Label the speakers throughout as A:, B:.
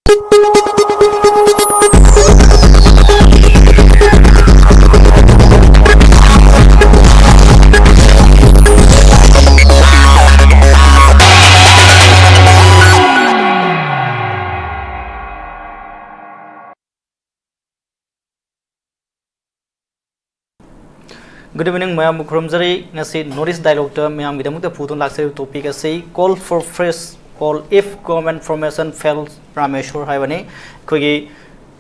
A: Good evening, Mayam Krumzari. Nasi notice dialogue term Mayam Gidamuta Putun Laxer topic as a call for fresh call if government formation fails Rameshwor Haivani. Kogi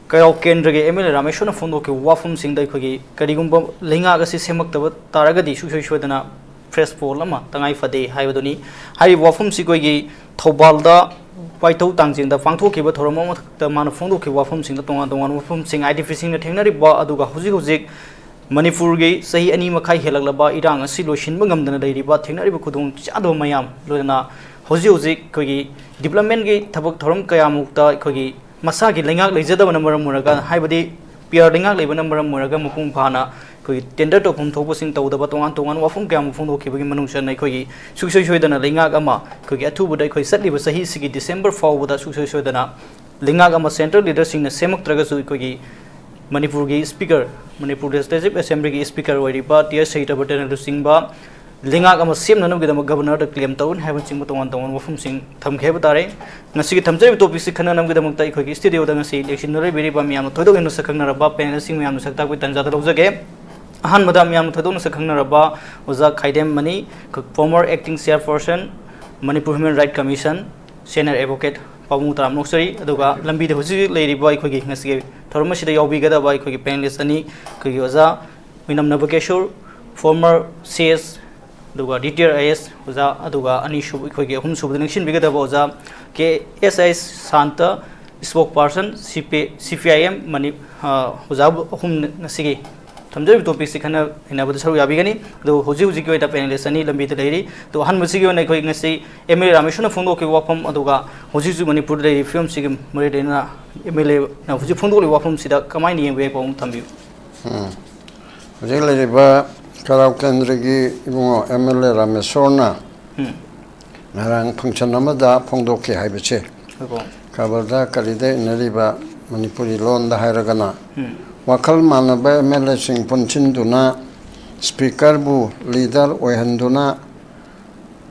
A: Kendra Emil Rameshwor Fundoki Wafum Sing the Kogi Kadigumbo Linga Simak Taragadi Shushodana fresh polama Tangai Fade Haivadoni Hai Wafum Sikogi Tobalda Paito Tangs in the Fantoki but Hormon the Manafundoki Wafum Sing the Tonga Wafum Sing I defising the Tenari Ba Aduga Huzik Manipur ge sahi ani makai helaglaba irang asi loishin bangamdana dairiba thengnariba khudung chado mayam loina hoji hoji kogi development ge thabak thoram kayamukta kogi masa gi lengak leijadaba namaram muraga haibadi pr lengak leibana maram muraga mupung phana kogi tender to phum thobosing tawdaba tongan tongan wafum kyam phum dokibagi manungsa nai kogi suksoi soidana lengak ama kogi athubudai khoi satliba sahi sigi December fawbada suksoi soidana lengak ama central leadership na semak tragasu kogi Manipur ge speaker Manipur Legislative Assembly ge speaker wariba THOKCHOM tabatan singba linga ama sem nanam gidam governor da claim tawn haven sing tongan tongan wafum sing thamkheba tare ngasi thamjai topic si khana nam gidam tai khoi studio da ngasi election nore beriba miyam thoidok enu sakhang naraba panel sing miyam sakta koi tanja da lojage ahan madam miyam thoidok nu sakhang naraba oja khaidem mani former acting chairperson Manipur Human Rights Commission senior advocate Pamu Taram Noksari, Aduga, Lambi the Husi Lady Boy Kogi Nasi, Tormashi the Yobigada by Kogi Panelist Ani, Koyoza, OINAM NABAKISHORE, former CS, Duga, DTRIS, Uza, Aduga, Anishu, Kogi, Hum Subnation Bigada Boza, KSI SHANTA, spokesperson, CPIM, Mani, Uzab, Hum Nasigi. Tamjai topic sikana inabud saru yabigani do hoji hoji ko eta panelist ani lambi tadai to han musigi na khoi ngasi MLA Rameshwor fundo ke wafam aduga hoji ju Manipur dai film sigim mari dena MLA na hoji fundo le wafam sida kamai ni yengbe pawum thambi
B: hoji le ba karau kendra gi ibungo MLA Rameshwor na narang function amada fundo ke haibeche kabarda kalide nariba Manipuri lon da hairagana Wakal manaba MLA sing punchinduna speaker bu leader oihanduna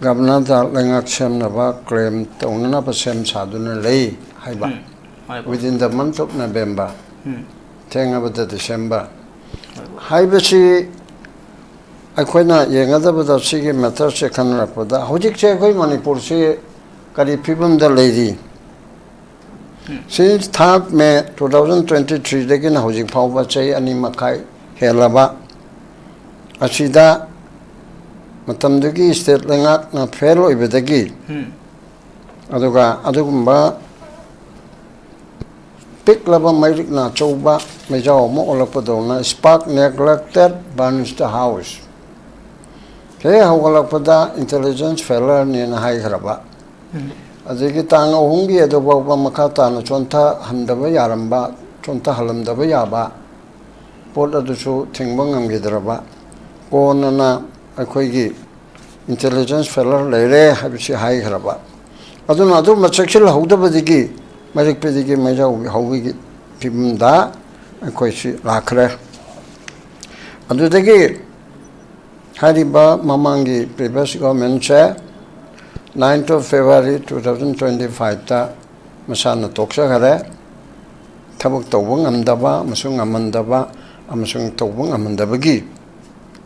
B: governor da lengak sem naba claim taunana pa sem saduna lei haiba within the month of November tengabada December haiba si akoina yengadabada sigi matter se khanrapada hojik che koi Manipur se kari phibam da leidi Since 3rd May 2023 dagin housing power chay ani makai helaba asida matamdagi state lengak na fail oibedagi aduga adugumba pick laba mairik na chauba mejaw mo olapado spark neglected burns the house kaya hawalapada intelligence failure ni na hai haraba Aziki tanga hungi edo baba makata na chonta handaba yaramba chonta halamdaba yaba pot adusu thingbang amgidraba kona na akoigi intelligence failure leire habisi hai haraba aduna adu machakil hawdaba digi marik pedigi maja hawigi pimda akoisi rakhre adu dagi hariba mamangi previous government che 9th of February 2025 ta masana toksa gare thabak tawang amdaba masung amandaba amasung tawang amandabagi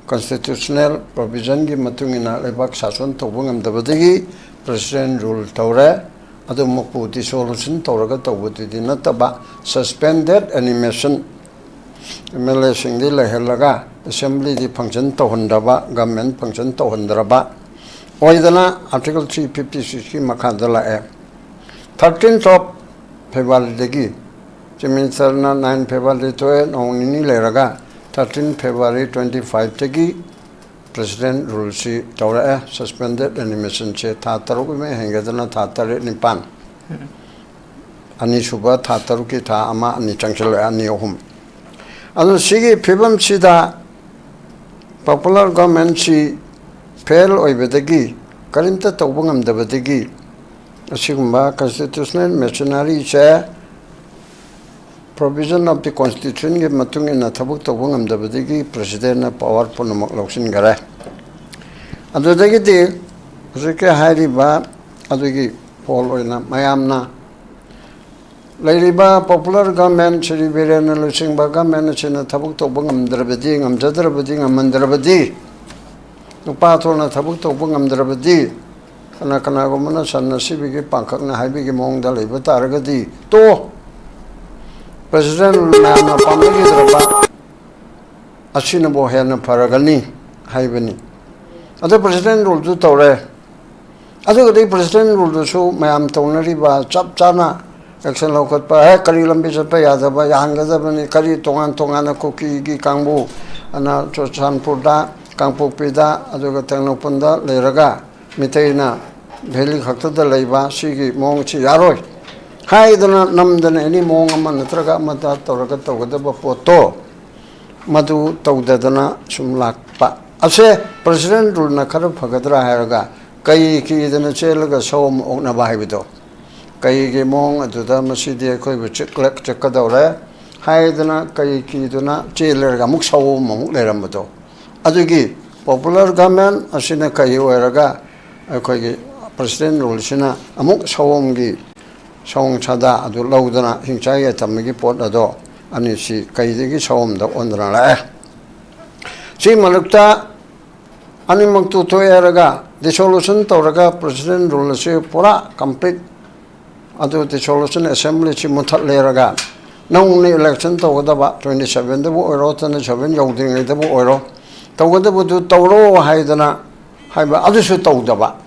B: constitutional provision gi matungina lebak sason tawang amdabadagi president rule tawre adu mokpu dissolution tawraga tawbudi nataba suspended animation MLA singdi lehelaga assembly di function tawhandaba government function tawhandraba Oidana Article 356 Makadala 13th of February degi Jiminsarna 9 February to Nonini Leraga 13 February 25 degi President Rulsi Taura suspended animation che Tataru me Hengadana Tatare Nipan Anisuba Tataruki Ta Ama Ani Changsel Aniohum. And Sigi Pibam Sida popular government si fail oibedagi karimta tawbangam dabadagi asigumba constitutional machinery che provision of the constitution gi matung ina thabuk tawbu ngamdabadigi president na power punamak loksin gare adudagi di huzike hairiba adugi pol oina mayamna lairiba popular government Shri Birena Lusingba government china thabuk tawbu ngamdrabadi ngamjadrabadi ngamandrabadi nupa thona thabuk tawbu ngamdrabadi kana kana gomana sanna sibigi pangkhakna haibigi mongda leiba taragadi to president mayamna pamagi draba asina bo hena paragani haibani ado president rule tu tawre ado gadi president rule tu so mayam tawnari ba chap chana action lokot pa hai kari lambi chapa yadaba yangadabani kari tongan tongana koki gi kangbu ana chochanpur da kangpokpi da ado ga tengnopon da leiraga mitaina valley khakta da leiba sigi mong chi yaroi haidana namdana any mong ama natraga mata tawraga tawgadaba poto madu tawdadana sum lakpa ase president rule na khara phagadra hairaga kai ki dana chelaga som okna baibido kai ge mong aduda masidi khoi bu chiklek chakadawre haidana kai ki duna chelerga muk saw mong leramdo adugi popular government asina kai oiraga khoi ge president rule sina amuk sawomgi sawong chada adu laudana hingchai tamgi pot ado ani si kaidegi sawomda ondra la si malukta ani maktu to eraga dissolution tawraga president rule se pura complete adu dissolution assembly chi muthat leraga nong ni election tawgada 27 da bo oro tan 7 yauding da bo oro tawgada bu tawro haidana haiba adu su tawdaba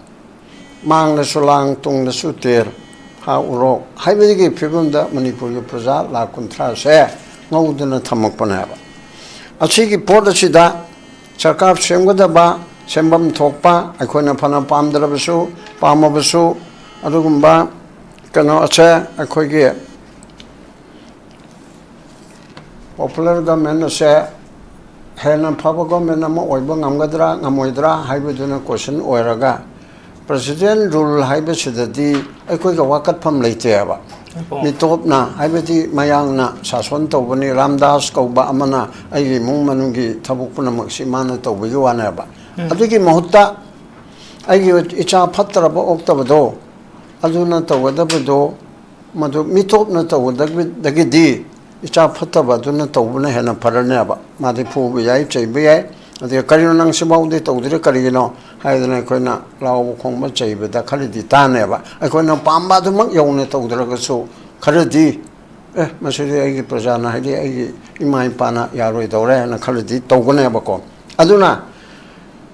B: mang na sulang tung na suter ha uro haibigi phibamda manipur gi praja la kunthra se ngawduna thamak panaba achigi pod achida sarkar semgada ba sembam thokpa akhona phana pamdrabasu pamabasu adugumba kano acha akhogi popular government se hena phaba government ama oiba ngamgadra ngamoidra haibuduna question oiraga president rule haibasidadi aikoi ga wakat pham leite aba mitopna haibati mayangna sason tawbani ramdas kauba amana ai mung manungi thabukpuna maksi mana tawbigi wana ba adugi mahutta ai icha phatraba oktabado aduna tawgadabado madu mitopna tawgadagi di icha phataba aduna tawbuna hena parane aba madi phu yai cheibe yai ade karino nang sibaude tawdire karino haidana koina law khongba cheibada khalidi taneba akoina pamba dumak yawne tawdiraga so khalidi masiri ai prajana haidi ai imai pana yaroi dawre na khalidi tawgone bako aduna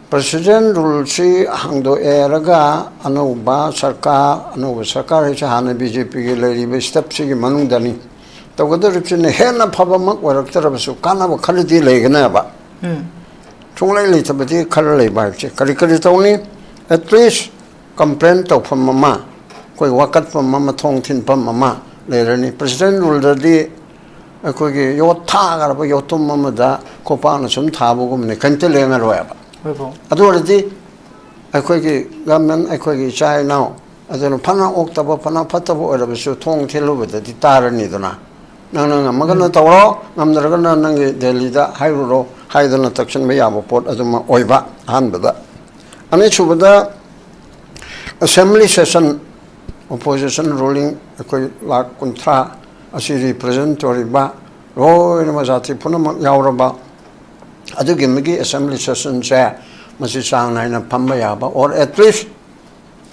B: president rule si hangdo eraga anuba sarkar ha hana BJP gi leribe step si gi manungdani tawgada ripchine hena phabamak waraktarabasu kanaba khalidi legna ba chunglai le tabati khala le ba che kari tawni at least complaint to from mama koi wakat from mama thong thin pam mama le rani president rule di koi ge yo tha gar ba yo tum mama da ko pa na sum tha bu gum ne kante le ngar wa ba adu di koi ge government koi ge chai now adu phana okta ba phana phata bo ra ba su thong thelu ba di tar ni dona nang magana tawro ngamdra ga nang ge delhi da hairuro haidana takshan me yabo pot aduma oiba hanbada ane chubada assembly session opposition ruling koi la kuntra asi represent oriba roi na majati punam yauraba adugi migi assembly session se masi sang naina pamba yaba or at least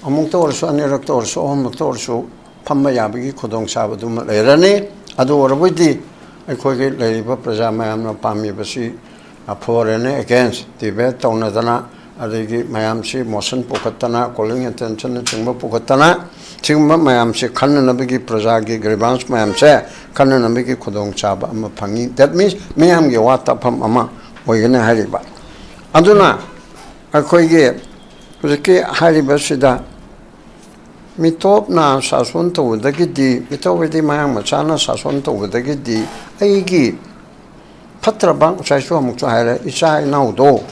B: amung to orso anirak to orso omuk to orso pamba yabagi khodong sabaduma lerani adu orabudi koi ge leiba praja mayamna pami basi foreign against debate taunadana adigi mayamsi motion pokatana calling attention chingba pokatana chingba mayamsi khananabigi prajagi grievance mayamse khananabigi khudong chaba ama phangi that means mayam ge wata pham ama oigena hariba aduna akhoi ge hujike hariba sida mitop na sason to dagi di mitowedi mayam machana sason to dagi di aigi patrabang sai so muk so haire isai naudo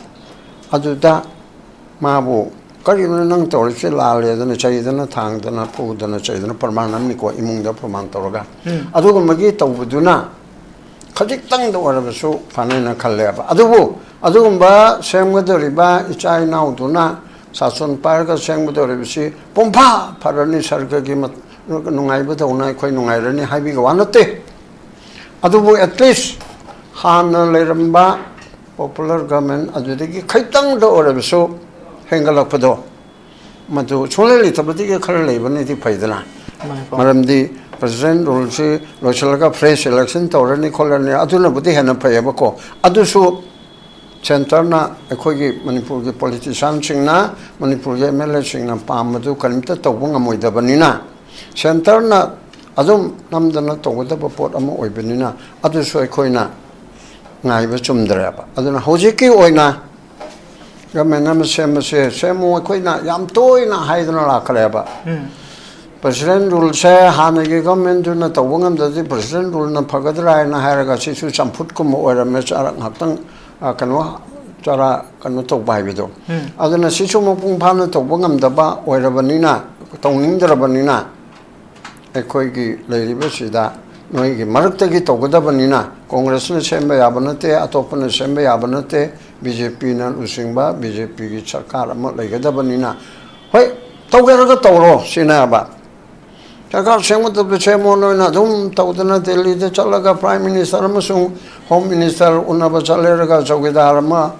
B: aduda mabu ꯀꯔꯤꯅꯣ ꯅꯪ ꯇꯧꯔꯤꯁꯦ ꯂꯥꯜꯂꯦꯗꯅ ꯆꯩꯗꯅ ꯊꯥꯡꯗꯅ ꯐꯨꯗꯅ ꯆꯩꯗꯅ ꯄ꯭ꯔꯃꯥꯟ ꯑꯃꯅꯤꯀꯣ ꯏꯃꯨꯡꯗ ꯄ꯭ꯔꯃꯥꯟ ꯇꯧꯔꯒ ꯑꯗꯨꯒꯨꯝꯕꯒꯤ ꯇꯧꯕꯗꯨꯅ ꯈꯖꯤꯛꯇꯪꯗ ꯑꯣꯏꯔꯕꯁꯨ ꯐꯅꯦꯅ ꯈꯜꯂꯦꯕ ꯑꯗꯨꯕꯨ ꯑꯗꯨꯒꯨꯝꯕ ꯁꯦꯝꯒꯗꯧꯔꯤꯕ ꯏꯆꯥ ꯏꯅꯥꯎꯗꯨꯅ ꯁꯥꯁꯣꯟ ꯄꯥꯏꯔꯒ ꯁꯦꯝꯒꯗꯧꯔꯤꯕꯁꯤ ꯄꯨꯡꯐꯥ ꯐꯔꯅꯤ ꯁꯔꯒꯒꯤ ꯅꯨꯡꯉꯥꯏꯕꯗꯧꯅ ꯑꯩꯈꯣꯏ ꯅꯨꯡꯉꯥꯏꯔꯅꯤ ꯍꯥꯏꯕꯒꯤ ꯋꯥ ꯅꯠꯇꯦ ꯑꯗꯨꯕꯨ ꯑꯦꯠꯂꯤꯁ ꯍꯥꯟꯅ ꯂꯩꯔꯝꯕ ꯄꯣꯄꯨꯂꯔ ꯒꯚꯔꯟꯃꯦꯟꯠ ꯑꯗꯨꯗꯒꯤ ꯈꯤꯇꯪꯗ ꯑꯣꯏꯔꯕꯁꯨ ꯍꯦꯟꯒꯠꯂꯛꯄꯗꯣ ꯃꯗꯨ ꯁꯨꯡꯂꯩ ꯂꯩꯇꯕꯗꯒꯤ ꯈꯔ ꯂꯩꯕꯅꯗꯤ ꯐꯩꯗꯅ ꯃꯔꯝꯗꯤ ꯄ꯭ꯔꯁꯤꯗꯦꯟ ꯔꯨꯜꯁꯤ ꯂꯣꯏꯁꯤꯜꯂꯒ ꯐ꯭ꯔꯦꯁ ꯏꯂꯦꯛꯁꯟ ꯇꯧꯔꯅꯤ ꯈꯣꯠꯂꯅꯤ ꯑꯗꯨꯅꯕꯨꯗꯤ ꯍꯦꯟꯅ ꯐꯩꯌꯦꯕꯀꯣ ꯑꯗꯨꯁꯨ ꯁꯦꯟꯇꯔꯅ ꯑꯩꯈꯣꯏꯒꯤ ꯃꯅꯤꯄꯨꯔꯒꯤ ꯄꯣꯂꯤꯇꯤꯁꯤꯌꯥꯟꯁꯤꯡꯅ ꯃꯅꯤꯄꯨꯔꯒꯤ ꯑꯦꯝ ꯑꯦꯜ ꯑꯦꯁꯤꯡꯅ ꯄꯥꯝꯕꯗꯨ ꯀꯔꯤꯝꯇ ꯇꯧꯕ ꯉꯝꯃꯣꯏꯗꯕꯅꯤꯅ ꯁꯦꯟꯇꯔꯅ ꯑꯗꯨꯝ ꯅꯝꯗꯅ ꯇꯧꯒꯗꯕ ꯄꯣꯠ ꯑꯃ ꯑꯣꯏꯕꯅꯤꯅ ꯑꯗꯨꯁꯨ ꯑꯩꯈꯣꯏꯅ ꯉꯥꯏꯕ ꯆꯨꯝꯗ꯭ꯔꯦꯕ ꯑꯗꯨꯅ ꯍꯧꯖꯤꯛꯀꯤ ꯑꯣꯏꯅ ꯒꯚꯔꯟꯃꯦꯟꯠ ꯑꯃ ꯁꯦꯝꯕꯁꯦ ꯁꯦꯝꯃꯨ ꯑꯩꯈꯣꯏꯅ ꯌꯥꯝ ꯇꯣꯏꯅ ꯍꯥꯏꯗꯅ ꯂꯥꯛꯈ꯭ꯔꯦꯕ ꯄ꯭ꯔꯁꯤꯗꯦꯟ ꯔꯨꯜꯁꯦ ꯍꯥꯟꯅꯒꯤ ꯒꯚꯔꯟꯃꯦꯟꯠꯇꯨꯅ ꯇꯧꯕ ꯉꯝꯗ꯭ꯔꯗꯤ ꯄ꯭ꯔꯁꯤꯗꯦꯟ ꯔꯨꯜꯅ ꯐꯒꯗ꯭ꯔꯥ ꯍꯥꯏꯅ ꯍꯥꯏꯔꯒ ꯁꯤꯁꯨ ꯆꯝꯐꯨꯠꯀꯨꯝꯕ ꯑꯣꯏꯔꯝꯃꯦ ꯉꯥꯏꯍꯥꯛꯇꯪ ꯀꯩꯅꯣ ꯇꯧꯕ ꯍꯥꯏꯕꯗꯣ ꯑꯗꯨꯅ ꯁꯤꯁꯨ ꯃꯄꯨꯡ ꯐꯥꯅ ꯇꯧꯕ ꯉꯝꯗꯕ ꯑꯣꯏꯔꯕꯅꯤ나 ꯇꯧꯅꯤꯡꯗ꯭ꯔꯕꯅꯤꯅ ꯑꯩꯈꯣꯏꯒꯤ ꯂꯩꯔꯤꯕꯁꯤꯗ ꯅꯣꯏꯒꯤ ꯃꯔꯛꯇꯒꯤ ꯇꯧꯒꯗꯕꯅꯤꯅ ꯀꯣꯡꯒ꯭ꯔꯦꯁꯅ ꯁꯦꯝꯕ ꯌꯥꯕ ꯅꯠꯇꯦ ꯑꯇꯣꯞꯄꯅ ꯁꯦꯝꯕ ꯌꯥꯕ ꯅꯠꯇꯦ BJPꯅ ꯂꯨꯆꯤꯡꯕ BJPꯒꯤ ꯁꯔꯀꯥꯔ ꯑꯃ ꯂꯩꯒꯗꯕꯅꯤꯅ ꯍꯣꯏ ꯇꯧꯒꯦꯔꯒ ꯇꯧꯔꯣ ꯁꯤꯅꯦꯕ ꯁꯔꯀꯥꯔ ꯁꯦꯝꯒꯗꯕ ꯁꯦꯝꯃꯣ ꯅꯣꯏꯅ ꯑꯗꯨꯝ ꯇꯧꯗꯅ ꯗꯦꯜꯂꯤꯗ ꯆꯠꯂꯒ ꯄ꯭ꯔꯥꯏꯝ ꯃꯤꯅꯤꯁꯇꯔ ꯑꯃꯁꯨꯡ ꯍꯣꯝ ꯃꯤꯅꯤꯁꯇꯔ ꯎꯅꯕ ꯆꯠꯂꯦꯔꯒ ꯆꯧꯀꯤꯗꯥꯔ ꯑꯃ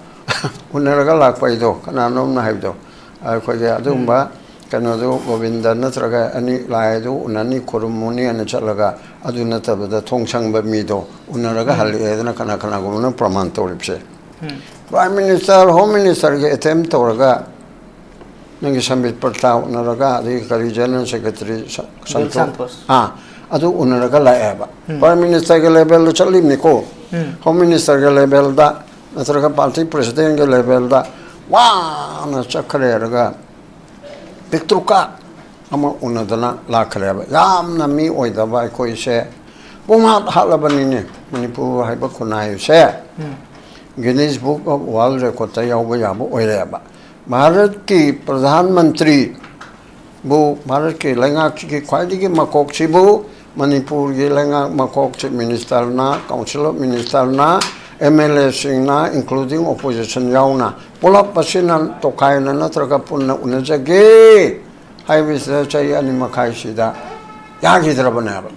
B: ꯎꯅꯔꯒ ꯂꯥꯛꯄ ꯑꯩꯗꯣ ꯀꯅꯥꯅꯣꯝꯅ ꯍꯥꯏꯕꯗꯣ ꯑꯩꯈꯣꯏꯒꯤ ꯑꯗꯨꯒꯨꯝꯕ ꯀꯩꯅꯣꯗꯨ ꯒꯣꯕꯤꯟꯗ ꯅꯠꯇ꯭ꯔꯒ ꯑꯅꯤ ꯂꯥꯏꯗꯨ ꯎꯅꯅꯤ ꯈꯨꯔꯨꯝꯃꯨꯅꯤ ꯍꯥꯏꯅ ꯆꯠꯂꯒ ꯑꯗꯨ ꯅꯠꯇꯕꯗ ꯊꯣꯡ ꯁꯪꯕ ꯃꯤꯗꯣ ꯎꯅꯔꯒ ꯍꯜꯂꯛꯑꯦꯗꯅ ꯀꯅꯥꯒꯨꯝꯕꯅ ꯄ꯭ꯔꯃꯥꯟ ꯇꯧꯔꯤꯕꯁꯦ ꯄ꯭ꯔꯥꯏꯝ ꯃꯤꯅꯤꯁꯇꯔ ꯍꯣꯝ ꯃꯤꯅꯤꯁꯇꯔꯒꯤ ꯑꯦꯇꯦꯝ ꯇꯧꯔꯒ ꯅꯪꯒꯤ ꯁꯝꯕꯤꯠ ꯄ꯭ꯔꯇꯥ ꯎꯅꯔꯒ ꯑꯗꯒꯤ ꯀꯔꯤ ꯖꯦꯅꯔꯦꯜ ꯁꯦꯀ꯭ꯔꯦꯇꯔꯤ ꯁꯟꯇꯣꯁ ꯑꯗꯨ ꯎꯅꯔꯒ ꯂꯥꯛꯑꯦꯕ ꯄ꯭ꯔꯥꯏꯝ ꯃꯤꯅꯤꯁꯇꯔꯒꯤ ꯂꯦꯚꯦꯜꯗ ꯆꯠꯂꯤꯕꯅꯤꯀꯣ ꯍꯣꯝ ꯃꯤꯅꯤꯁꯇꯔꯒꯤ ꯂꯦꯚꯦꯜꯗ ꯅꯠꯇ꯭ꯔꯒ ꯄꯥꯔꯇꯤ ꯄ꯭ꯔꯁꯤꯗꯦꯟꯒꯤ ꯂꯦꯚꯦꯜꯗ ꯋꯥꯅ ꯆꯠꯈ꯭ꯔꯦꯔꯒ ꯄꯤꯛꯇ꯭ꯔꯨꯀꯥ ꯑꯃ ꯎꯅꯗꯅ ꯂꯥꯛꯈ꯭ꯔꯦꯕ ꯌꯥꯝꯅ ꯃꯤ ꯑꯣꯏꯗꯕ ꯑꯩꯈꯣꯏꯁꯦ ꯄꯨꯡꯍꯥꯠ ꯍꯥꯠꯂꯕꯅꯤꯅꯦ ꯃꯅꯤꯄꯨꯔ ꯍꯥꯏꯕ ꯈꯨꯟꯅꯥꯏꯁꯦ ꯒꯤꯅꯤꯁ ꯕꯨꯛ ꯑꯣꯐ ꯋꯥꯔꯜ ꯔꯦꯀꯣꯔꯗꯇ ꯌꯥꯎꯕ ꯌꯥꯕ ꯑꯣꯏꯔꯦꯕ ꯚꯥꯔꯠꯀꯤ ꯄ꯭ꯔꯙꯥꯟ ꯃꯟꯇ꯭ꯔꯤꯕꯨ ꯚꯥꯔꯠꯀꯤ ꯂꯩꯉꯥꯛꯀꯤ ꯈ꯭ꯋꯥꯏꯗꯒꯤ ꯃꯀꯣꯛꯁꯤꯕꯨ ꯃꯅꯤꯄꯨꯔꯒꯤ ꯂꯩꯉꯥꯛ ꯃꯀꯣꯛ chief ꯃꯤꯅꯤꯁꯇꯔꯅ council of ꯃꯤꯅꯤꯁꯇꯔꯅ MLAꯁꯤꯡꯅ including opposition ꯌꯥꯎꯅ ꯄꯨꯂꯞ ꯑꯁꯤꯅ ꯇꯣꯈꯥꯏꯅ ꯅꯠꯇ꯭ꯔꯒ ꯄꯨꯟꯅ ꯎꯅꯖꯒꯦ ꯍꯥꯏꯕꯁꯤꯗ ꯆꯍꯤ 2.5ꯁꯤꯗ ꯌꯥꯈꯤꯗ꯭ꯔꯕꯅꯦꯕ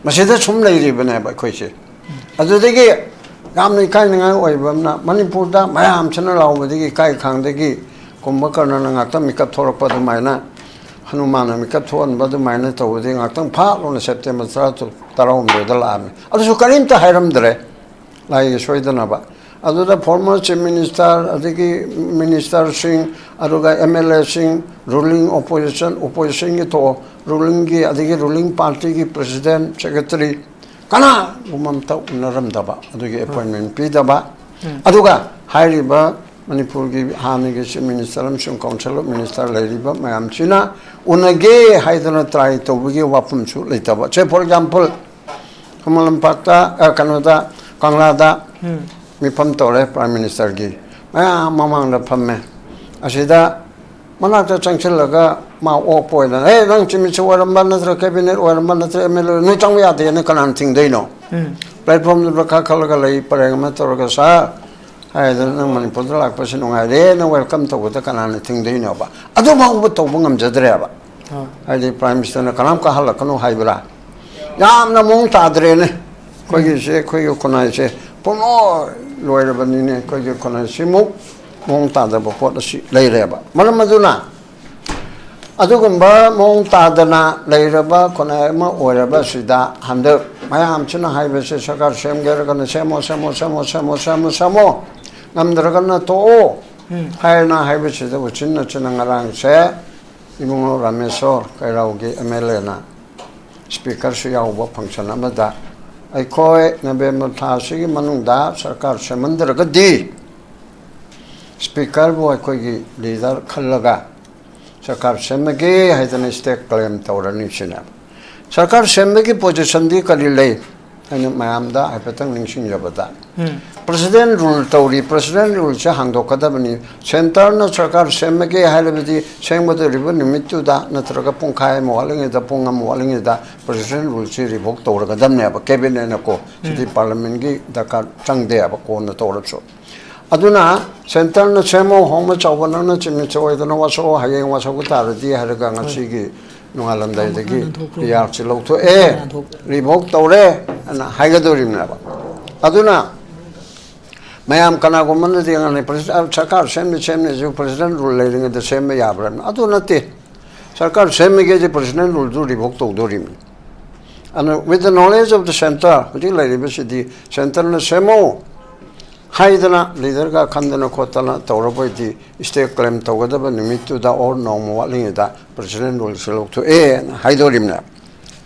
B: ꯃꯁꯤꯗ ꯁꯨꯝ ꯂꯩꯔꯤꯕꯅꯦꯕ ꯑꯩꯈꯣꯏꯁꯦ ꯑꯗꯨꯗꯒꯤ ꯌꯥꯝꯅ ꯏꯀꯥꯏꯅꯤꯡꯉꯥꯏ ꯑꯣꯏꯕ ꯑꯃꯅ ꯃꯅꯤꯄꯨꯔꯗ ꯃꯌꯥꯝꯁꯤꯅ ꯂꯥꯎꯕꯗꯒꯤ ꯏꯀꯥꯏ ꯈꯥꯡꯗꯒꯤ ꯀꯨꯝꯚꯀꯔꯅꯅ ꯉꯥꯛꯇꯪ ꯃꯤꯀꯞ ꯊꯣꯛꯂꯛꯄ ꯑꯗꯨꯃꯥꯏꯅ ꯍꯅꯨꯃꯥꯟꯅ ꯃꯤꯀꯞ ꯊꯣꯛꯍꯟꯕ ꯑꯗꯨꯃꯥꯏꯅ ꯇꯧꯕꯗꯒꯤ ꯉꯥꯛꯇꯪ ꯐꯥꯠꯂꯣꯅ ꯁꯦꯞꯇꯦꯝꯕꯔ 19 ꯂꯥꯛꯑꯝꯃꯤ ꯑꯗꯨꯁꯨ ꯀꯔꯤꯝꯇ ꯍꯥꯏꯔꯝꯗ꯭ꯔꯦ ꯂꯥꯏꯒꯤ ꯁꯣꯏꯗꯅꯕ ꯑꯗꯨꯗ ꯐꯣꯔꯃꯔ ꯆꯤꯞ ꯃꯤꯅꯤꯁꯇꯔ ꯑꯗꯒꯤ ꯃꯤꯅꯤꯁꯇꯔꯁꯤꯡ ꯑꯗꯨꯒ MLAꯁꯤꯡ ꯔꯨꯂꯤꯡ ꯑꯣꯄꯣꯖꯤꯁꯟꯒꯤ ꯔꯨꯂꯤꯡꯒꯤ ꯑꯗꯒꯤ ꯔꯨꯂꯤꯡ ꯄꯥꯔꯇꯤꯒꯤ ꯄ꯭ꯔꯁꯤꯗꯦꯟ ꯁꯦꯀ꯭ꯔꯦꯇꯔꯤ ꯀꯅꯥꯒꯨꯝꯕ ꯑꯝꯇ ꯎꯅꯔꯝꯗꯕ ꯑꯗꯨꯒꯤ ꯑꯦꯄꯣꯏꯟꯃꯦꯟꯠ ꯄꯤꯗꯕ ꯑꯗꯨꯒ ꯍꯥꯏꯔꯤꯕ ꯃꯅꯤꯄꯨꯔꯒꯤ ꯍꯥꯟꯅꯒꯤ ꯆꯤꯞ ꯃꯤꯅꯤꯁꯇꯔ ꯑꯃꯁꯨꯡ ꯀꯥꯎꯟꯁꯤꯜ ꯑꯣꯐ ꯃꯤꯅꯤꯁꯇꯔ ꯂꯩꯔꯤꯕ ꯃꯌꯥꯝꯁꯤꯅ ꯎꯅꯒꯦ ꯍꯥꯏꯗꯅ ꯇ꯭ꯔꯥꯏ ꯇꯧꯕꯒꯤ ꯋꯥꯐꯝꯁꯨ ꯂꯩꯇꯕ ꯁꯦ ꯐꯣꯔ ꯑꯦꯛꯖꯥꯝꯄꯜ ꯈꯨꯃꯟ ꯂꯝꯄꯥꯛꯇ ꯀꯩꯅꯣꯗ ꯀꯪꯂꯥꯗ ꯃꯤꯐꯝ ꯇꯧꯔꯦ ꯄ꯭ꯔꯥꯏꯝ ꯃꯤꯅꯤꯁꯇꯔꯒꯤ ꯃꯌꯥꯝ ꯃꯃꯥꯡꯗ ꯐꯝꯃꯦ ꯑꯁꯤꯗ ꯃꯅꯥꯛꯇ ꯆꯪꯁꯤꯜꯂꯒ ꯃꯥ ꯑꯣꯛꯄ ꯑꯣꯏꯗꯅ ꯅꯪ ꯆꯤꯞ ꯃꯤꯅꯤꯁꯇꯔ ꯑꯣꯏꯔꯝꯕ ꯅꯠꯇ꯭ꯔꯒ ꯀꯦꯕꯤꯅꯦꯠ ꯑꯣꯏꯔꯝꯕ ꯅꯠꯇ꯭ꯔꯒ MLA ꯅꯣꯏ ꯆꯪꯕ ꯌꯥꯗꯦꯅ ꯀꯅꯥꯅ ꯊꯤꯡꯗꯣꯏꯅꯣ ꯄ꯭ꯂꯦꯠꯐꯣꯝꯗꯨꯗ ꯀꯥꯈꯠꯂꯒ ꯂꯩ ꯄꯔꯦꯡ ꯑꯃ ꯇꯧꯔꯒ ꯁꯥꯔ ꯍꯥꯏꯗꯅ ꯅꯪ ꯃꯅꯤꯄꯨꯔꯗ ꯂꯥꯛꯄꯁꯤ ꯅꯨꯡꯉꯥꯏꯔꯦ ꯅꯪ ꯋꯦꯜꯀꯝ ꯇꯧꯕꯗ ꯀꯅꯥꯅ ꯊꯤꯡꯗꯣꯏꯅꯣꯕ ꯑꯗꯨꯐꯥꯎꯕ ꯇꯧꯕ ꯉꯝꯖꯗ꯭ꯔꯦꯕ ꯍꯥꯏꯗꯤ ꯄ꯭ꯔꯥꯏꯝ ꯃꯤꯅꯤꯁꯇꯔꯅ ꯀꯅꯥꯝ ꯀꯥꯍꯜꯂꯛꯀꯅꯨ ꯍꯥꯏꯕ꯭ꯔꯥ ꯌꯥꯝꯅ ꯃꯑꯣꯡ ꯇꯥꯗ꯭ꯔꯦꯅꯦ ꯑꯩꯈꯣꯏꯒꯤꯁꯦ ꯑꯩꯈꯣꯏꯒꯤ ꯈꯨꯟꯅꯥꯏꯁꯦ ꯄꯨꯡꯂꯣꯏ ꯂꯣꯏꯔꯕꯅꯤꯅꯦ ꯑꯩꯈꯣꯏꯒꯤ ꯈꯨꯟꯅꯥꯏꯁꯤꯃꯨꯛ ꯃꯑꯣꯡ ꯇꯥꯗꯕ ꯄꯣꯠ ꯑꯁꯤ ꯂꯩꯔꯦꯕ ꯃꯔꯝ ꯑꯗꯨꯅ ꯑꯗꯨꯒꯨꯝꯕ ꯃꯑꯣꯡ ꯇꯥꯗꯅ ꯂꯩꯔꯕ ꯈꯨꯟꯅꯥꯏ ꯑꯃ ꯑꯣꯏꯔꯕ ꯑꯁꯤꯗ ꯍꯟꯗꯛ ꯃꯌꯥꯝꯁꯤꯅ ꯍꯥꯏꯕꯁꯦ ꯁꯔꯀꯥꯔ ꯁꯦꯝꯒꯦꯔꯒꯅ ꯁꯦꯝꯃꯣ ꯉꯝꯗ꯭ꯔꯒꯅ ꯇꯣꯛꯑꯣ ꯍꯥꯏꯅ ꯍꯥꯏꯕꯁꯤꯗ ꯎꯆꯤꯟꯅꯆꯤꯟꯅ ꯉꯔꯥꯡꯁꯦ 이봉로 라메쇼 가이라우기 MLA나 스피커스 야우버 펑션 아마다 아이코에 나베모 타시기 만ung다 सरकार 세먼들어가디 스피커부 아이코기 리더 칼러가 सरकार 세메게 하이드네 스테이크 클레임 타오라니 시나 सरकार 세메기 포지션디 칼릴레 ꯑꯩꯅ ꯃꯌꯥꯝꯗ ꯍꯥꯏꯐꯦꯠꯇꯪ ꯅꯤꯡꯁꯤꯡꯖꯕꯗ ꯄ꯭ꯔꯁꯤꯗꯦꯟ ꯔꯨꯜ ꯇꯧꯔꯤ ꯄ꯭ꯔꯁꯤꯗꯦꯟ ꯔꯨꯜꯁꯦ ꯍꯥꯡꯗꯣꯛꯀꯗꯕꯅꯤ ꯁꯦꯟꯇꯔꯅ ꯁꯔꯀꯥꯔ ꯁꯦꯝꯃꯒꯦ ꯍꯥꯏꯔꯕꯗꯤ ꯁꯦꯝꯒꯗꯧꯔꯤꯕ ꯅꯨꯃꯤꯠꯇꯨꯗ ꯅꯠꯇ꯭ꯔꯒ ꯄꯨꯡꯈꯥꯏ ꯑꯃ ꯋꯥꯠꯂꯤꯉꯩꯗ ꯄꯨꯡ ꯑꯃ ꯋꯥꯠꯂꯤꯉꯩꯗ ꯄ꯭ꯔꯁꯤꯗꯦꯟ ꯔꯨꯜꯁꯤ ꯔꯤꯚꯣꯛ ꯇꯧꯔꯒꯗꯕꯅꯦꯕ ꯀꯦꯕꯤꯅꯦꯠꯅꯀꯣ ꯁꯤꯗꯤ ꯄꯥꯔꯂꯤꯌꯥꯃꯦꯟꯒꯤ ꯗꯔꯀꯥꯔ ꯆꯪꯗꯦꯕ ꯀꯣꯟꯅ ꯇꯧꯔꯁꯨ ꯑꯗꯨꯅ ꯁꯦꯟꯇꯔꯅ ꯁꯦꯝꯃꯣ ꯍꯣꯡꯕ ꯆꯥꯎꯕ ꯅꯪꯅ ꯆꯤꯃꯤꯠ ꯑꯣꯏꯗꯅ ꯋꯥꯁꯛꯑꯣ ꯍꯌꯦꯡ ꯋꯥꯁꯛꯄ ꯇꯥꯔꯗꯤ ꯍꯥꯏꯔꯒ ꯉꯁꯤꯒꯤ ꯅꯣꯡꯉꯥꯜꯂꯝꯗꯥꯏꯗꯒꯤ ꯄꯤꯌꯥꯔꯁꯤ ꯂꯧꯊꯣꯛꯑꯦ ꯔꯤꯚꯣꯛ ꯇꯧꯔꯦ ꯑꯅ ꯍꯥꯏꯒꯗꯧꯔꯤꯕꯅꯦꯕ ꯑꯗꯨꯅ ꯃꯌꯥꯝ ꯀꯅꯥꯒꯨꯝꯕꯅꯗꯤ ꯁꯔꯀꯥꯔ ꯁꯦꯝꯅꯤꯁꯨ ꯄ꯭ꯔꯁꯤꯗꯦꯟ ꯔꯨꯜ ꯂꯩꯔꯤꯉꯩꯗ ꯁꯦꯝꯕ ꯌꯥꯕ꯭ꯔꯥ ꯑꯗꯨ ꯅꯠꯇꯦ ꯁꯔꯀꯥꯔ ꯁꯦꯝꯃꯤꯒꯦꯗꯤ ꯄ꯭ꯔꯁꯤꯗꯦꯟ ꯔꯨꯜꯗꯨ ꯔꯤꯚꯣꯛ ꯇꯧꯗꯣꯔꯤꯕꯅꯤ ꯑꯗꯨꯅ with the knowledge of the centre ꯍꯧꯖꯤꯛ ꯂꯩꯔꯤꯕꯁꯤꯗꯤ ꯁꯦꯟꯇꯔꯅ ꯁꯦꯝꯃꯣ 하이드나 리더가 간다는 코타나 더러보이디 스테이크 클레임 도가다바 니미투다 오 노모 와링이다 프레시덴트 룰스로투 에 하이도림나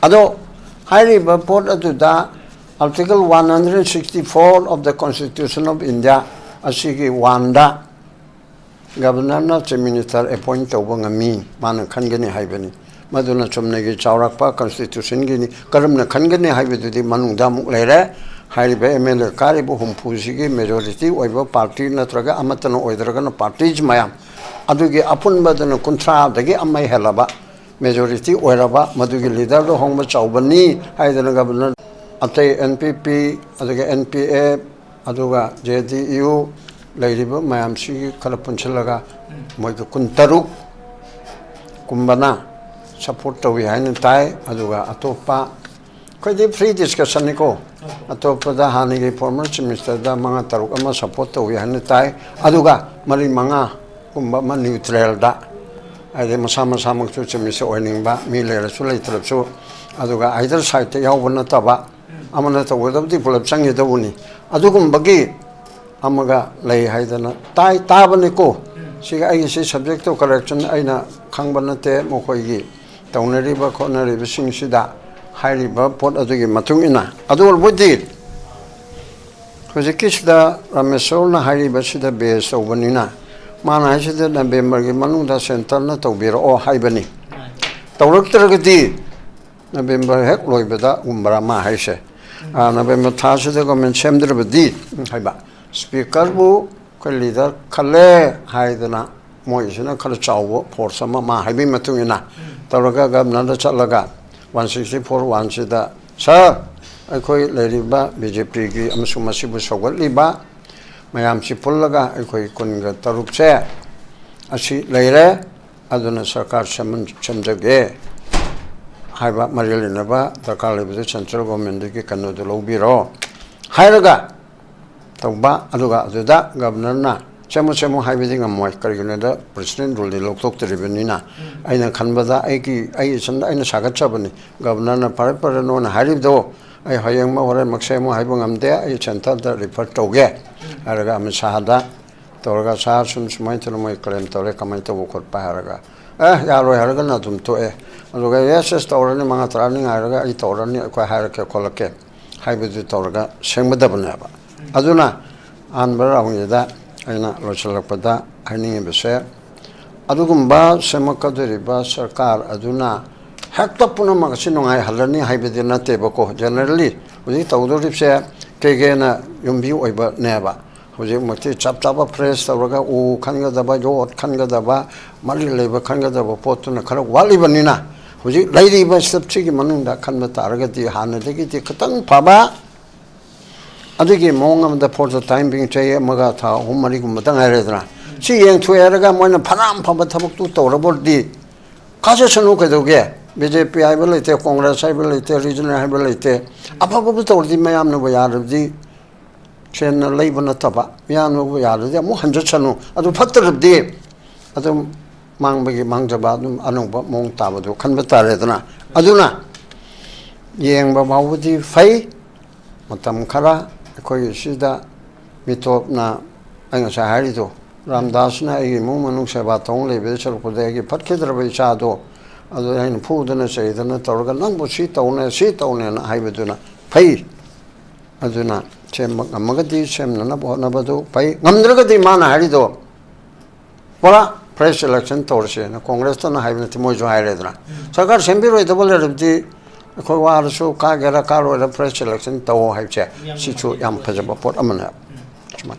B: 아도 하이리바 포르투다 Article 164 of the Constitution of India asigi wanda governor na chief minister appoint tawba ngami mana khangani haibani maduna chumnegi chawrakpa constitution gini karamna khangani haibedudi manungda muk leire 하이베 MLA 카리부 홈푸시기 메조리티 오이버 파티 나트라가 아마타노 오이드라가노 파티즈 마얌 아두기 아푼 바드는 콘트라데기 아마이 헬라바 메조리티 오이라바 마두기 리더도 홍마 차우바니 하이드는 가브는 아테 NPP 아두기 NPA 아두가 JDU 레이리브 마얌시 칼pun칠라가 모이그 쿤타룩 kumбана support tawi hain tai aduga atopa khodi free discussion niko atopa da hani ge former chief minister da manga taruk ama support tawi hain tai aduga mari manga kumba ma neutral da ade masama samang chu chief minister oining ba mi le su le trap su aduga either side te yaw bana ta ba amana ta wedab di pulap changi da uni adugum bagi amaga lei haidana tai ta baniko siga ai si subject to correction aina khangbanate mokhoi taunariba khonariba singsida hairiba pot adugi matungina adul budi hojikisda Rameshwor na hairiba sida base obanina mana sida November gi manungda center na tawbiro o haibani tawraktragadi November hek loibada umbara ma haise November thasida government semdrabadi haiba speaker bu leader kale haidana moisina kala chawo force ma haibi matungina tawraga governor chalaga 164 1sida sir aikoi leriba BJP gi amsuma sibu sogaliba mayam si pullaga aikoi kunga tarukse asi leire aduna sarkar chamjage haiba marilinaba dakalibu central government gi kanodu lobiro hairaga tauba aduga aduda governor na chemo haibidi ngamoy karigunda president rule loktok tribunina aina khanbada ai sanda aina sagatchabani governor na parano na haribdo ai hayang ma hore maksemo haibung amde ai center da refer toge araga am sahada torga sa sum sumai tolmoy claim tole kamai to khot pa araga yaro haraga na dum to aduga yes torani manga trani araga ai torani ko harake kolake haibidu torga sengmadabana aduna anbara awida aina lochalapada aini bese adugumba semakadriba sarkar aduna hekta puna magasinongai halani haibedina tebako generally udi tawdoripse kegena yumbi oiba neba hoje mati chaptaba press tawraga u khanga daba jo khanga daba mali leba khanga daba potuna khara walibanina hoje lairiba stepchigi manungda khanba taragati hanadegi ti khatang phaba adugi mongam for the time being chay maga tha humari gum matang haredna si yeng thueraga moina phanam phaba thabuk tu tawrabordi kaja chanu kedoge BJP haibelite Congress haibelite regional haibelite apabu tawrdi mayam no yardi chen leibana taba mayam no yardi mu hanja chanu adu phatrabdi adu mangbagi mangjaba dum anungba mong tabadu khanba taredna aduna yengba bawudi fai matam khara koi sida mitop na anga sahari do ramdas na ai mu manung seba tong le be chal ko de gi phatke drabai cha do ado ain pu dana sei dana torga nang bo si tone na hai beduna pai aduna chem amagadi chem na bo na badu pai ngamdragadi mana hari do pora fresh election torse na congress to na hai ne timo jo hai redna sarkar sembiro idobole rabdi khoi wa su ka gera ka ro da fresh selection to hai che si chu yam phaja ba pot amana chman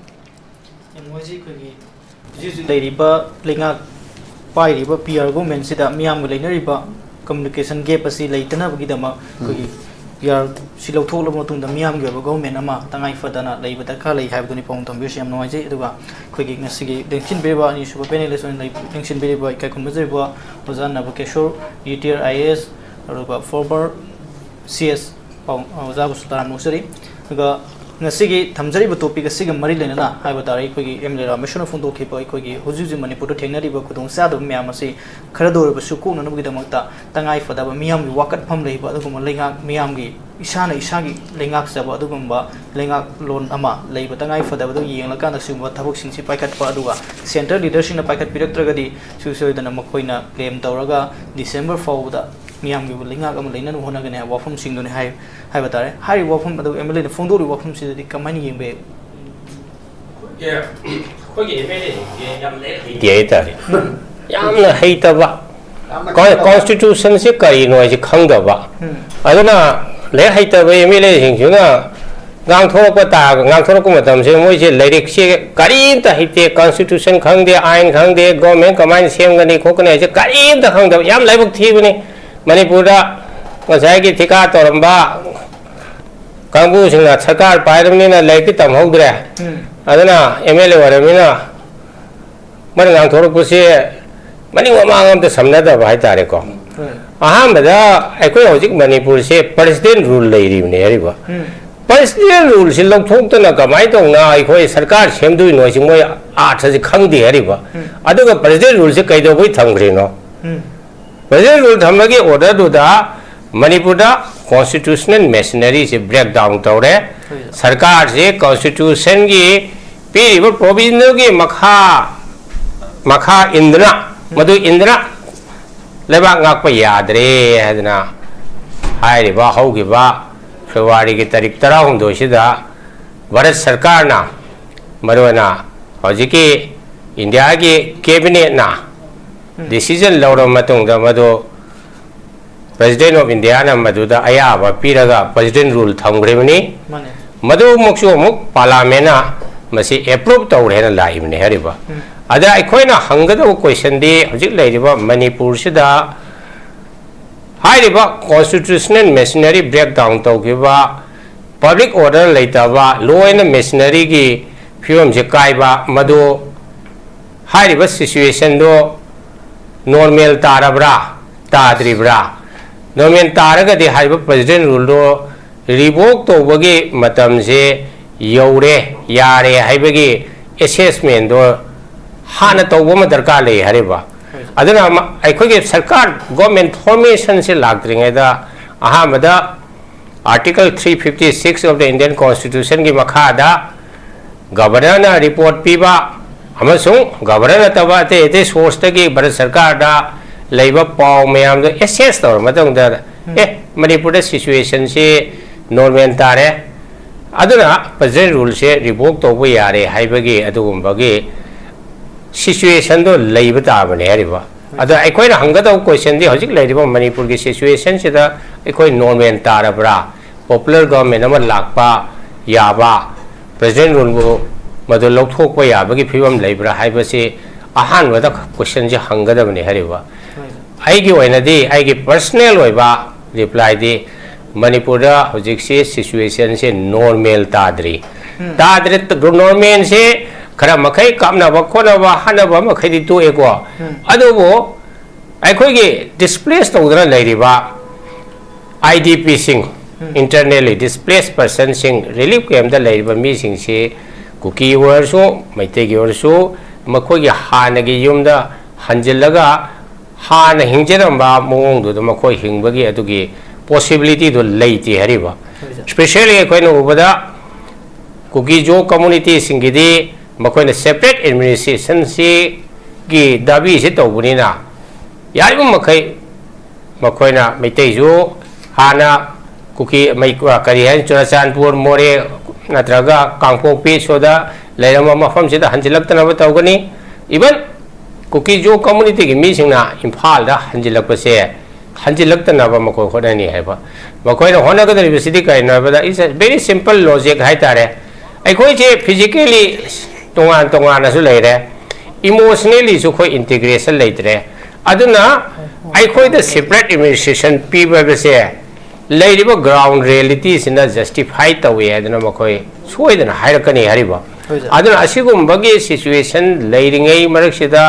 A: moi ji khoi gi ji dei riba lenga pai riba PR government sida miyam ga leina riba communication gap asi leitana bagi dama khoi gi PR si lauthok lo matung da miyam ga government ama tangai fadana leiba da ka lei haibduni pong tom bi siam noi ji aduga khoi gi ngasi gi dengchin beba ni su panelist on lei dengchin beba kai kun bazai ba ozan nabakishore UTR IS aduga former CS oza bu sultan nusari ga ngasigi thamjari bu topic asiga mari lena haiba tari khoi gi emle Rameshwor phone to khipa khoi gi huju manipur to thengnari ba khudong sa do myam asi khara dor ba su ko na bu damakta tangai fada ba miyam gi wakat pham lei ba adugum lenga miyam gi isana isagi lenga sa ba adugum ba lenga loan ama lei ba tangai fada ba do yeng la kan su ba thabuk sing si paikat pa aduga center leadership na paikat pirak tragadi su soi dana makoina claim tawraga December fawda miyam gi lenga am leina no hona gane wafum sing do ni hai batare hai wafum adu MLA na phone do ri wafum si di kamani yembe
C: ya ko ge MLA yam le tie ta yam na hai ta ba constitution se kari no ji khang da ba aduna le hai ta ba MLA sing chu na ngang thok pa ta ngang thok ko matam se moi se lyric se kari ta hai te constitution khang de ain khang de government command sem gani ko ne se kari ta khang da yam lai buk thi bani manipura ngasai ki thika toramba kangbu singna sarkar paidamni na lai ki tam hogdre adana MLA waramina man ngang thorok puse mani wamangam te samna da bai tare ko ahambada ekoi hojik manipur se president rule lei ri ne ri ba president rule si lok thok ta na kamai tong na ekoi sarkar semdui noi sing moi a tha ji khang de ri ba aduga president rule se kai do boi thamgre no president rule thamagi order do da manipur da constitutional machinery se breakdown tawre sarkar se constitution gi piriba provisional gi makha indra madu indra leba ngak pa yadre hadna hai ba hogi ba February gi tarik 12 sida Bharat sarkar na marwana hojiki India gi cabinet na decision lawra matung da madu President of India na maduda ayaba piraga president rule thamgremani madu muksu muk parliament na masi approve tawre na laibne hariba ada aikoina hangada question di hojik leiriba manipur sida hairiba constitutional machinery breakdown tawgiba public order leitaba law and machinery gi fiom je kaiba madu hairiba situation do normal tarabra tadribra normal taraga di haiba president rule do revoke to bagi matam se yaure yare haibagi assessment do hana to boma darkar le hariba aduna aikoi ge sarkar government formation se lagdringa da ahamada article 356 of the Indian constitution gi makha da governor na report piba amasung governor taba te source ta gi bharat sarkar da leiba paw mayam do assess tor matang da manipur da situation se normal tare aduna president rule se revoke to bo yare haibagi adugum bagi situation do leiba ta bane hariba ada aikoi na hangada question di hojik leiba manipur gi situation se da aikoi normal tara bra popular government ama lakpa yaba president rule bo madu lokthok pa yabagi phibam leibra haibase ahan wada question je hangada bane hariba aigi oinadi aigi personal oiba reply di manipur da hojik se situation se normal tadri normal se khara makai kamna ba khona ba hana ba makai di to ego adubo aikoi ge displaced tawdra leiriba IDP sing internally displaced person sing relief camp da leiriba mi sing se kuki warso maite gi warso makoi ge hana gi yumda hanjillaga hana hingjeramba mong do makoi hingbagi adugi possibility do leiti hariba especially ekoi no ubada kuki jo community singidi makoi na separate administration si gi dabi se tobunina yaibu makoi na maitei jo hana kuki mai kari han churachandpur more natraga kangpokpi soda leirama mafam sida hanjilaktana ba tawgani even kuki jo community gi mi singna imphal da hanjilakpase हंजिलक्तनाबा मखोय होनानी हैबा मखोयना होनागदरिबसिदि कायनाबदा is a very simple logic हाइतारे अखोय जे फिजिकली तोंगान तोंगानसु लेरे इमोशनली सु खोय इंटीग्रेशन लेतरे अदुना अखोय द सेपरेट एडमिनिस्ट्रेशन पीबबसे लेरिबा ग्राउंड रियलिटी सिना जस्टिफाई तवे अदुना मखोय सोयदना हाइरकनी हरिबा अदुना असिगुम्बगी सिचुएशन लेरिङै मरक्सिदा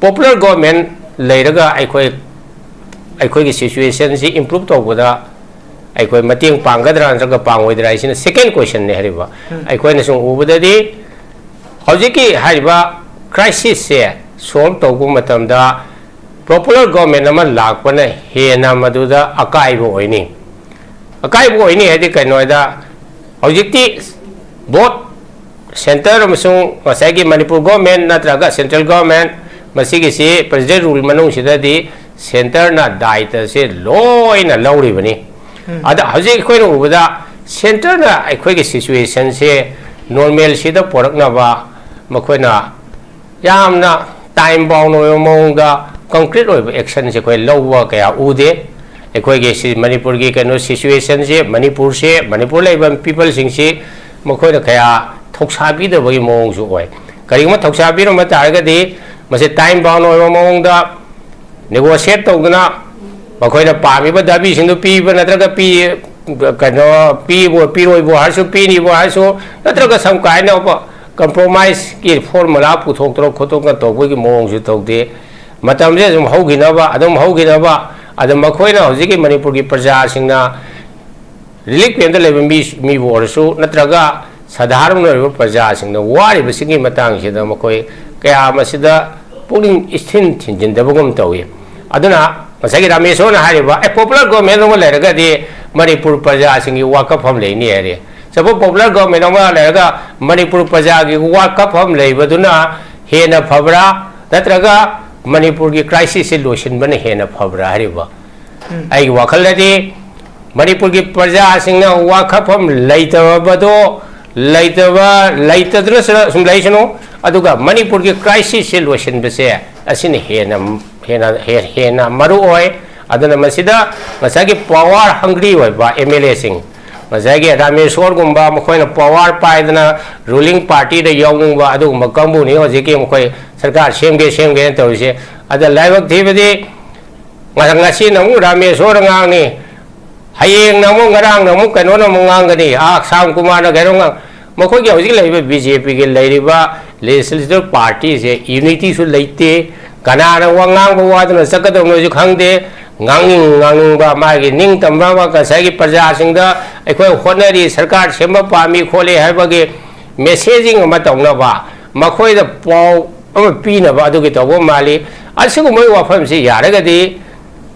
C: पॉपुलर गवर्नमेंट लेरगा अखोय की सिचुएशन से इम्प्रूव तौबदा अखोय मतेंग पांगदरा नत्रगा पांगोइदरा इसिना सेकेंड क्वेश्चन ने हरिबा अखोयना सुं उबददी हौजिकी हारिबा क्राइसिस से सॉल्व तौबु मतमदा पॉपुलर गवर्नमेंट अमा लाकपना हेना मदुदा अकाइबो ओइनी हेदि कनोदा हौजिकी बोथ सेंटर अमसुं मसाइगी मणिपुर गवर्नमेंट नत्रगा सेंट्रल गवर्नमेंट मसिगी से प्रेसिडेंट रूल मनुंग सिदादी सेंटर ना दायित्व से लोइना लौरिबनी अदा हजे खोइन उबदा सेंटर ना अखोइगी सिचुएशन से नॉर्मल सिदा पोरकनाबा मखोइना यामना टाइम बाउंड मोंगा कंक्रीट ओइब एक्शन से खोइ लौवा कया उदे अखोइगी सि मणिपुर की कनो सिचुएशन से मणिपुर लेबम पीपल सिंग से मखोइना कया थोक्साबीदबगी मोंगसु ओइ करिगमा थोक्साबीरो मतारगदी मसे टाइम बाउंड ओइब मोंगदा नेगोशिएट तौदना मखोइना पामिबा दाबी सिंदु पीबा नत्रगा पी कनो पीरोइबो हारसु पीनिबो हारसु नत्रगा सम काइना कंप्रोमाइज की फॉर्मूला पुथोक्तरो खोतोका तौबगी मोंगसु तौदे मतमजे जुम हौगिनबा अदम मखोइना हौजिकी मणिपुर की प्रजा सिंगना रिलीफ केंद्र लेबा मी बोरसु नत्रगा साधारण ओइबा प्रजा सिंगना वारिबा सिंगी मतंग सिदा मखोइ कया मसिदा पुलिंग स्थिन थिंजिनदबगम तौई अदुना मसागी रामेश्वर ना हारिबा ए पॉपुलर गवर्नमेंट ओमा लेरगदी मणिपुर प्रजा सिंगी वाकअप हम लेनी हेरे सब पॉपुलर गवर्नमेंट ओमा लेरगा मणिपुर प्रजा की वाकअप हम लेबदुना हेना फबरा नत्रगा मणिपुर की क्राइसिस से लोसिनबने हेना फबरा हारिबा आई वाखलदि मणिपुर की प्रजा सिंगना वाकअप हम लेतबदो लेतद्र सुम लेसनो अदुगा मणिपुर की क्राइसिस से लोसिनबसे असिन हेना मरु ओय अदना मसिदा मसागी पावर हंग्री ओइबा एमएलए सिंग मसागी रामेश्वर गुम्बा मखोइना पावर पाइदना रूलिंग पार्टी दे यौंगबा अदुगुम्बा कंबुनी होजिकी मखोइ सरकार सेमगे तौरिसे अदा लाइबक थीबदी ngasi namu Rameshwar ngang hayeng namu ngarang namu kano namu ngangani sam kumar na gerong मखोइ के हौजिक लेबा बीजेपी के लेरिबा लेजिस्लेटिव पार्टी से यूनिटी सु लेते कनाना वांगांग वादना सकदोंजु खंगदे ngang मागी निंग तंबा वा कसागी प्रजा सिंगदा अखोइ होनरी सरकार सेम पामी खोले हाबगे मेसेजिंग अमा तौनबा मखोइ द पाउ अमा पीनबा अदुगी तौबो माली असिगुमै वाफम से यारगदी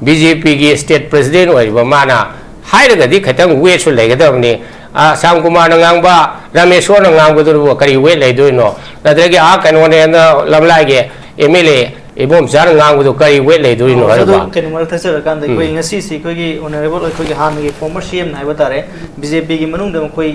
C: बीजेपी की स्टेट प्रेसिडेंट ओइबा माना हाइरगदी खतंग वेसु लेगदबनी साम कुमार नंगांबा रामेश्वर नंगांबदुरबो करी वे लेदोइनो नद्रगे कनोने लमलागे एमएलए इबोम जार ngangudo kari we leidurino harba
A: kenumar thasar kan da koi ngasi si koi gi honorable koi gi han gi former cm nai batare bjp gi manung da koi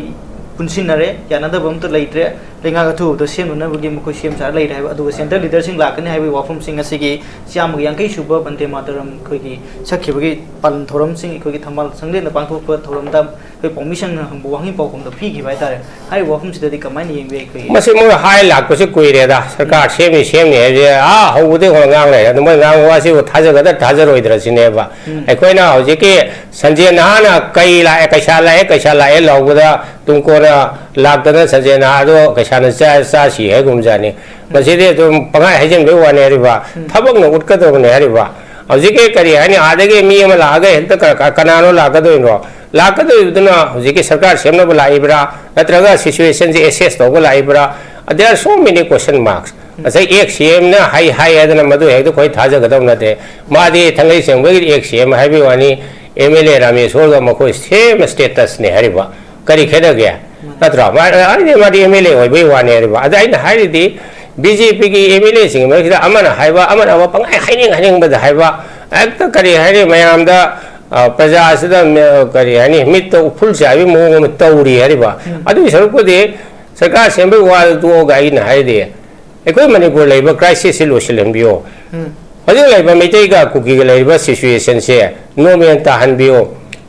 A: punsinare yanada bam to leitre lenga ga thu to cm na gi koi cm sar leidai ba adu center leader sing lakani hai wafum sing asi gi siam gi yankai suba bante mataram koi gi sakhi gi pan thoram sing koi gi thamal sangde na pangthok pa thoram da koi permission hangbu wangi pawkum da phi gi bai tare hai wafum si da kamai ni yengbe koi
C: mase mo hai lak ko se koi re da sarkar sem ne je haude ho ngang le da mo ngang wa si thaja ga da thaja roi dra sine ba ekoi na hoje ke sanjay na na kai la kaisa la e law da tumko na lak da sanjay na do kaisa na sa si he gum jani mase de tum pangai hajen be wa ne ri ba thabak na ut ka do ne ri ba hoje ke kari hani adage mi ma la ga henta kanano la ga do no लाकदो इदना हुजिके सरकार सेमनबो लाइब्रा नत्रगा situation जे assess तोगो लाइब्रा there are so many question marks असै एक सीएम ना हाई अदना मदु हेदो कोइ थाजा गदम नते मादि थंगै सेमगि एक सीएम हाइबि वानी एमएलए रामेश्वर ग मखो सेम स्टेटस ने हरिबा करि खेदा गया नत्रा मादि एमएलए होइबि वानी हरिबा अदै न हाइदि बीजेपी की एमएलए सिंग मखिदा अमना हाइबा अमना वा पंगाइ हाइनिंग बदा हाइबा एकता करि हाइरि मयामदा प्रजा करी है मित उफुल चाबी मोम तौरी है सरुपदे सरकार सेंबे वादे अखोई मणिपुर लेब क्राइसिस लोसलबियो हजू लेब मैतई का कुकी का लेब सिचुएशन से नॉर्मल ताहनबियो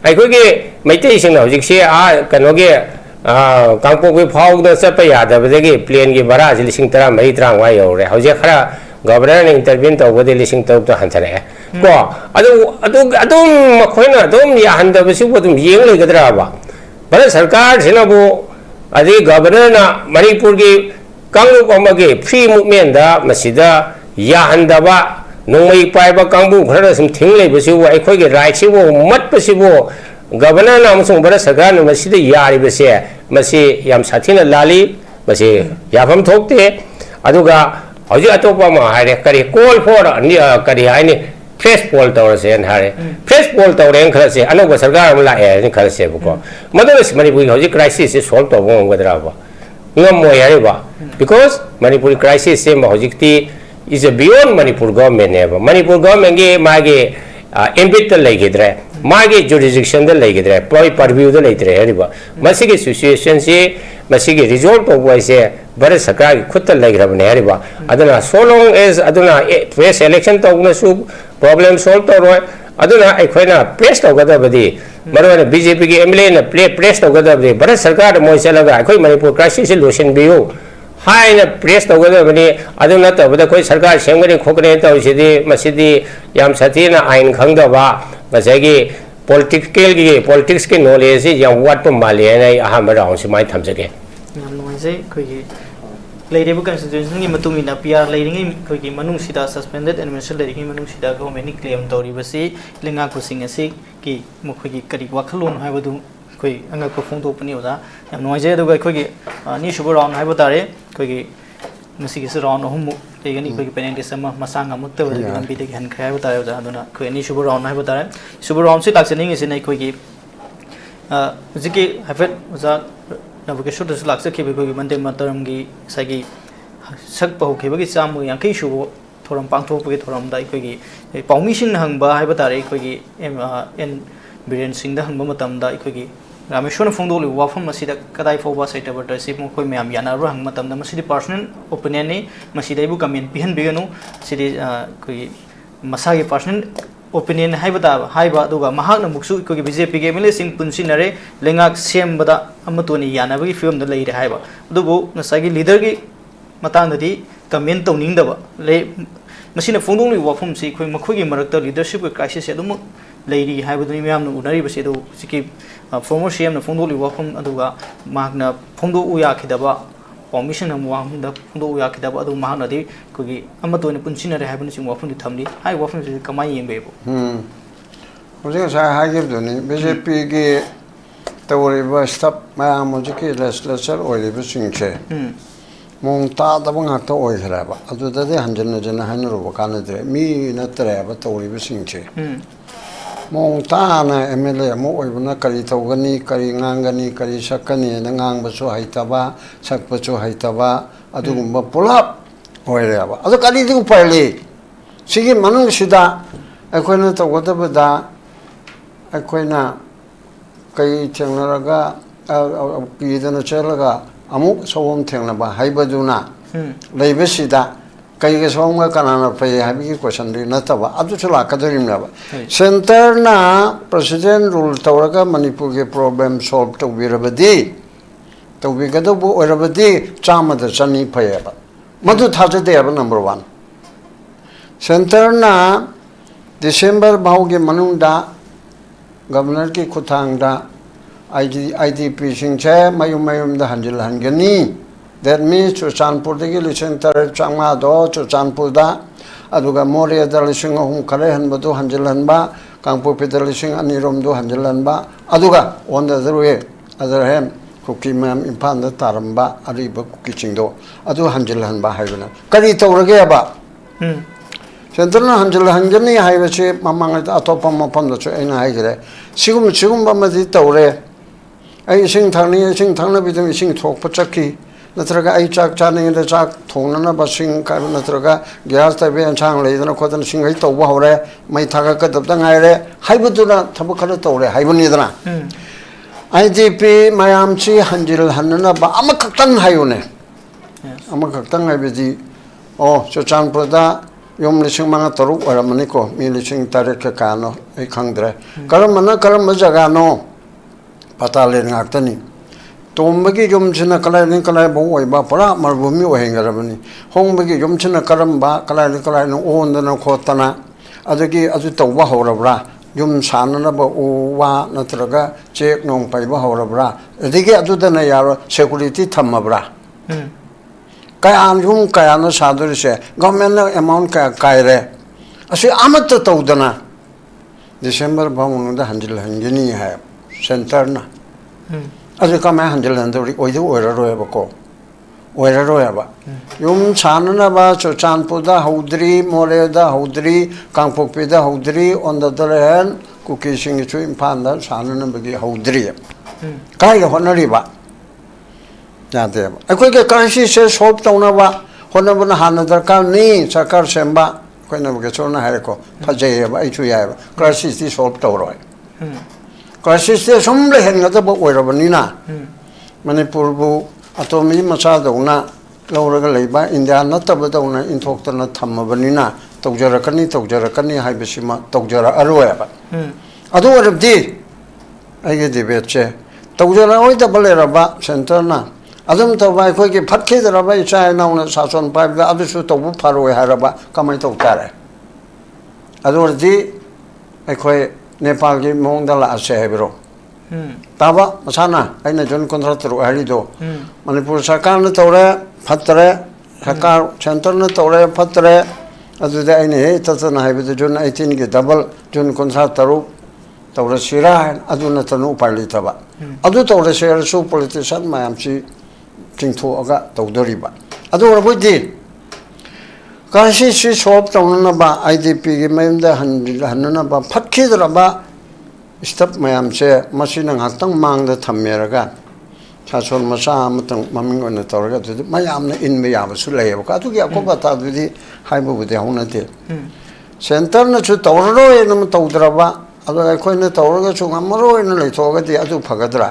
C: अखोगे मैतई सिंह हजिसे कनोगे कांगपोंग फाउद चप यादबदगी प्लेन की भाड़ा 13,30 यौरे हजे खरा गवर्नर ने इंटरव्यू तौबदे 13,000 हंथरे को अदुम मखोइना अदुम याहंदबसिबो अदुम येंग लेगद्राबा भारत सरकार सिनबो अदि गवर्नर ना मणिपुर की कांगलुप अमगे फ्री मूवमेंट दा मसिदा याहंदबा नोंगई पाइबा कांगबु खरा सम थिंग लेबसिबो अखोगे राइट सिबो मतपसिबो गवर्नर ना अमसुंग भारत सरकार न मसिदा यारिबसे मसी याम साथीना लाली मसी याफम थोकते अदुगा हजू अतोपा मा हारे करी कॉल फॉर करी हाइने फ्रेश पोल तौरसे हारे फ्रेश पोल तौरे खरसे अनोब सरकार अम लाए खरसे बको मदरस मणिपुर हजू क्राइसिस से solve तौबो ngudra ngamo yariba because manipur crisis se hojikti is a beyond manipur government ne manipur government ge mage ambit legidre mage jurisdiction da legidre purview da legidre hariba masige situation se masige result of se Bharat सरकार की खुद लेग्रबने हरिबा अदना so long as अदना press election तौना सु problem solve तौरोय अदना अखोइना प्रेस तौगदबदी मरवाने बीजेपी की एमएलए ने प्रेस तौगदबदी भारत सरकार मोय चलगा अखोइ मणिपुर क्राइसिस लोशन बियो हाइना प्रेस तौगदबनी अदना तबदा कोई सरकार सेमगने खोकने तौसिदी मसिदी याम साथीना आइन खंगदबा गसैगी पॉलिटिक्स के नॉलेज या वाट माले ने अहम राउंड से माइ थमजगे
A: याम नोइसे खोगी लेरेबु कंस्टिट्यूशन की मतुंगिना पीआर लेरिंगी खोगी मनुंगसिदा सस्पेंडेड एडमिनिस्ट्रेशन लेरिंगी मनुंगसिदा गवर्नमेंट क्लेम तौरिबसी लेंगा कुसिंग असी की मखोगी करी वखलोन हाइबदु खोई अंगा को फोंदोपनी ओदा याम नोइजे दुगा खोगी नि सुबो राउंड हाइबो तारे खोगी नसिगिस राउंड अहुम लेगनी खोगी पेनेलिस्ट अमा मसांग अमुक्त लंबी दे हन खराय बतारे ओदा अदुना खोई नि सुबो राउंड हाइबो तारे सुबो राउंड से लाक्सनिंग इसे नै खोगी जिकी हाइफेट ओजा नबकेश्वर दस लाख से खेबे कोई मंदे मतरम की सगी सक पहु खेबे की चामु यांकई सुबो थोरम पांगथोपगे थोरम दाई कोई पाउमी सिंह हंगबा हाइबा तारे कोई एन बिरेन सिंह दा हंगबा मतम दा कोई रामेश्वर फोंदोलि वाफम मसिदा कदाई फोबा सेटबरटरशिप मखोय मैम यानारो हंग मतम दा मसिदि पर्सनल ओपिनियन ने मसिदाइबु कमेंट पिहन बिगनु सिदि कोई मसागे पर्सनल ओपिनियन हाइबा बीजेपी के एमएलए सिंह पुनसिनरे लेंगाक सेमबदा अमतोनी यानाबगी फिल्म द लेरे हाइबा अदुबु नसागी लीडर की मतांगदि कमेंट तौनिंगदबा ले मसिना फोंदोंनि वाफम से खोय मखोगी मरक्ता लीडरशिप के क्राइसिस अदुम लेरी हाइबदुनि म्यामना उनारि बसे दो सिकी फॉर्मर सीएम न फोंदोलि वाफम अदुगा मागना फोंदो उयाखिदबा परमिशन हम वाहन द फोंदो उयाखिदबा अदु मागनादि कोगी अमतोनि पुनसिनरे हाइबनि सिंह वाफम दि थमली हाइ वाफम से कमाई येंबेबो
B: होजे सा हागिबदुनि बीजेपी के तवरिबा स्टाफ मायाम होजिकी लेजिस्लेचर ओइलिबु सिंगचे मोंग तादबा ngakta ओइखराबा अदुददि हंजन हाइनरुबा कानदरे मी नतरेबा तवरिबु सिंगचे मोंग ताना एमएलए मो ओइबना करी तौगनी करी nganggani करी सकनी न ngangbसु हाइतबा सकपसु हाइतबा अदुगुम्बा पुलाप ओइरेबा अदु करी दि उपायले सिगी मनुंग सिदा अखोइना तौगदबदा अखोइना कई थेंगनरगा पीदना चलगा अमुक सोम थेंगनबा हाइबदुना लेबसिदा कई के सोम कनाना पे हाबी क्वेश्चन रि नतबा अदु चला कदरिमनाबा सेंटर ना प्रेसिडेंट रूल तौरगा मणिपुर के प्रॉब्लम सॉल्व तौबिरबदी तौबिगदबु ओरबदी चामद चनी फयबा मधु थाजदेबा नंबर 1 सेंटर ना दिसंबर भावगे मनुंगदा गवर्नर की खुथांगदा आईडीपी सिंचे मयुम दा हंजिल हंगनी दैट मीन्स चुरचानपुर दगी लिसिंग तरह चांगा दो चुरचानपुर दा अदुगा मोरिया दा लिसिंग अहुम खरे हनबदो हंजिल हनबा कांगपोपि दा लिसिंग अनिरोम दो हंजिल हनबा अदुगा on the other way other hand Kuki मैम इम्फाल दा तारंबा अरिबा कुकी चिंगदो अदु हंजिल हनबा हाइबना करी तौरगे अबा सेंट्रल हंजिल हंगनी हाइबसे ममांग अतोपा मफमदसु एना हाइगरे सिगुम बमदि तौरे आई इसिंग थांना बिदम इसिंग थोकपा चक्की नत्रगा आई चाक चाने द चाक थोंगना बसिंग का नत्रगा गैस तबे अंचांग लेदना खोदन सिंगै तौबा हौरे मै थागा कदबदा ngaire हाइबदुना थब खल तौरे हाइबनिदना आईडीपी मायामची हंजिल हनना बा अमखक्तंग हायुने अमखक्तंग हाइबदि ओ चचानपुरदा yom lising mga taruk oramani ko mi lising tarik ka kano ay khangdre karam jaga no patalen ngaktani tombagi yom china kalai bo oi ba para marbumi o hengarabani hongbagi yom china karam ba kalai no ondana khotana adagi adu tawba horabra yum sanana ba uwa natraga chek nong pai ba horabra adigi adu dana yaro security thamabra kaya yum kaya na saduri se government amount kaya re asi amat tawdana December ba mununda hanjil hanjini hai center na adu kama hanjil handuri oidu oiraro ba ko oiraro ba yum chanana ba cho chanpuda haudri moreda haudri kangpokpe da haudri on the other hand kukising chu impanda chanana bagi haudri kaya honari ba जाते हैं कोई के कांसी से soap तो ना बा होने बना हाना दरकार नहीं सरकार से बा कोई ना बके छोड़ना है को फजे है बा इचु याय बा कांसी से सोप तो रहा है कांसी से सुमले हैं तो बो ओइरा बनी ना मणिपुर बु अतोमी मचा दोना लौरगा लेबा इंडिया न तब दोना इंथोक तो न थम बनी ना तौजरकनी हाय बिसिमा तौजरा अरोय बा अदो रबदी आगे डिबेट छे तौजरा ओइ दबले रबा सेंटर ना अदम तो भाई कोई के फटके जरा भाई चाहे ना उन्हें शासन पाइप का अदु सु तो वो फारो है रबा कमाई तो उतारे अदुर दी कोई नेपाल की मोंगदला आसे है बिरो ताबा मसाना ऐने जोन कॉन्ट्रैक्ट रो हरी दो मणिपुर सरकार ने तोरे फतरे सरकार सेंटर ने तोरे फतरे अदु दे ऐने हे ततना है बिदो जोन 18 के डबल जोन कॉन्ट्रैक्ट तरो तोरे सिरा अदु न तनु पाली तबा अदु तोरे शेयर सु पॉलिटिशियन मायामची चिंथोगा तौदरीबा अदो रबुदी काशी सी सोप तौननबा आईडीपी के मयमदा हननबा फटखिदरबा स्टेप मयाम से मसिना ngakhtang mangda thammeraga chason masa amtang maming on tawraga tu mayamna inme yaba su leyaba ka tu ya ko bata dudi haibu bude honate center na chu tawro enam tawdraba ado khoi na tawraga chu ngamro en leithoga di adu phagadra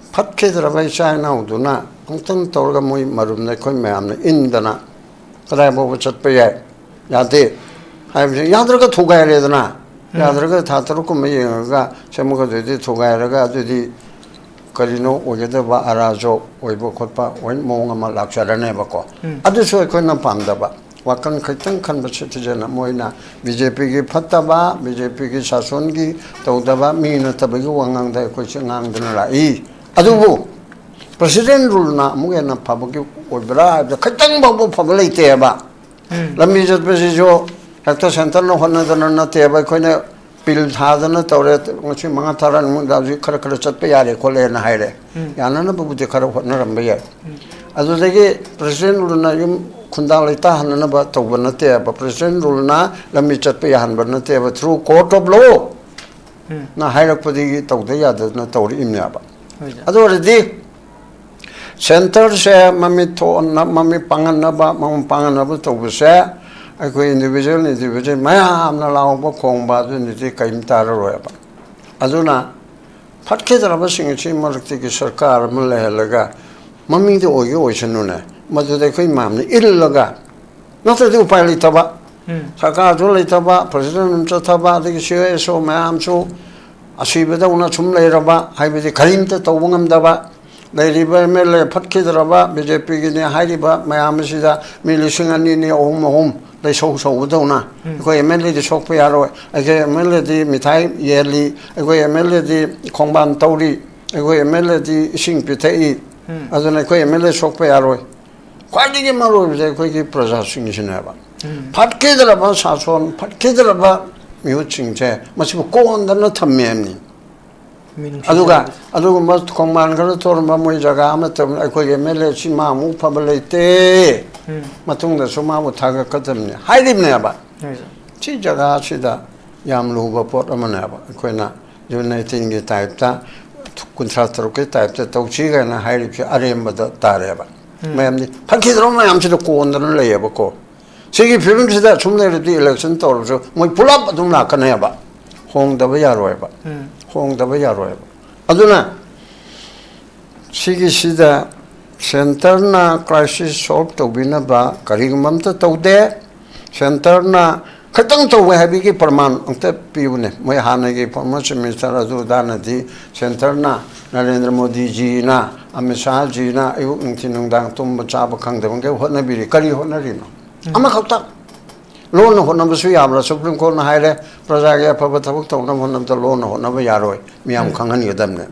B: फटखेदरबा चाइना उदुना अंतन तौरगा मोय मरुमने खोय मैमने इंदना कदाय बो चटपे याय यादे हायबजे यादरगा थुगायरेदना यादरगा थातरको मयगा सेमगा देदि थुगायरगा अदुदि करिनो ओगेदबा आराजो ओइबो खोपा ओइन मोंग अमा लाक्सरने बको अदुसो खोयना पामदबा वाकन खैतंग खनबा सिटिजन मोयना बीजेपी की फत्तबा बीजेपी की शासन की तौदबा मीना तबगी वांगांगदा खोयसे ngang लाई अदुबो प्रेसिडेंट रूल ना मुगे ना फाबकी ओबरा खतंग बाबू फबलेते बा लम्बी जतबे जो हेक्टर सेंटर न होना दन न तेबा खोने पिल थादन तौरे ngasi manga tharan mu daji khara khara chatpe yare khole na haire yana na babu de khara hotna rambe ya adu dege president rule na yum khunda leita hanna ba tawbana te ba president rule na lambi chatpe yahan barna te ba through court of law na hairak padi tawde ya da na tawri imya ba adu redi center se mami to na mami pangan na ba mam pangan na ba tawbe se ai individual mayam na lao ba khong ba du ni ti kaim tar ro ba aduna phatke dara ba sing chi marakti ki sarkar mul laga mami de oyo oisanu na madu de khoi mam ni il laga na ta du pai li ta ba sarkar du li ta ba president cha ta ba de ki so mayam chu asiba da una chum lai ra ba hai bi kharim ta to bungam da ba Lairiba mele phatke dara ba BJP ki ne hai ba mayam si da milising ani ne om they so dona ko MLA di sok yaro age MLA di mithai yerli age MLA di khongban tauri age MLA di sing pithai azuna ko MLA sok yaro kwadi ge maro je ko ki praja sing sina ba phatke dara ba sason phatke dara ba miu chingche masibo ko ondan na thammemni aduga mas khongban gar tor ma moi jaga ma tam ko MLA si ma mu phabalete matungda suma mu thaga kadamni haidimne ba chi jaga sida yam luba pot amana ba koina united ge type ta contractor ke type ta tauchi ga na hairip se arem ba tare ba mayamni phakhi drom mayam se ko ondan le ba ko sigi film sida chumle ri election tor so moi pulap adum la kana ba hong da ba ya ro ba hong da ba ya ro ba aduna sigi sida center na crisis solve to bina ba karingmam ta to de Center na khatang to we habi ki parman ongte piune moi hana ki performance minister adu dana di center na Narendra Modi ji na Amit Shah ji na ayu ngtinung dang tum cha ba khang de bang ke hot na bi kari hot na ri no ama khauta lo no hot na su yam la Supreme Court na haile praja ge pha thabuk to na hot na to lo no hot na ba yaroi miam khang han yadam ne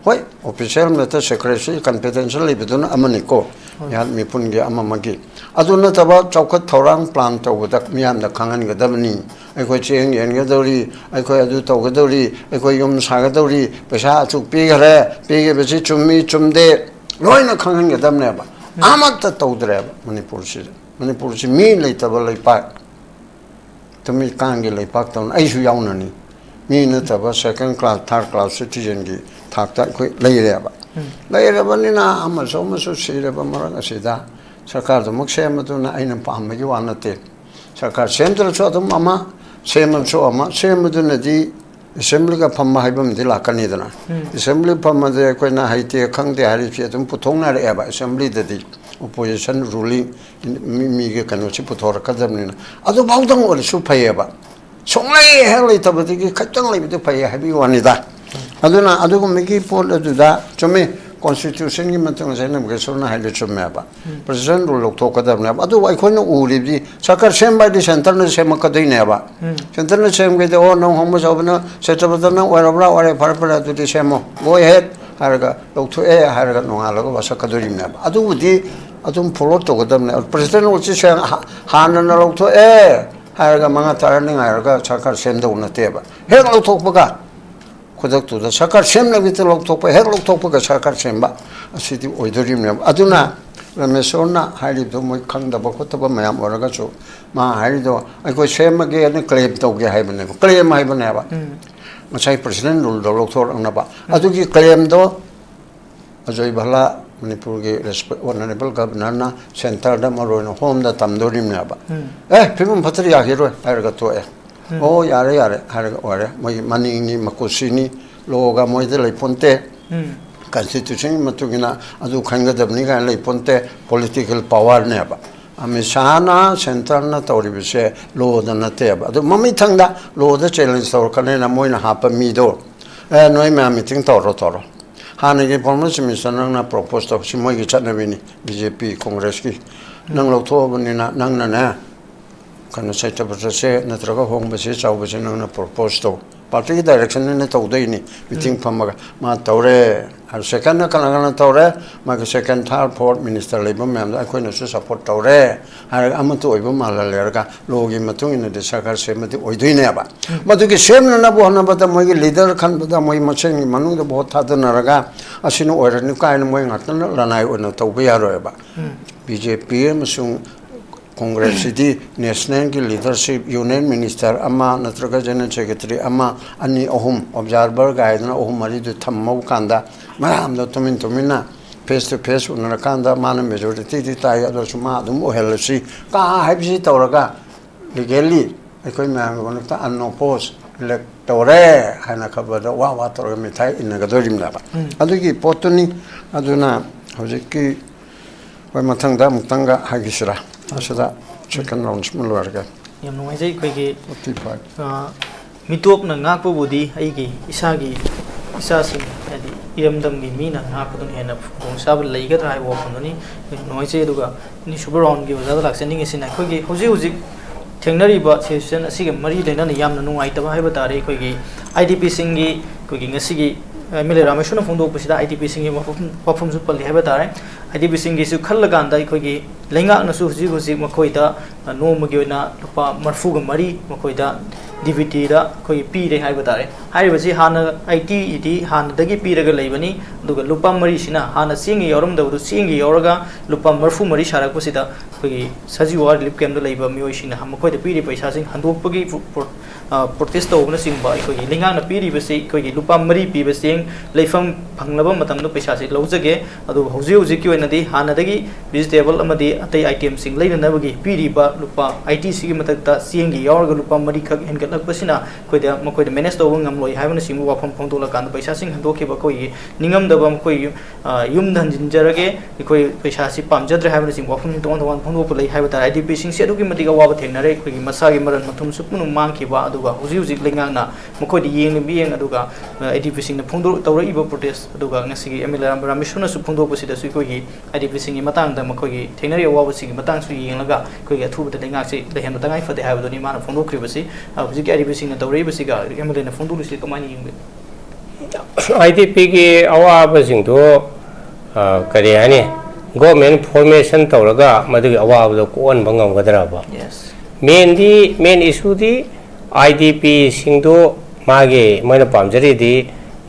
B: hoi official na ta secretary confidential li bidun amani ko yan mi pun ge ama magi aduna taba chaukat thorang plan to dak miam da khang han ge damni ai khoi cheng yen ge dori ai khoi adu to ge dori ai khoi yum sa ge dori paisa chuk pi gare pi ge besi chummi chumde loi na khang han ge damne ba amat ta to dre ba manipur si mi lei taba lei pa tumi kang ge lei pak ton ai su yaw na ni mi na taba second class third class citizen gi thak ta khoi lei re ba lei re ba ni na ama so ma so si re ba marang asida sarkar da mak sem tu na aina pam gi wa na te sarkar central so dum ama sem so ama sem tu na di assembly ka pham hai bam dila kan ni dana assembly pham de ko na hai te khang de hari che tum puthong na re ba assembly de di opposition ruling mi ge kan chi puthor ka dam ni na adu bau dang ol su phai ba songlai helai ta ba di khatang lai bi phai ha bi wa ni da aduna adu ko mi ki pol adu da chome constitution ki matang sa nam ge so na hai le chome ba president rule lok thok ka dam na adu ai khoi no u li di sakar sem by the center na sem ka dei ne ba center na sem ge de o no hom so na se ta ba na wa ra wa re par par adu di sem go ahead har ga lok thu e har ga no ala ko sa ka dori ne ba adu di adum follow to ka dam na president ul chi se ha na lok thu e har ga manga tar ni ngai ga sakar sem do na te ba he lok thok ba ga khodak tu da sakar sem na bit lok thok pa he lok thok pa ga sakar sem ba asidi oidorim ne aduna Rameshwor na hari do moi khang da ba ko ta ba mayam or ga chu ma hari do ai ko sem ge ne claim to ge hai bane claim hai bane ba masai president rule do lok thor ang na ba adu ki claim do ajoi bhala manipur ge honorable governor na center da maro no home da tam dorim ne ba phimum phatri ya hero har ga to oh yare yare har ga ore moi mani ni makusini loga moi de lai ponte constitution matugina adu khanga dabni ga lai ponte political power ne ba Amit Shah na center na tori bise lo da na te ba adu mami thangda lo da challenge tor kane na moi na ha pa mi do noi ma meeting toro hana ge performance mission na propose to si moi ge chatna bini BJP congress ki nang lo tho bani na nang na kana sai ta se na traga hong ba se chau ba se na propose to party direction ne to dei ni meeting phamaga ma tore har second na kana tore ma second third fourth minister labor mem da khoi na support tore har amatu oiba mala le ga logi matung in de sarkar se mati oidoi ne ba madu ki sem na bo na ba da moi leader khan da moi macheng manung da bahut tha da na raga asinu oira ni kai na moi ngat na lanai ona to ba ya ro ba BJP masung Congress di national ki leadership union minister ama natraga general secretary ama ani ohum observer guide na ohum mari du thammau kanda maram do tumina face to face unna kanda mana majority di tai ado suma dum ohelsi ka haibsi tawraga legally ekoi ma ngona ta anno post electore hana khabada wa tawraga mithai inna ga dorim na ba adugi potuni aduna hojiki wai mathangda muktanga hagisra asada second round small warga
A: yam no ai koi ge mitop na ngak pu budi ai ge isa sin adi iramdam gi mina ngak pu hena khong sab lei ga thai wo khon ni no ai duga ni super round gi waza lak sending sin ai koi ge hoji thengnari ba session asi ge mari leina na yam na nu ai ta ba hai ba tare koi ge IDP sing gi koi ge ngasi gi Mele Rameshwor Fondo Pusida IDP Singh Perform Super Lihabetare, IDP Singh is Kalaganda, Kogi, Lenga Nasu Makoida, no Maguna, Marfuga Mari, Makoida, DVD, Koi P. de Habatare. I was Hana IT, Han Dagi P. Regalabani, Luga Lupa Marishina, Hana Singh Yorum, the Singh Yoraga, Lupa Marfu Marishara Cosida, Kogi, Saji Ward Lipcam the Labor Muishina, Hamakoida P. Passing, Handopugi protest tawna singba khoi lingang na piri basi khoi lupa mari pi basing leifam phanglaba matam no paisa si lojage adu hoji hoji ki oina di hanadagi vegetable amadi atai item sing leina nabagi piri ba lupa ITC gi matakta siengi yawarga lupa mari khak hengatlak basina khoi da makoi da manage tawang ngamloi haibana singbu wafam phongtola kan paisa sing handoki ba khoi ningam da bam khoi yum dhan jinjarage khoi paisa si pamjadre haibana sing wafam ton ton phongdo pulai haibata IDP sing se adugi matiga waba thengnare khoi gi masagi maran mathum supunu mangki ba aduga hoji hoji lingang na makoi di yeng bi yeng aduga IDP sing na phongdo tawra iba protest aduga ngasi gi MLA Rameshwor na su phongdo pasida su khoi gi IDP sing gi matang da makoi gi thengnare waba sing gi matang su yeng laga khoi gi athu bata lingak si lehem da tangai fate haibado ni mana phongdo khri basi hoji gi IDP sing na tawra iba siga MLA na phongdo lu si kamani yeng
C: IDP की अवाब सिंधु करी है government formation तौरगा मदुगी अवाब दो कोन बंगम गदराबा main issue दी IDP Sindhu मागे मैंने पामजरी दी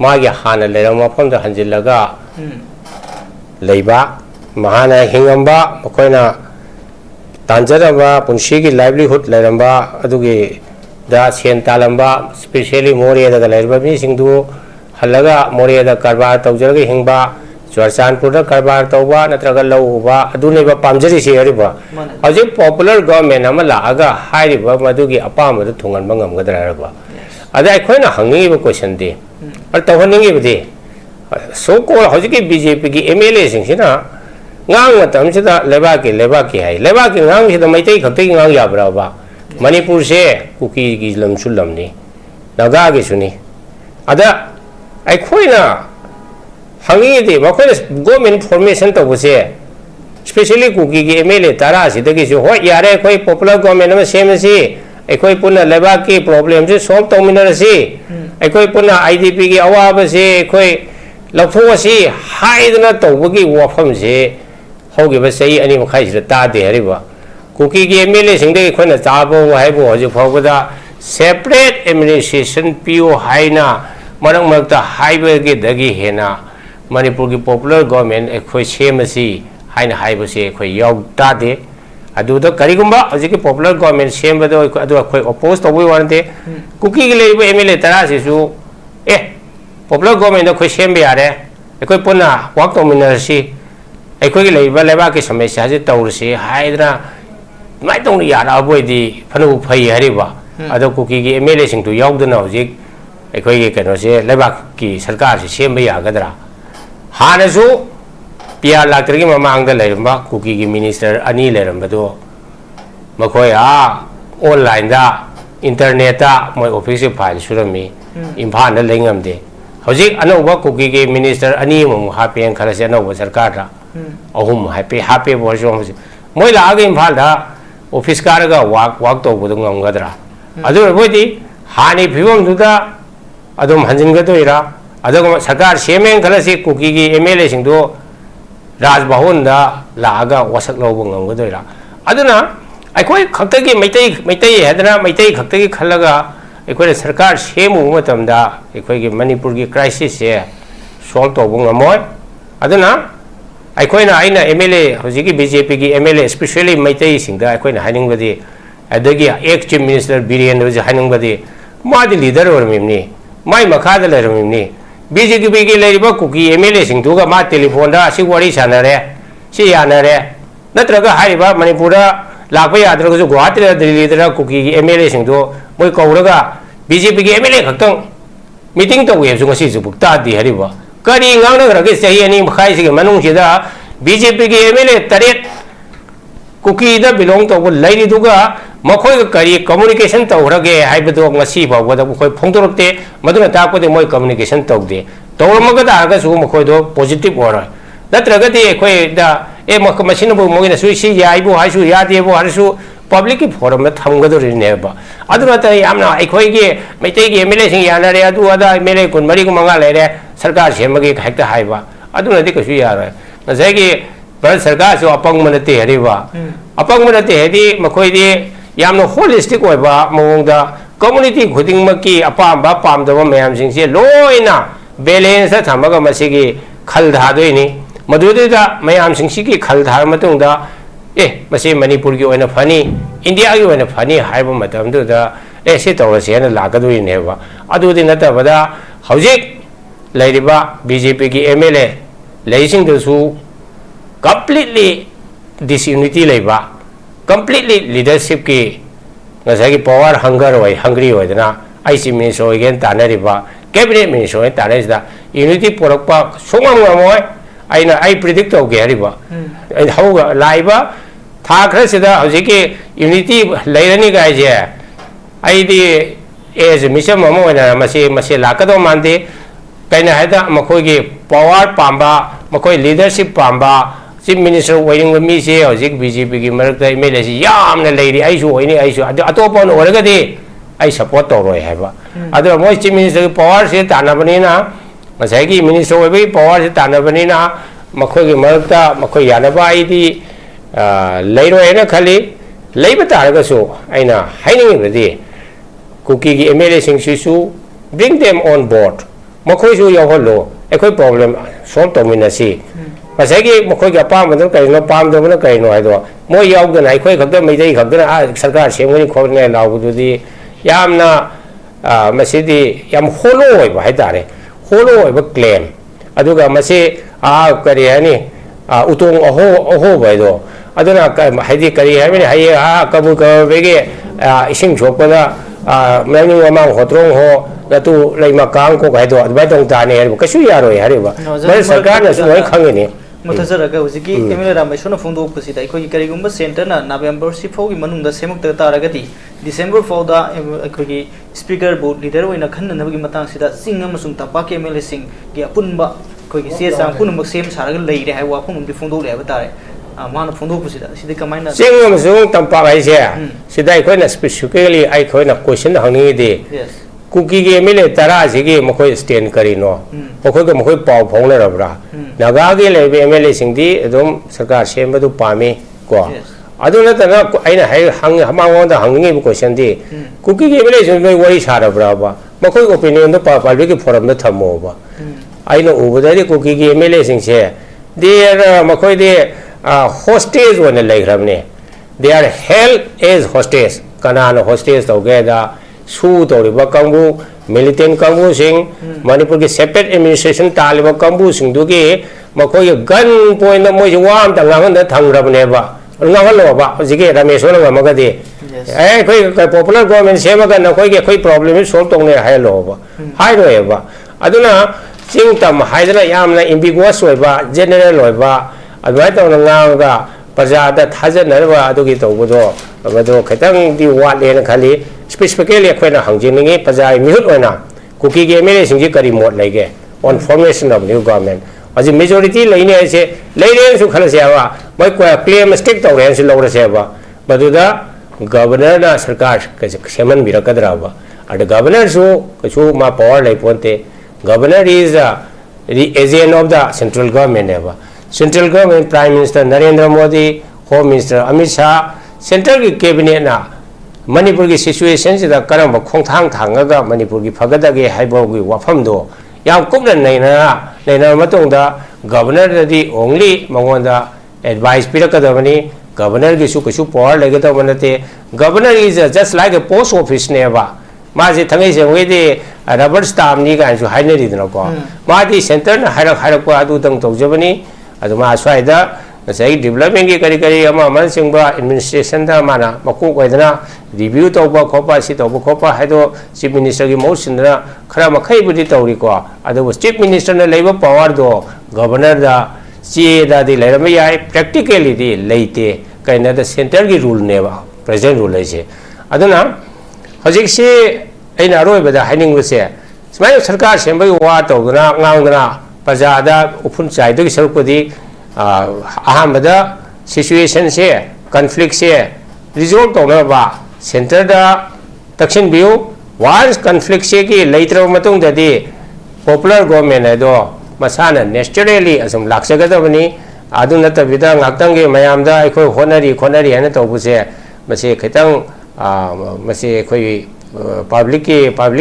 C: मागे हाना लेरम मफम the हंजिलगा लेबा महाना हिंगंबा मकोइना तांजरबा पुंशी की livelihood लेरंबा अदुगी दा सेन तालंबा स्पेशली मोरिया द लेरबा मी सिंधु हल्लगा मोरिया कारबार तौजरगे हिंबा चुरचानपुर कारबार तौबा नत्रगा लौबा अदुनेबा पामजरी से हरिबा हजे पॉपुलर गवर्नमेंट अमा लागा हारिबा मदुगी अपामद थोंगनबा ngamgadराबा अदा अखोइना हंगिबा क्वेश्चन दे और तौहनिंगिबदे सो को हजिकी बीजेपी की MLA सिंगसिना ngang matamsida lebaki hai lebaki ngang sida maitai khaktai ngang yabraba manipur se kuki gi lamsul lamni naga gi suni ada अखोइना हंगी मखोइना गवर्नमेंट फॉर्मेशन तौबसे स्पेशली कुकी की MLA तारा सिदगी हो यारे अखोइ पॉपुलर गवर्नमेंट में सेमसी अखोइ पुना लेबाक की प्रॉब्लम से सॉल्व तौमिनरसी अखोइ पुना IDP की अवाब से अखोइ लफोसी हाइदना तौबगी वाफम से होगिबा सही अनि मखाइ सिदा तादे हरिबा कुकी की MLA सिंगदे अखोइना ताबो हाइबो हजि फावबदा सेपरेट एडमिनिस्ट्रेशन पियो हाइना मरक मरकता हाइबगे दगी हेना मणिपुर की पॉपुलर गवर्नमेंट अखोइ सेमसी हाइना हाइबसे अखोइ याव तादे अदुदा करिगुंबा हजिकी पॉपुलर गवर्नमेंट सेमबदो अदु अखोइ अपोज तौबो वानते कुकी की लेबो MLA तारा सिसु पॉपुलर गवर्नमेंट अखोइ सेमबे यारे अखोइ पुना वर्क तौमिनरसी अखोइ की लेबा लेबा की समस्या से तौरसी हाइदना माइ तौन यारा अबोइदी फनु फै हरिबा अदो कुकी की MLA सिंगतु यावदना हजिक अखोई कनो से लेबाक की सरकार से सेम यागद्रा हानसु पिया लाक्तरगी ममांगदा लेरंबा कुकी की मिनिस्टर अनी लेरंबदो मखोय ऑनलाइन दा इंटरनेट दा मोय ऑफिस फाइल सुरमी इम्फाल दा लेंगमदे हजिक अनौबा कुकी की मिनिस्टर अनी मम हापेन खरसे अनौबा सरकार दा अहुम हापे बोरसो मोय लागे इम्फाल दा ऑफिस कारगा वाक तौबदो ngamgadra अदु बोइदी हानि फिवम दुदा अदम हंजिनगदोइरा अदगम सरकार सेमेन खलसी कुकी की MLA सिंधु राजभवन दा लागा वसक लौब ngamगदोइरा अदुना अखोइ खक्तगी मैतै हेदना मैतै खक्तगी खलगा अखोइ सरकार सेमु मतमदा अखोइ की मणिपुर की क्राइसिस से सॉल्व तौब ngमोय अदुना अखोइना आइना MLA हजिकी BJP की MLA specially Meitei सिंदा अखोइना हाइनिंगबदी अदगी ex chief minister Birendra जी हाइनिंगबदी मादी लीडर ओरमिमनी माइ मखाद लेरमिमनी BJP की लेरिबा कुकी MLA सिंधुगा मा टेलीफोन दा सि वरी सानरे सि यानरे नत्रगा हाइबा मणिपुर लापा याद्रगजु गुवाहाटी दिल्ली दा कुकी की MLA सिंधु मोय कौरगा BJP की MLA खक्तंग मीटिंग तौगे जु ngasi जु बुक्ता दि हरिबा करी ngangrage सही अनि मखाइ सिगे मनुंग सिदा BJP की MLA तरेत कुकी दा बिलोंग तौबो लेरिदुगा मखोय करी कम्युनिकेशन तौरगे हाइबदो ngasi बावदा मखोय फोंदोरक्ते मदुना ताकपदे मोय कम्युनिकेशन तौदे तौरमगदा आगसु मखोयदो पॉजिटिव ओरा नत्रगदि अखोय दा मसिनबो मोगिना सुइसि याइबो हाइसु यादेबो हारसु पब्लिक की फोरम में थमगदोरिनेबा अदुना त यामना अखोयगे मैतैगे MLA सिंग यानारे अदु अदा MLA कुन मरी मंगा लेरे सरकार सेमगे हेक्ता हाइबा अदुना दि कसु यारा नजैगे भारत सरकार से अपंग मनते हरिबा अपंग मनते हेदी मखोयदि यामनो होलिस्टिक ओइबा मवंगदा कम्युनिटी खुदिंगमकी अपामबा पामदबा मयामसिंगसे लोइना बैलेंस थमगा मसिगी खलधादोइनी मदुदेदा मयामसिंगसिगी खलधार मतुंगदा मसे मणिपुर की ओइना फनी इंडिया की ओइना फनी हाइबा मतमदुदा ꯁꯤ ꯇꯧꯔꯁꯤ ꯍꯥꯏꯅ ꯂꯥꯛꯀꯗꯣꯏꯅꯦꯕ ꯑꯗꯨꯗꯤ ꯅꯠꯇꯕꯗ ꯍꯧꯖꯤꯛ ꯂꯩꯔꯤꯕ BJPꯒꯤ MLA ꯂꯩꯁꯤꯡꯗꯨꯁꯨ completely disunity ꯂꯩꯕ completely leadershipꯀꯤ ꯉꯁꯥꯏꯒꯤ power hungry ꯑꯣꯏꯗꯅ ꯑꯩ ꯆꯤꯐ ꯃꯤꯅꯤꯁꯇꯔ ꯑꯣꯏꯒꯦꯅ ꯇꯥꯟꯅꯔꯤꯕ cabinet minister ꯑꯣꯏꯅ ꯇꯥꯟꯅꯔꯤꯁꯤꯗ unity ꯄꯨꯔꯛꯄ ꯁꯨꯡꯉꯝ ꯉꯝꯃꯣꯏ ꯑꯩ predict ꯇꯧꯒꯦ ꯍꯥꯏꯔꯤꯕ ꯍꯧꯒ ꯂꯥꯛꯏꯕ ꯊꯥ ꯈꯔꯁꯤꯗ ꯍꯧꯖꯤꯛꯀꯤ unity ꯂꯩꯔꯅꯤ ꯒꯥꯏꯁꯦ ꯑꯩꯗꯤ ꯑꯦꯖ ꯃꯤꯁꯝ ꯑꯃ ꯑꯣꯏꯅ ꯃꯁꯤ ꯂꯥꯛꯀꯗꯧ ꯃꯥꯟꯗꯦ ꯀꯩꯅꯣ ꯍꯥꯏꯗ ꯃꯈꯣꯏꯒꯤ ꯄꯋꯥꯔ ꯄꯥꯝꯕ ꯃꯈꯣꯏ ꯂꯤꯗꯔꯁꯤꯞ ꯄꯥꯝꯕ ꯆꯤꯐ ꯃꯤꯅꯤꯁꯇꯔ ꯑꯣꯏꯅꯤꯡꯕ ꯃꯤꯁꯦ ꯍꯧꯖꯤꯛ BJPꯒꯤ ꯃꯔꯛꯇ MLA ꯁꯤ ꯌꯥꯝꯅ ꯂꯩꯔꯤ ꯑꯩꯁꯨ ꯑꯣꯏꯅꯤ ꯑꯩꯁꯨ ꯑꯇꯣꯞꯄ ꯑꯣꯏꯔꯒꯗꯤ ꯑꯩ ꯁꯄꯣꯔꯠ ꯇꯧꯔꯣꯏ ꯍꯥꯏꯕ ꯑꯗꯨ ꯃꯣꯏ ꯆꯤꯐ ꯃꯤꯅꯤꯁꯇꯔꯒꯤ ꯄꯋꯥꯔꯁꯤ ꯇꯥꯟꯅꯕꯅꯤꯅ ꯉꯁꯥꯏꯒꯤ ꯃꯤꯅꯤꯁꯇꯔ ꯑꯣꯏꯕꯒꯤ ꯄꯋꯥꯔꯁꯤ ꯇꯥꯟꯅꯕꯅꯤꯅ ꯃꯈꯣꯏꯒꯤ ꯃꯔꯛꯇ ꯃꯈꯣꯏ ꯌꯥꯅꯕ ꯑꯩꯗꯤ ꯂꯩꯔꯣꯏ ꯍꯥꯏꯅ ꯈꯜꯂꯤ ꯂꯩꯕ ꯇꯥꯔꯒꯁꯨ ꯑꯩꯅ ꯍꯥꯏꯅꯤꯡꯉꯤꯕꯗꯤ ꯀꯨꯀꯤꯒꯤ MLA ꯁꯤꯡꯁꯤꯁꯨ bring them on board ꯃꯈꯣꯏꯁꯨ ꯌꯥꯎꯍꯜꯂꯣ ꯑꯩꯈꯣꯏ ꯄ꯭ꯔꯣꯕ꯭ꯂꯦꯝ ꯁꯣꯜꯕ ꯇꯧꯃꯤꯟꯅꯁꯤ ꯉꯁꯥꯏꯒꯤ ꯃꯈꯣꯏꯒꯤ ꯑꯄꯥꯝꯕꯗꯨꯅ ꯀꯔꯤꯅꯣ ꯄꯥꯝꯗꯕꯅ ꯀꯔꯤꯅꯣ ꯍꯥꯏꯗꯣ ꯃꯣꯏ ꯌꯥꯎꯗꯅ ꯑꯩꯈꯣꯏ ꯈꯛꯇ ꯃꯩꯇꯩ ꯈꯛꯇꯅ ꯁꯔꯀꯥꯔ ꯁꯦꯝꯒꯅꯤ ꯈꯣꯠꯀꯅꯤ ꯂꯥꯎꯕꯗꯨꯗꯤ ꯌꯥꯝꯅ ꯃꯁꯤꯗꯤ ꯌꯥꯝ ꯍꯣꯂꯣ ꯑꯣꯏꯕ ꯍꯥꯏꯇꯥꯔꯦ ꯍꯣꯂꯣ ꯑꯣꯏꯕ ꯀ꯭ꯂꯦꯝ ꯑꯗꯨꯒ ꯃꯁꯤ ꯀꯔꯤ ꯍꯥꯏꯅꯤ ꯎꯇꯣꯡ ꯑꯍꯣꯕ ꯍꯥꯏꯗꯣ ꯑꯗꯨꯅ ꯍꯥꯏꯗꯤ ꯀꯔꯤ ꯍꯥꯏꯕꯅꯤ ꯍꯌꯦꯡ ꯀꯕꯨ ꯀꯕꯒꯤ ꯏꯁꯤꯡ ꯁꯣꯛꯄꯗ ꯃꯅꯤꯡ ꯃꯃꯥꯡ ꯍꯣꯇ꯭ꯔꯣꯡ ꯍꯣ ꯅꯇꯨ ꯂꯩꯃ ꯀꯥꯡ ꯀꯣꯛ ꯍꯥꯏꯗꯣ ꯑꯗꯨꯃꯥꯏꯅ ꯇꯧ ꯇꯥꯅꯤ ꯍꯥꯏꯕ ꯀꯩꯁꯨ ꯌꯥꯔꯣꯏ ꯍꯥꯏꯔꯤꯕ ꯃꯣꯏ ꯁꯔꯀꯥꯔꯅꯁꯨ ꯂꯣꯏ ꯈꯪꯉꯤꯅꯤ
A: ꯃꯊꯖꯔꯒ ꯍꯧꯖꯤꯛꯀꯤ MLA ꯔꯥꯃꯦꯁꯣꯔꯅ ꯐꯣꯡꯗꯣꯛꯄꯁꯤꯗ ꯑꯩꯈꯣꯏꯒꯤ ꯀꯔꯤꯒꯨꯝꯕ ꯁꯦꯟꯇꯔꯅ ꯅꯕꯦꯝꯕꯔ ꯁꯤꯐꯥꯎꯒꯤ ꯃꯅꯨꯡꯗ ꯁꯦꯝꯃꯛꯇ ꯇꯥꯔꯒꯗꯤ ꯗꯤꯁꯦꯝꯕꯔ ꯐꯥꯎꯗ ꯑꯩꯈꯣꯏꯒꯤ ꯁ꯭ꯄꯤꯀꯔꯕꯨ ꯂꯤꯗꯔ ꯑꯣꯏꯅ ꯈꯟꯅꯅꯕꯒꯤ ꯃꯇꯥꯡꯁꯤꯗ ꯆꯤꯡ ꯑꯃꯁꯨꯡ ꯇꯝꯄꯥꯛꯀꯤ MLA ꯁꯤꯡꯒꯤ ꯑꯄꯨꯟꯕ ꯑꯩꯈꯣꯏꯒꯤ ꯆꯦ ꯆꯥꯡ ꯄꯨꯝꯅꯃꯛ ꯁꯦꯝ ꯁꯥꯔꯒ ꯂꯩꯔꯦ ꯍꯥꯏꯕ ꯋꯥꯐꯝ ꯑꯃꯗꯤ ꯐꯣꯡꯗꯣꯛꯂꯦ ꯍꯥꯏꯕ ꯇꯥꯔꯦ ꯃꯥꯅ ꯐꯣꯡꯗꯣꯛꯄꯁꯤꯗ ꯁꯤꯗꯤ ꯀꯃꯥꯏꯅ
C: ꯆꯤꯡ ꯑꯃꯁꯨꯡ ꯇꯝꯄꯥꯛ ꯍꯥꯏꯁꯦ ꯁꯤꯗ ꯑꯩꯈꯣꯏꯅ ꯁ꯭ꯄꯦꯁꯤꯐꯤꯀꯦꯂꯤ ꯑꯩꯈꯣꯏꯅ ꯀꯣꯏꯁꯟ ꯍꯪꯅꯤꯡꯉꯤꯗꯤ ꯀꯨꯀꯤꯒꯤ MLA 10 ꯁꯤꯒꯤ ꯃꯈꯣꯏ ꯁ꯭ꯇꯦꯟ ꯀꯔꯤꯅꯣ ꯃꯈꯣꯏꯒ ꯃꯈꯣꯏ ꯄꯥꯎ ꯐꯥꯎꯅꯔꯕ꯭ꯔꯥ ꯅꯥꯒꯥꯒꯤ ꯂꯩꯕ MLA ꯁꯤꯡꯗꯤ ꯑꯗꯨꯝ ꯁꯔꯀꯥꯔ ꯁꯦꯝꯕꯗꯨ ꯄꯥꯝꯃꯤ ꯀꯣ ꯑꯗꯨ ꯅꯠꯇꯅ ꯑꯩꯅ ꯃꯉꯣꯟꯗ ꯍꯪꯅꯤꯡꯉꯤꯕ ꯀꯣꯏꯁꯟꯗꯤ ꯀꯨꯀꯤꯒꯤ MLA ꯁꯤꯡ ꯅꯣꯏ ꯋꯥꯔꯤ ꯁꯥꯔꯕ꯭ꯔꯥꯕ ꯃꯈꯣꯏ ꯑꯣꯄꯤꯅꯤꯌꯟꯗꯣ ꯄꯕ꯭ꯂꯤꯛꯀꯤ ꯐꯣꯔꯝꯗ ꯊꯝꯃꯣꯕ ꯑꯩꯅ ꯎꯕꯗꯗꯤ ꯀꯨꯀꯤꯒꯤ MLA ꯁꯤꯡꯁꯦ ꯃꯈꯣꯏꯗꯤ hostage ꯑꯣꯏꯅ ꯂꯩꯈ꯭ꯔꯕꯅꯤ they are held as hostage ꯀꯅꯥꯅ hostage ꯇꯧꯒꯦꯗ ꯁꯨ ꯇꯧꯔꯤꯕ ꯀꯥꯡꯕꯨ militant ꯀꯥꯡꯕꯨꯁꯤꯡ ꯃꯅꯤꯄꯨꯔꯒꯤ separate administration ꯇꯥꯜꯂꯤꯕ ꯀꯥꯡꯕꯨꯁꯤꯡꯗꯨꯒꯤ ꯃꯈꯣꯏꯒꯤ ꯒꯟ ꯄꯣꯏꯟꯗ ꯃꯣꯏꯁꯦ ꯋꯥ ꯑꯃꯇ ꯉꯥꯡꯍꯟꯗ ꯊꯝꯈ꯭ꯔꯕꯅꯦꯕ ꯉꯥꯡꯍꯜꯂꯣꯕ ꯍꯧꯖꯤꯛꯀꯤ ꯔꯥꯃꯦꯁꯣꯔꯅ ꯉꯝꯃꯒꯗꯤ ꯑꯩꯈꯣꯏ ꯄꯣꯄꯨꯂꯔ ꯒꯣꯔꯃꯦꯟ ꯁꯦꯝꯃꯒ ꯅꯈꯣꯏꯒꯤ ꯑꯩꯈꯣꯏ ꯄ꯭ꯔꯣꯕ꯭ꯂꯦꯝ ꯁꯣꯜꯕ ꯇꯧꯅꯩ ꯍꯥꯏꯍꯜꯂꯣꯕ ꯍꯥꯏꯔꯣꯏꯕ ꯑꯗꯨꯅ ꯆꯤꯡ ꯇꯝ ꯍꯥꯏꯗꯅ ꯌꯥꯝꯅ ambiguous ꯑꯣꯏꯕ general ꯑꯣꯏꯕ ꯑꯗꯨꯃꯥꯏꯅ ꯇꯧꯅ ꯉꯥꯡꯉꯒ ꯄ꯭ꯔꯖꯥꯗ ꯊꯥꯖꯅꯔꯕ ꯑꯗꯨꯒꯤ ꯇꯧꯕꯗꯣ ꯃꯗꯨ ꯈꯤꯇꯪꯗꯤ ꯋꯥꯠꯂꯦꯅ ꯈꯜꯂꯤ ꯁ꯭ꯄꯦꯁꯤꯐꯤꯀꯦꯂꯤ ꯑꯩꯈꯣꯏꯅ ꯍꯪꯖꯅꯤꯡꯉꯤ ꯄ꯭ꯔꯖꯥꯒꯤ ꯃꯤꯍꯨꯠ ꯑꯣꯏꯅ ꯀꯨꯀꯤꯒꯤ MLA ꯁꯤꯡꯁꯤ ꯀꯔꯤ ꯃꯣꯠ ꯂꯩꯒꯦ on formation of new government ꯍꯧꯖꯤꯛ ꯃꯦꯖꯣꯔꯤꯇꯤ ꯂꯩꯅꯤ ꯍꯥꯏꯁꯦ ꯂꯩꯔꯦꯅꯁꯨ ꯈꯜꯂꯁꯦꯕ ꯃꯣꯏ ꯀ꯭ꯂꯦꯝ ꯁ꯭ꯇꯤꯛ ꯇꯧꯔꯦꯅꯁꯨ ꯂꯧꯔꯁꯦꯕ ꯃꯗꯨꯗ ꯒꯕꯔꯅꯔꯅ ꯁꯔꯀꯥꯔ ꯁꯦꯝꯍꯟꯕꯤꯔꯛꯀꯗ꯭ꯔꯕ ꯑꯗ ꯒꯕꯔꯅꯔꯁꯨ ꯀꯩꯁꯨ ꯃꯥ ꯄꯋꯥꯔ ꯂꯩꯄꯣꯟꯇꯦ governor is the agent of the central government ever central government prime minister Narendra Modi home minister Amit Shah central cabinet na manipur ki situation sida karamba khongthang thangaga manipur ki phagadage haibawgi wafam do yam kupna naina matongda governor di only mangonda advice pirakadabani governor gi su kusu power legadabanate governor is just like a post office neba माजे थंगे से वेदे rubber stamp नी गान सु हाइनरी दनो को मादी centre न हाइरक को अदु तंग तौजबनी अदु मा स्वाइदा सही डेवलपमेंट की करी अमा मन सिंगबा एडमिनिस्ट्रेशन दा माना मकु कोइदना रिव्यू तौबा खोपा सि तौबा खोपा हाइदो चीफ मिनिस्टर की मोशनना खरा मखै बुदि तौरी को अदु चीफ मिनिस्टर न लेबा पावर दो गवर्नर दा चे दा दि लेरम याय प्रैक्टिकली दि लेते कैना द सेंटर की रूल नेबा प्रेजेंट रूल है अदुना हजिक से अना अरोबदा हाइनिंगबसे सुमाय सरकार सेंबई वा तौदना ngang प्रजादा उफुन चाइदगी सरुपदी अहमदा सिचुएशन से कॉन्फ्लिक्ट से रिजॉल्व तौनबा सेंटर दा तक्षिन बिउ वांस कॉन्फ्लिक्ट से की लेत्र मतुंग ददी पॉपुलर गवर्नमेंट है मसाना नेचुरली असम लाक्सगदबनी अदु नतबिदा ngaktangi mayamda akhoi honari hana tawbuse mase khitang मसे कोई पब्लिक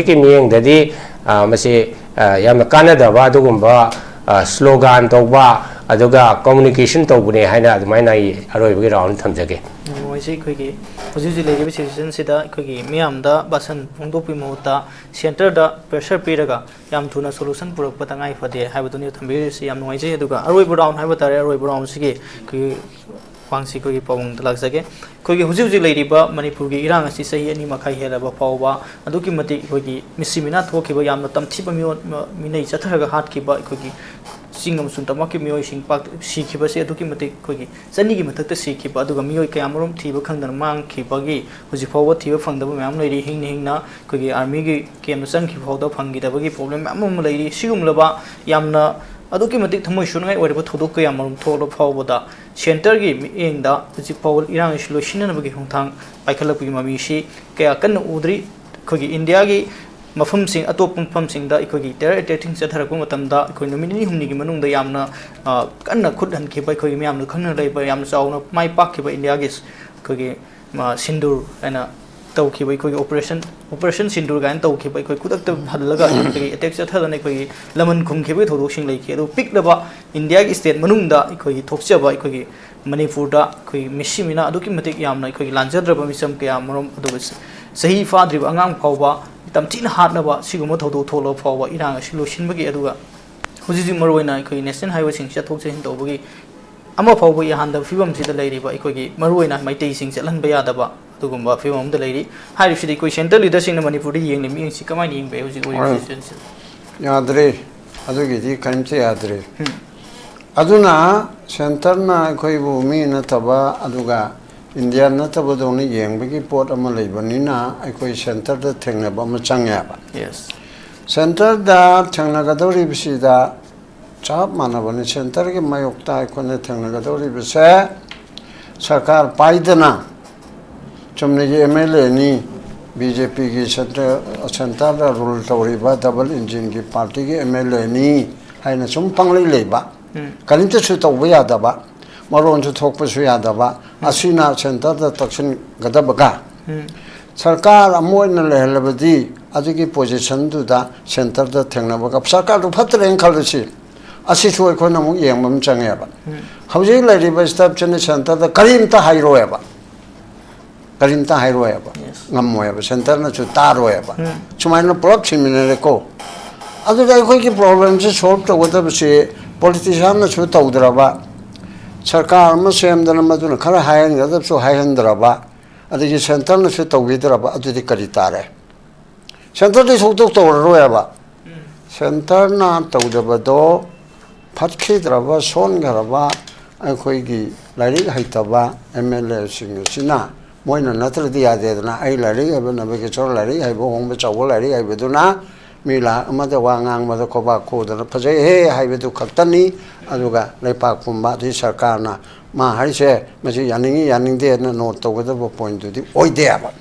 C: की मियंग ददी मसे याम कानदबा अदुगुंबा स्लोगान तौबा अदुगा कम्युनिकेशन तौबने हाइना अदुमाइना अरोइबगे राउंड थमजगे
A: ꯅꯣꯏꯁꯤ ꯑꯩꯈꯣꯏꯒꯤ ꯍꯧꯖꯤꯛ ꯍꯧꯖꯤꯛ ꯂꯩꯔꯤꯕ ꯁꯤꯆꯨꯋꯦꯁꯟꯁꯤꯗ ꯑꯩꯈꯣꯏꯒꯤ ꯃꯤꯌꯥꯝꯗ ꯕꯥꯁꯟ ꯐꯣꯡꯗꯣꯛꯄꯒꯤ ꯃꯍꯨꯠꯇ ꯁꯦꯟꯇꯔꯗ ꯄ꯭ꯔꯦꯁꯔ ꯄꯤꯔꯒ ꯌꯥꯝ ꯊꯨꯅ ꯁꯣꯂꯨꯁꯟ ꯄꯨꯔꯛꯄ ꯇꯉꯥꯏ ꯐꯗꯦ ꯍꯥꯏꯕꯗꯨꯅꯤ ꯊꯝꯕꯤꯔꯤꯁꯤ ꯌꯥꯝ ꯅꯨꯡꯉꯥꯏꯖꯩ ꯑꯗꯨꯒ ꯑꯔꯣꯏꯕ ꯔꯥꯎꯟ ꯍꯥꯏꯕ ꯇꯥꯔꯦ ꯑꯔꯣꯏꯕ ꯔꯥꯎꯟꯁꯤꯒꯤ ꯑꯩꯈꯣꯏꯒꯤ ꯋꯥꯡꯁꯤ ꯑꯩꯈꯣꯏꯒꯤ ꯄꯥꯎꯡꯗ ꯂꯥꯛꯆꯒꯦ ꯑꯩꯈꯣꯏꯒꯤ ꯍꯧꯖꯤꯛ ꯍꯧꯖꯤꯛ ꯂꯩꯔꯤꯕ ꯃꯅꯤꯄꯨꯔꯒꯤ ꯏꯔꯥꯡ ꯑꯁꯤ ꯆꯍꯤ 2 ꯃꯈꯥꯏ ꯍꯦꯜꯂꯕ ꯐꯥꯎꯕ ꯑꯗꯨꯛꯀꯤ ꯃꯇꯤꯛ ꯑꯩꯈꯣꯏꯒꯤ ꯃꯤꯁꯤ ꯃꯤꯅꯥ ꯊꯣꯛꯈꯤꯕ ꯌꯥꯝꯅ ꯇꯝꯊꯤꯕ ꯃꯤꯅꯩ ꯆꯠꯊꯔꯒ ꯍꯥꯠꯈꯤꯕ ꯑꯩꯈꯣꯏꯒꯤ ꯆꯤꯡ ꯑꯃꯁꯨꯡ ꯇꯝꯄꯥꯛꯀꯤ ꯃꯤꯑꯣꯏꯁꯤꯡ ꯁꯤꯈꯤꯕꯁꯤ ꯑꯗꯨꯛꯀꯤ ꯃꯇꯤꯛ ꯑꯩꯈꯣꯏꯒꯤ ꯆꯅꯤꯒꯤ ꯃꯊꯛꯇ ꯁꯤꯈꯤꯕ ꯑꯗꯨꯒ ꯃꯤꯑꯣꯏ ꯀꯌꯥꯃꯔꯨꯝ ꯊꯤꯕ ꯈꯪꯗꯅ ꯃꯥꯡꯈꯤꯕꯒꯤ ꯍꯧꯖꯤꯛ ꯐꯥꯎꯕ ꯊꯤꯕ ꯐꯪꯗꯕ ꯃꯌꯥꯝ ꯂꯩꯔꯤ ꯍꯤꯡꯅ ꯍꯤꯡꯅ ꯑꯩꯈꯣꯏꯒꯤ ꯑꯥꯔꯃꯤꯒꯤ ꯀꯦꯝꯗ ꯆꯪꯈꯤꯕ ꯐꯥꯎꯗ ꯐꯪꯈꯤꯗꯕꯒꯤ ꯄ꯭ꯔꯣꯕ꯭ꯂꯦꯝ ꯃꯌꯥꯝ ꯑꯃ ꯂꯩꯔꯤ ꯁꯤꯒꯨꯝꯂꯕ ꯌꯥꯝꯅ ꯑꯗꯨꯛꯀꯤ ꯃꯇꯤꯛ ꯊꯃꯣꯏ ꯁꯣꯛꯅꯤꯡꯉꯥꯏ ꯑꯣꯏꯔꯕ ꯊꯧꯗꯣꯛ ꯀꯌꯥꯃꯔꯨꯝ ꯊꯣꯛꯂꯕ ꯐꯥꯎꯕꯗ ꯁꯦꯟꯇꯔꯒꯤ ꯃꯤꯠꯌꯦꯡꯗ ꯍꯧꯖꯤꯛ ꯐꯥꯎꯕ ꯏꯔꯥꯡ ꯑꯁꯤ ꯂꯣꯏꯁꯤꯟꯅꯅꯕꯒꯤ ꯈꯣꯡꯊꯥꯡ ꯄꯥꯏꯈꯠꯂꯛꯄꯒꯤ ꯃꯃꯤꯁꯤ ꯀꯌꯥ ꯀꯟꯅ ꯎꯗ꯭ꯔꯤ ꯑꯩꯈꯣꯏꯒꯤ ꯏꯟꯗꯤꯌꯥꯒꯤ ꯃꯐꯝꯁꯤꯡ ꯑꯇꯣꯞꯄ ꯃꯐꯝꯁꯤꯡꯗ ꯑꯩꯈꯣꯏꯒꯤ ꯇꯦꯔꯔ ꯑꯦꯇꯦꯛꯁꯤꯡ ꯆꯠꯊꯔꯛꯄ ꯃꯇꯝꯗ ꯑꯩꯈꯣꯏ ꯅꯨꯃꯤꯠ 2-3ꯒꯤ ꯃꯅꯨꯡꯗ ꯌꯥꯝꯅ ꯀꯟꯅ ꯈꯨꯠ ꯍꯟꯈꯤꯕ ꯑꯩꯈꯣꯏꯒꯤ ꯃꯌꯥꯝꯅ ꯈꯪꯅ ꯂꯩꯕ ꯌꯥꯝꯅ ꯆꯥꯎꯅ ꯃꯥꯏ ꯄꯥꯛꯈꯤꯕ ꯏꯟꯗꯤꯌꯥꯒꯤ ꯑꯩꯈꯣꯏꯒꯤ ꯁꯤꯟꯗꯨꯔ ꯍꯥꯏꯅ ꯇꯧꯈꯤꯕ ꯑꯩꯈꯣꯏꯒꯤ ꯑꯣꯄꯔꯦꯁꯟ ꯁꯤꯟꯗꯨꯔ ꯀꯥꯏꯅ ꯇꯧꯈꯤꯕ ꯑꯩꯈꯣꯏ ꯈꯨꯗꯛꯇ ꯍꯜꯂꯒ ꯑꯩꯈꯣꯏꯒꯤ ꯑꯦꯇꯦꯛ ꯆꯠꯊꯗꯅ ꯑꯩꯈꯣꯏꯒꯤ ꯂꯃꯟ ꯈꯨꯝꯈꯤꯕꯒꯤ ꯊꯧꯗꯣꯛꯁꯤꯡ ꯂꯩꯈꯤ ꯑꯗꯨ ꯄꯤꯛꯂꯕ ꯏꯟꯗꯤꯌꯥꯒꯤ ꯁ꯭ꯇꯦꯠ ꯃꯅꯨꯡꯗ ꯑꯩꯈꯣꯏꯒꯤ ꯊꯣꯛꯆꯕ ꯑꯩꯈꯣꯏꯒꯤ ꯃꯅꯤꯄꯨꯔꯗ ꯑꯩꯈꯣꯏꯒꯤ ꯃꯤꯁꯤ ꯃꯤꯅꯥ ꯑꯗꯨꯛꯀꯤ ꯃꯇꯤꯛ ꯌꯥꯝꯅ ꯑꯩꯈꯣꯏꯒꯤ ꯂꯥꯟꯖꯗ꯭ꯔꯕ ꯃꯤꯆꯝ ꯀꯌꯥꯃꯔꯨꯝ ꯑꯗꯨꯒ ꯆꯍꯤ ꯐꯥꯗ꯭ꯔꯤꯕ ꯑꯉꯥꯡ ꯐꯥꯎꯕ ꯇꯝꯊꯤꯅ ꯍꯥꯠꯅꯕ ꯁꯤꯒꯨꯝꯕ ꯊꯧꯗꯣꯛ ꯊꯣꯛꯂꯕ ꯐꯥꯎꯕ ꯏꯔꯥꯡ ꯑꯁꯤ ꯂꯣꯏꯁꯤꯟꯕꯒꯤ ꯑꯗꯨꯒ ꯍꯧꯖꯤꯛ ꯍꯧꯖꯤꯛ ꯃꯔꯨꯑꯣꯏꯅ ꯑꯩꯈꯣꯏꯒꯤ ꯅꯦꯁꯅꯦꯜ ꯍꯥꯏꯋꯦꯁꯤꯡ ꯆꯠꯊꯣꯛ ꯆꯠꯁꯤꯟ ꯇꯧꯕꯒꯤ ꯑꯃ ꯐꯥꯎꯕ ꯌꯥꯍꯟꯗꯕ ꯐꯤꯕꯝꯁꯤꯗ ꯂꯩꯔꯤꯕ ꯑꯩꯈꯣꯏꯒꯤ ꯃꯔꯨꯑꯣꯏꯅ ꯃꯩꯇꯩꯁꯤꯡ ꯆꯠꯍꯟꯕ ꯌꯥꯗꯕ ꯑꯗꯨꯒꯨꯝꯕ ꯐꯤꯕꯝ ꯑꯃꯗ ꯂꯩꯔꯤ ꯍꯥꯏꯔꯤꯕꯁꯤꯗꯤ ꯑꯩꯈꯣꯏ ꯁꯦꯟꯇꯔ ꯂꯤꯗꯔꯁꯤꯡꯅ ꯃꯅꯤꯄꯨꯔꯗ ꯌꯦꯡꯂꯤꯕ ꯃꯤꯠꯌꯦꯡꯁꯤ ꯀꯃꯥꯏꯅ ꯌꯦꯡꯕ ꯍꯧꯖꯤꯛ ꯑꯣꯏꯔꯤꯕ ꯁꯤꯆꯨꯋꯦꯁꯟꯁꯤꯗ
B: ꯌꯥꯗ꯭ꯔꯦ ꯑꯗꯨꯒꯤꯗꯤ ꯀꯔꯤꯝꯇ ꯌꯥꯗ꯭ꯔꯦ ꯑꯗꯨꯅ ꯁꯦꯟꯇꯔꯅ ꯑꯩꯈꯣꯏꯕꯨ ꯃꯤ ꯅꯠꯇꯕ ꯑꯗꯨꯒ ꯏꯟꯗꯤꯌꯥ ꯅꯠꯇꯕꯗꯧꯅ ꯌꯦꯡꯕꯒꯤ ꯄꯣꯠ ꯑꯃ ꯂꯩꯕꯅꯤꯅ ꯑꯩꯈꯣꯏ ꯁꯦꯟꯇꯔꯗ ꯊꯦꯡꯅꯕ ꯑꯃ ꯆꯪꯉꯦꯕ ꯁꯦꯟꯇꯔꯗ ꯊꯦꯡꯅꯒꯗꯧꯔꯤꯕꯁꯤꯗ ꯆꯞ ꯃꯥꯟꯅꯕꯅꯤ ꯁꯦꯟꯇꯔꯒꯤ ꯃꯥꯌꯣꯛꯇ ꯑꯩꯈꯣꯏꯅ ꯊꯦꯡꯅꯒꯗꯧꯔꯤꯕꯁꯦ ꯁꯔꯀꯥꯔ ꯄꯥꯏꯗꯅ ꯆꯨꯝꯅꯒꯤ MLAꯅꯤ BJPꯒꯤ ꯁꯦꯟꯇꯔꯗ ꯔꯨꯜ ꯇꯧꯔꯤꯕ ꯗꯕꯜ ꯏꯟꯖꯤꯟꯒꯤ ꯄꯥꯔꯇꯤꯒꯤ MLAꯅꯤ ꯍꯥꯏꯅ ꯁꯨꯝ ꯄꯪꯂꯩ ꯂꯩꯕ ꯀꯔꯤꯝꯇꯁꯨ ꯇꯧꯕ ꯌꯥꯗꯕ ꯃꯔꯣꯟꯁꯨ ꯊꯣꯛꯄꯁꯨ ꯌꯥꯗꯕ ꯑꯁꯤꯅ ꯁꯦꯟꯇꯔꯗ ꯇꯛꯁꯤꯟꯒꯗꯕꯒ ꯁꯔꯀꯥꯔ ꯑꯃ ꯑꯣꯏꯅ ꯂꯩꯍꯜꯂꯕꯗꯤ ꯑꯗꯨꯒꯤ ꯄꯣꯖꯤꯁꯟꯗꯨꯗ ꯁꯦꯟꯇꯔꯗ ꯊꯦꯡꯅꯕꯒ ꯁꯔꯀꯥꯔꯗꯨ ꯐꯠꯇ꯭ꯔꯦꯅ ꯈꯜꯂꯁꯤ ꯑꯁꯤꯁꯨ ꯑꯩꯈꯣꯏꯅ ꯑꯃꯨꯛ ꯌꯦꯡꯕ ꯑꯃ ꯆꯪꯉꯦꯕ ꯍꯧꯖꯤꯛ ꯂꯩꯔꯤꯕ ꯁ꯭ꯇꯦꯞꯁꯤꯅ ꯁꯦꯟꯇꯔꯗ ꯀꯔꯤꯝꯇ ꯍꯥꯏꯔꯣꯏꯕ ꯀꯔꯤꯝꯇ ꯍꯥꯏꯔꯣꯏꯕ ꯉꯝꯃꯣꯏꯕ ꯁꯦꯟꯇꯔꯅꯁꯨ ꯇꯥꯔꯣꯏꯕ ꯁꯨꯃꯥꯏꯅ ꯄꯨꯂꯞ ꯁꯤꯟꯃꯤꯟꯅꯔꯦꯀꯣ ꯑꯗꯨꯗ ꯑꯩꯈꯣꯏꯒꯤ ꯄ꯭ꯔꯣꯕ꯭ꯂꯦꯝꯁꯤ ꯁꯣꯜꯕ ꯇꯧꯒꯗꯕꯁꯤ ꯄꯣꯂꯤꯇꯤꯁꯤꯌꯥꯟꯅꯁꯨ ꯇꯧꯗ꯭ꯔꯕ ꯁꯔꯀꯥꯔ ꯑꯃ ꯁꯦꯝꯗꯅ ꯃꯗꯨꯅ ꯈꯔ ꯍꯥꯏꯍꯟꯒꯗꯕꯁꯨ ꯍꯥꯏꯍꯟꯗ꯭ꯔꯕ ꯑꯗꯒꯤ ꯁꯦꯟꯇꯔꯅꯁꯨ ꯇꯧꯕꯤꯗ꯭ꯔꯕ ꯑꯗꯨꯗꯤ ꯀꯔꯤ ꯇꯥꯔꯦ ꯁꯦꯟꯇꯔꯗꯤ ꯁꯨꯛꯇꯧ ꯇꯧꯔꯔꯣꯏꯕ ꯁꯦꯟꯇꯔꯅ ꯇꯧꯗꯕꯗꯣ ꯐꯠꯈꯤꯗ꯭ꯔꯕ ꯁꯣꯟꯈ꯭ꯔꯕ ꯑꯩꯈꯣꯏꯒꯤ ꯂꯥꯏꯔꯤꯛ ꯍꯩꯇꯕ MLAꯁꯤꯡ ꯑꯁꯤꯅ ꯃꯣꯏꯅ ꯅꯠꯇ꯭ꯔꯗꯤ ꯌꯥꯗꯦꯗꯅ ꯑꯩ ꯂꯥꯏꯔꯤꯛ ꯍꯩꯕ ꯅꯕꯀꯤꯁꯣꯔ ꯂꯥꯏꯔꯤꯛ ꯍꯩꯕ ꯍꯣꯡꯕ ꯆꯥꯎꯕ ꯂꯥꯏꯔꯤꯛ ꯍꯩꯕꯗꯨꯅ ꯃꯤ ꯂꯥꯛ ꯑꯃꯗ ꯋꯥ ꯉꯥꯡꯕꯗ ꯈꯣꯕꯥꯛ ꯈꯨꯗꯅ ꯐꯖꯩꯍꯦ ꯍꯥꯏꯕꯗꯨ ꯈꯛꯇꯅꯤ ꯑꯗꯨꯒ ꯂꯩꯄꯥꯛ ꯄꯨꯝꯕ ꯑꯗꯩ ꯁꯔꯀꯥꯔꯅ ꯃꯥ ꯍꯥꯏꯁꯦ ꯃꯁꯤ ꯌꯥꯅꯤꯡꯉꯤ ꯌꯥꯅꯤꯡꯗꯦꯅ ꯅꯣꯠ ꯇꯧꯒꯗꯕ ꯄꯣꯏꯟꯠꯇꯨꯗꯤ ꯑꯣꯏꯗꯦꯕ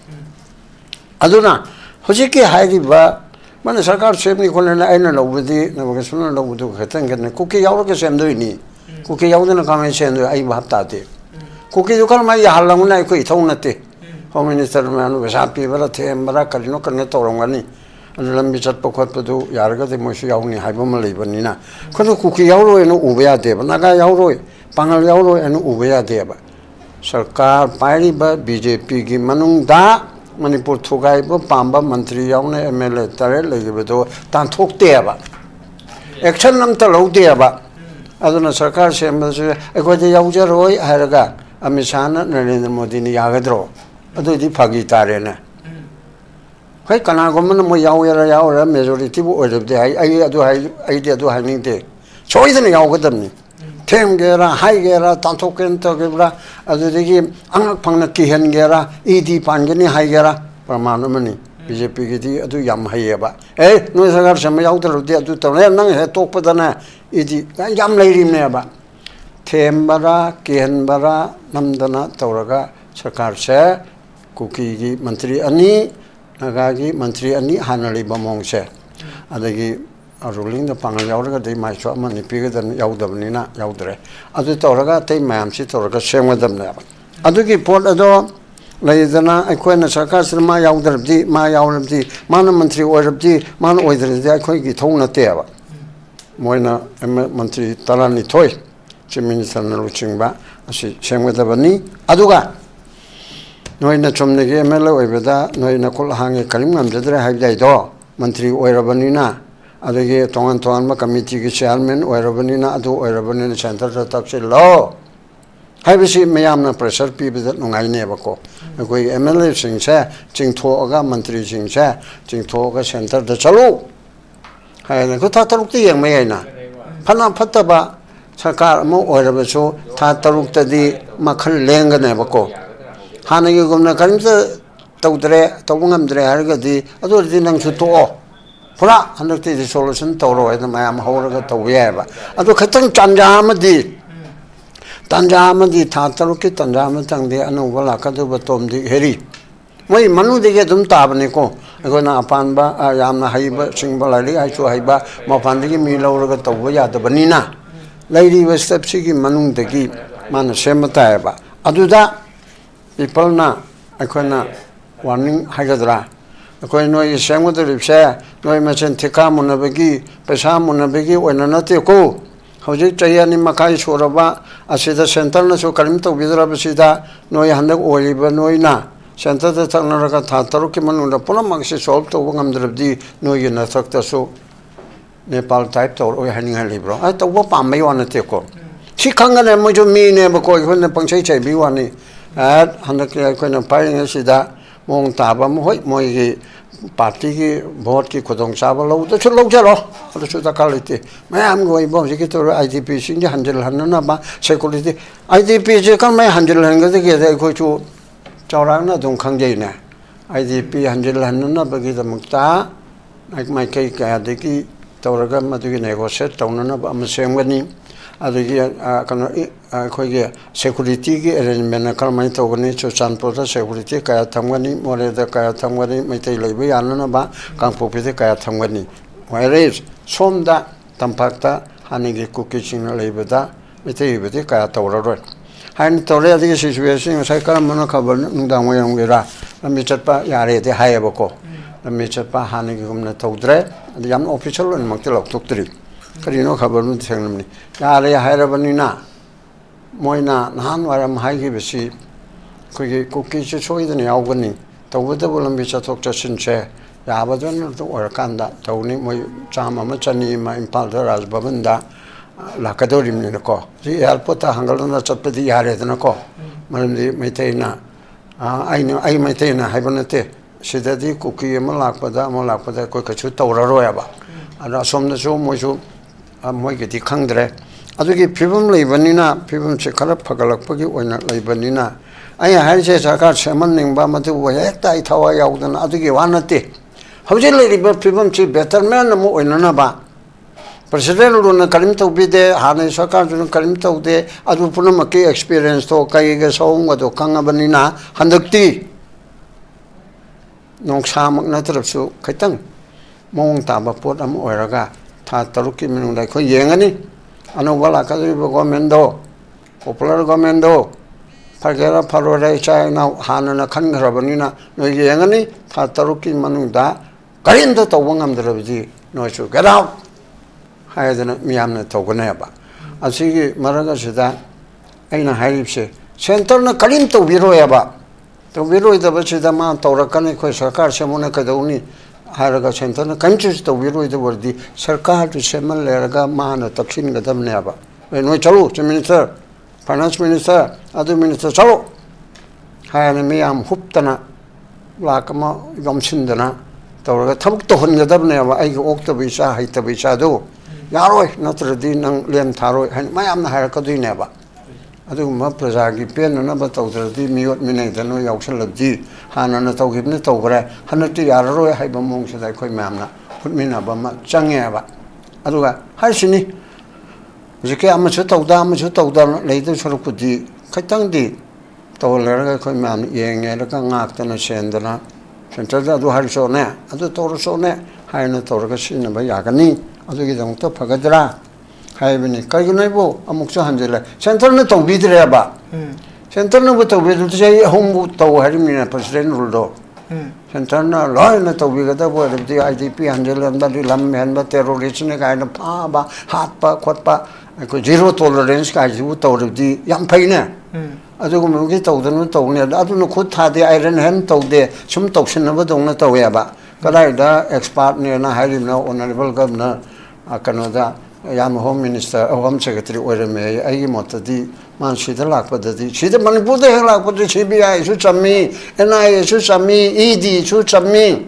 B: ꯑꯗꯨꯅ ꯍꯧꯖꯤꯛꯀꯤ ꯍꯥꯏꯔꯤꯕ ꯃꯥꯅ ꯁꯔꯀꯥꯔ ꯁꯦꯝꯅꯤ ꯈꯣꯠꯂꯦꯅ ꯑꯩꯅ ꯂꯧꯕꯗꯤ ꯅꯕꯀꯤꯁꯣꯔꯅ ꯂꯧꯕꯗꯨ ꯈꯤꯇꯪ ꯈꯦꯠꯅꯩ ꯀꯨꯀꯤ ꯌꯥꯎꯔꯒ ꯁꯦꯝꯗꯣꯏꯅꯤ ꯀꯨꯀꯤ ꯌꯥꯎꯗꯅ ꯀꯃꯥꯏꯅ ꯁꯦꯝꯗꯣꯏ ꯑꯩ ꯚꯥꯞ ꯇꯥꯗꯦ ꯀꯨꯀꯤꯗꯨ ꯀꯔꯝꯍꯥꯏꯅ ꯌꯥꯍꯜꯂꯝꯒꯅꯤ ꯑꯩꯈꯣꯏ ꯏꯊꯧ ꯅꯠꯇꯦ ꯍꯣꯝ ꯃꯤꯅꯤꯁꯇꯔ ꯃꯌꯥꯝꯅ ꯄꯩꯁꯥ ꯄꯤꯕꯔꯥ ꯊꯦꯝꯕꯔꯥ ꯀꯔꯤꯅꯣ ꯀꯔꯤꯅꯣ ꯇꯧꯔꯝꯒꯅꯤ ꯑꯗꯨ ꯂꯝꯕꯤ ꯆꯠꯄ ꯈꯣꯠꯄꯗꯨ ꯌꯥꯔꯒꯗꯤ ꯃꯣꯏꯁꯨ ꯌꯥꯎꯅꯤ ꯍꯥꯏꯕ ꯑꯃ ꯂꯩꯕꯅꯤꯅ ꯑꯩꯈꯣꯏꯅ ꯀꯨꯀꯤ ꯌꯥꯎꯔꯣꯏꯅ ꯎꯕ ꯌꯥꯗꯦꯕ ꯅꯥꯒꯥ ꯌꯥꯎꯔꯣꯏ ꯄꯥꯡꯒꯜ ꯌꯥꯎꯔꯣꯏ ꯍꯥꯏꯅ ꯎꯕ ꯌꯥꯗꯦꯕ ꯁꯔꯀꯥꯔ ꯄꯥꯏꯔꯤꯕ BJPꯒꯤ ꯃꯅꯨꯡꯗ ꯃꯅꯤꯄꯨꯔ ꯊꯨꯒꯥꯏꯕ ꯄꯥꯝꯕ ꯃꯟꯇ꯭ꯔꯤ ꯌꯥꯎꯅ MLA 3 ꯂꯩꯈꯤꯕꯗꯣ ꯇꯥꯟꯊꯣꯛꯇꯦꯕ ꯑꯦꯛꯁꯟ ꯑꯝꯇ ꯂꯧꯗꯦꯕ ꯑꯗꯨꯅ ꯁꯔꯀꯥꯔ ꯁꯦꯝꯕꯗꯁꯨ ꯑꯩꯈꯣꯏꯗ ꯌꯥꯎꯖꯔꯣꯏ ꯍꯥꯏꯔꯒ ꯑꯃꯤꯠ ꯁꯥꯍꯅ ꯅꯔꯦꯟꯗ꯭ꯔ ꯃꯣꯗꯤꯅ ꯌꯥꯒꯗ꯭ꯔꯣ ꯑꯗꯨꯗꯤ ꯐꯥꯒꯤ ꯇꯥꯔꯦꯅꯦ ꯍꯣꯏ ꯀꯅꯥꯒꯨꯝꯕꯅ ꯃꯣꯏ ꯌꯥꯎꯒꯦꯔꯥ ꯌꯥꯎꯔꯥ ꯃꯦꯖꯣꯔꯤꯇꯤꯕꯨ ꯑꯣꯏꯔꯕꯗꯤ ꯑꯩꯗꯤ ꯑꯗꯨ ꯍꯥꯏꯅꯤꯡꯗꯦ ꯁꯣꯏꯗꯅ ꯌꯥꯎꯒꯗꯕꯅꯤ ꯊꯦꯝꯒꯦꯔꯥ ꯍꯥꯏꯒꯦꯔꯥ ꯇꯥꯟꯊꯣꯛꯀꯦꯅ ꯇꯧꯒꯦꯔꯥ ꯑꯗꯨꯗꯒꯤ ꯑꯉꯛ ꯐꯪꯅ ꯀꯤꯍꯟꯒꯦꯔꯥ ꯏꯗꯤ ꯄꯥꯟꯒꯅꯤ ꯍꯥꯏꯒꯦꯔꯥ ꯄ꯭ꯔꯃꯥꯟ ꯑꯃꯅꯤ BJPꯒꯤꯗꯤ ꯑꯗꯨ ꯌꯥꯝ ꯍꯩꯌꯦꯕ ꯅꯣꯏ ꯁꯔꯀꯥꯔ ꯁꯦꯝꯕ ꯌꯥꯎꯗ꯭ꯔꯕꯗꯤ ꯑꯗꯨ ꯇꯧꯔꯦ ꯅꯪ ꯍꯦꯛ ꯇꯣꯛꯄꯗꯅ ꯏꯗꯤ ꯌꯥꯝ ꯂꯩꯔꯤꯕꯅꯦꯕ ꯊꯦꯝꯕꯔꯥ ꯀꯤꯍꯟꯕꯔꯥ ꯅꯝꯗꯅ ꯇꯧꯔꯒ ꯁꯔꯀꯥꯔꯁꯦ ꯀꯨꯀꯤꯒꯤ ꯃꯟꯇ꯭ꯔꯤ 2 ꯅꯥꯒꯥꯒꯤ ꯃꯟꯇ꯭ꯔꯤ 2 ꯍꯥꯟꯅ ꯂꯩꯕ ꯃꯑꯣꯡꯁꯦ ꯑꯗꯒꯤ ꯔꯨꯂꯤꯡꯗ ꯄꯥꯡꯒꯜ ꯌꯥꯎꯔꯒꯗꯤ ꯃꯥꯏꯁꯨ ꯑꯃꯅꯤ ꯄꯤꯒꯗꯕꯅꯤ ꯌꯥꯎꯗꯕꯅꯤꯅ ꯌꯥꯎꯗ꯭ꯔꯦ ꯑꯗꯨ ꯇꯧꯔꯒ ꯑꯇꯩ ꯃꯌꯥꯝꯁꯤ ꯇꯧꯔꯒ ꯁꯦꯝꯒꯗꯕꯅꯦꯕ ꯑꯗꯨꯒꯤ ꯄꯣꯠ ꯑꯗꯣ ꯂꯩꯗꯅ ꯑꯩꯈꯣꯏꯅ ꯁꯔꯀꯥꯔꯁꯤꯗ ꯃꯥ ꯌꯥꯎꯗ꯭ꯔꯕꯗꯤ ꯃꯥ ꯌꯥꯎꯔꯕꯗꯤ ꯃꯥꯅ ꯃꯟꯇ꯭ꯔꯤ ꯑꯣꯏꯔꯕꯗꯤ ꯃꯥꯅ ꯑꯣꯏꯗ꯭ꯔꯗꯤ ꯑꯩꯈꯣꯏꯒꯤ ꯏꯊꯧ ꯅꯠꯇꯦꯕ ꯃꯣꯏꯅ ꯃꯟꯇ꯭ꯔꯤ 12 ꯆꯤꯐ ꯃꯤꯅꯤꯁꯇꯔꯅ ꯂꯨꯆꯤꯡꯕ ꯑꯁꯤ ꯁꯦꯝꯒꯗꯕꯅꯤ ꯑꯗꯨꯒ Noi na chom ne ge MLA oibeda noi na kol hange kalim ngam jadre hai dai do mantri oirabani na adege tongan tongan ma committee ge chairman oirabani na adu oirabani na center ta tak se lo hai bisi mayam na pressure pi be no ngai ne ba ko koi MLA sing se ching tho ga mantri sing se ching tho ga center da chalu hai na ko ta taruk ti yang mai na phana phatta ba sarkar mo oiraba so ta taruk ta di makhal lenga ne ba ko Hana yu gomna karimsa tawdre tawngam dre hargadi adu di nang chu to pura hanak ti solution tawro ai mayam hawraga tawye ba adu khatang tanja amadi tha taruki tanja amatang de anu wala ka du batom di heri moi manu de ge dum tabne ko agona apan ba yamna haiba singba lali ai chu haiba ma pan de mi lawraga tawba ya da banina lairi wa step si gi manung de gi man semata ba adu da people na akona warning hagadra akoi noi sengwa de ripse noi machen thika munabegi pesa munabegi oina na te ko hoji chayani makai soraba asida center na so kalim to bidra basida noi handak oliba noi na center ta thakna ra tha taru ki manunda puna magse solve to ngam drabdi noi na thakta so Nepal type to oi haning halibro ai to ba pam mai wana te ko si khanga ne mo jo mi ne ba ko hon pangchai chai bi wani at handak ko na pai sida mong ta ba mo hoi moi gi party ki vote ki khodong cha ba lo to chu lo cha lo to chu ta kalite mai am goi bo ji ki to IDP sing ji handle han na ba security IDP je kan mai handle han ga ge de ko chu chaurang na dong khang jai na IDP handle han na ba gi da mukta mai kai ka de ki tawraga madu gi negotiate tawna na ba ma sem gani adagi kana khoi ge security gi arrangement na kal mai to gani chu chanpur da security ka thamgani more da ka thamgani mai tai lei ba yan na ba kangpo pe ka thamgani whereas somda tampakta hani ge kuki ching lei ba da mai tai be ka tawra ro hain tawre adigi situation sai kala mana khabar nungdang wa yang ra mi chatpa yare de hai ba ko mi chatpa hani ge gumna tawdre yam official on makte lok tuktri Karino khabar nu thengnamni yare hairabani na moina nahan waram haigi besi kogi kuki chu choidani yaugani tawada bolam bicha thok chasin che yabadan to orakanda tawni moi chama ma chani ma impal da raj babanda lakadorim ni ko ji alpota hangalna chapdi yare dana ko maramdi maitaina ai maitaina haibanate sidadi kuki ma lakpada ko kachu tawraro ba ada somna chu moi chu moi ge di khangdre adugi phibum leibanina phibum che kharap phagalakpagi oina leibanina ai har che sarkar seman ningba matu wa ekta I thawa yaudana adugi wanate hauji leiba phibum che betterment mo oina na ba president runa kalim to bide hane sarkar jun kalim to de adu punama ke experience to kai ge song do kanga banina handakti nong samak na tarapsu kaitang mong ta ba pot am oiraga tha taruki minung dai ko yengani anu wala ka government do popular government do phagera pharore chai na hanana khan gharabani na no yengani tha taruki manung da karin do to wangam darabi no chu get out haidana miyamna to gone ba asigi maraga sida aina hairipse center na karin to biro ya ba to biro da ba sida ma to rakane ko sarkar semona ka dauni haraga center na countries to biro da wardi sarkar to semal leraga mana takshin gadam ne ba no chalu minister finance minister adu minister chalu hayana miyam huptana lakama yomsindana tawraga thabuk to hon gadam ne ba ai okta bisa haita bisa do yaroi natradi nang lem tharoi han mayam na har ka dui ne ba adu ma praja gi pen na ba tawdradi miot minai da no yauksan labji hana na tawgib ne tawgra hanati yaroi hai ba mong sa dai khoi mam na phutmina ba ma change ba adu ga har sini jike am chu tawda lei du churu ku di khaitang di tawler ga khoi mam yeng ne la ka ngak ta na sendana center da du har so ne adu tawro so ne hai na tawra ga sin ba ya ga ni adugi dang to phagadra haibani kaigunaibo amukcha hanjela center na to bidre ba center na to bidre jai home to harimina president ruldo center na law na to bigada bo the IDP hanjela da lam men ba terrorist ne kai na pa ba hat pa khot pa ko zero tolerance kai ju to ri yam phai ne ꯑꯗꯨꯒꯨꯝꯕ ꯒꯤ ꯇꯧꯗꯅ ꯇꯧꯅꯦ ꯑꯗꯨꯅ ꯈꯨꯠ ꯊꯥꯗꯦ iron hand ꯇꯧꯗꯦ ꯁꯨꯝ ꯇꯧꯁꯤꯟꯅꯕꯗꯧꯅ ꯇꯧꯋꯦꯕ ꯀꯗꯥꯏꯗ ꯑꯦꯛꯁꯄꯥꯔꯠꯅꯦꯅ ꯍꯥꯏꯔꯤꯕꯅ ꯑꯣꯅꯔꯦꯕꯜ ꯒꯚꯔꯅꯔ ꯀꯩꯅꯣꯗ ꯌꯥꯝ ꯍꯣꯝ ꯃꯤꯅꯤꯁꯇꯔ ꯍꯣꯝ ꯁꯦꯀ꯭ꯔꯦꯇꯔꯤ ꯑꯣꯏꯔꯝꯃꯦ ꯑꯩꯒꯤ ꯃꯣꯠꯇꯗꯤ ꯃꯥ ꯁꯤꯗ ꯂꯥꯛꯄꯗꯗꯤ ꯁꯤꯗ ꯃꯅꯤꯄꯨꯔꯗ ꯍꯦꯛ ꯂꯥꯛꯄꯗ CBIꯁꯨ ꯆꯝꯃꯤ NIAꯁꯨ ꯆꯝꯃꯤ EDꯁꯨ ꯆꯝꯃꯤ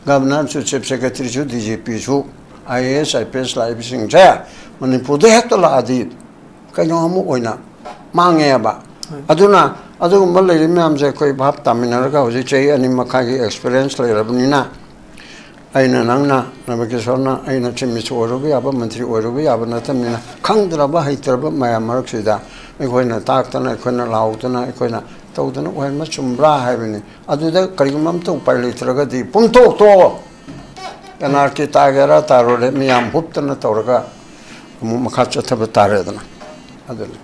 B: ꯒꯚꯔꯅꯔꯁꯨ ꯆꯤꯞ ꯁꯦꯀ꯭ꯔꯦꯇꯔꯤꯁꯨ DGPꯁꯨ IAS IPS ꯂꯥꯛꯏꯕꯁꯤꯡꯁꯦ ꯃꯅꯤꯄꯨꯔꯗ ꯍꯦꯛꯇ ꯂꯥꯛꯑꯗꯤ ꯀꯩꯅꯣ ꯑꯃ ꯑꯣꯏꯅ ꯃꯥꯡꯉꯦꯕ ꯑꯗꯨꯅ ꯑꯗꯨꯒꯨꯝꯕ ꯂꯩꯔꯤ ꯃꯌꯥꯝꯁꯦ ꯑꯩꯈꯣꯏ ꯚꯥꯞ ꯇꯥꯃꯤꯟꯅꯔꯒ ꯍꯧꯖꯤꯛ ꯆꯍꯤ 2 ꯃꯈꯥꯏꯒꯤ ꯑꯦꯛꯁꯄꯤꯔꯤꯌꯦꯟꯁ ꯂꯩꯔꯕꯅꯤꯅ ꯑꯩꯅ ꯅꯪꯅ ꯅꯕꯀꯤꯁꯣꯔꯅ ꯑꯩꯅ ꯆꯤꯞ ꯃꯤꯅꯤꯁꯇꯔ ꯑꯣꯏꯔꯨꯕ ꯌꯥꯕ ꯃꯟꯇ꯭ꯔꯤ ꯑꯣꯏꯔꯨꯕ ꯌꯥꯕ ꯅꯠꯇꯕꯅꯤꯅ ꯈꯪꯗ꯭ꯔꯕ ꯍꯩꯇ꯭ꯔꯕ ꯃꯌꯥꯝ ꯃꯔꯛꯁꯤꯗ ꯑꯩꯈꯣꯏꯅ ꯇꯥꯛꯇꯅ ꯑꯩꯈꯣꯏꯅ ꯂꯥꯎꯗꯅ ꯑꯩꯈꯣꯏꯅ ꯇꯧꯗꯅ ꯑꯣꯏꯍꯟꯕ ꯆꯨꯝꯕ꯭ꯔꯥ ꯍꯥꯏꯕꯅꯤ ꯑꯗꯨꯗ ꯀꯔꯤꯒꯨꯝꯕ ꯑꯝꯇ ꯎꯄꯥꯏ ꯂꯩꯇ꯭ꯔꯒꯗꯤ ꯄꯨꯡꯇꯣꯛꯇꯣꯛꯑꯣ NRT ꯇꯥꯒꯦꯔꯥ ꯇꯥꯔꯣꯏꯔꯦ ꯃꯤꯌꯥꯝ ꯍꯨꯞꯇꯅ ꯇꯧꯔꯒ ꯑꯃꯨꯛ ꯃꯈꯥ ꯆꯠꯊꯕ ꯇꯥꯔꯦꯗꯅ ꯑꯗꯨꯅꯤ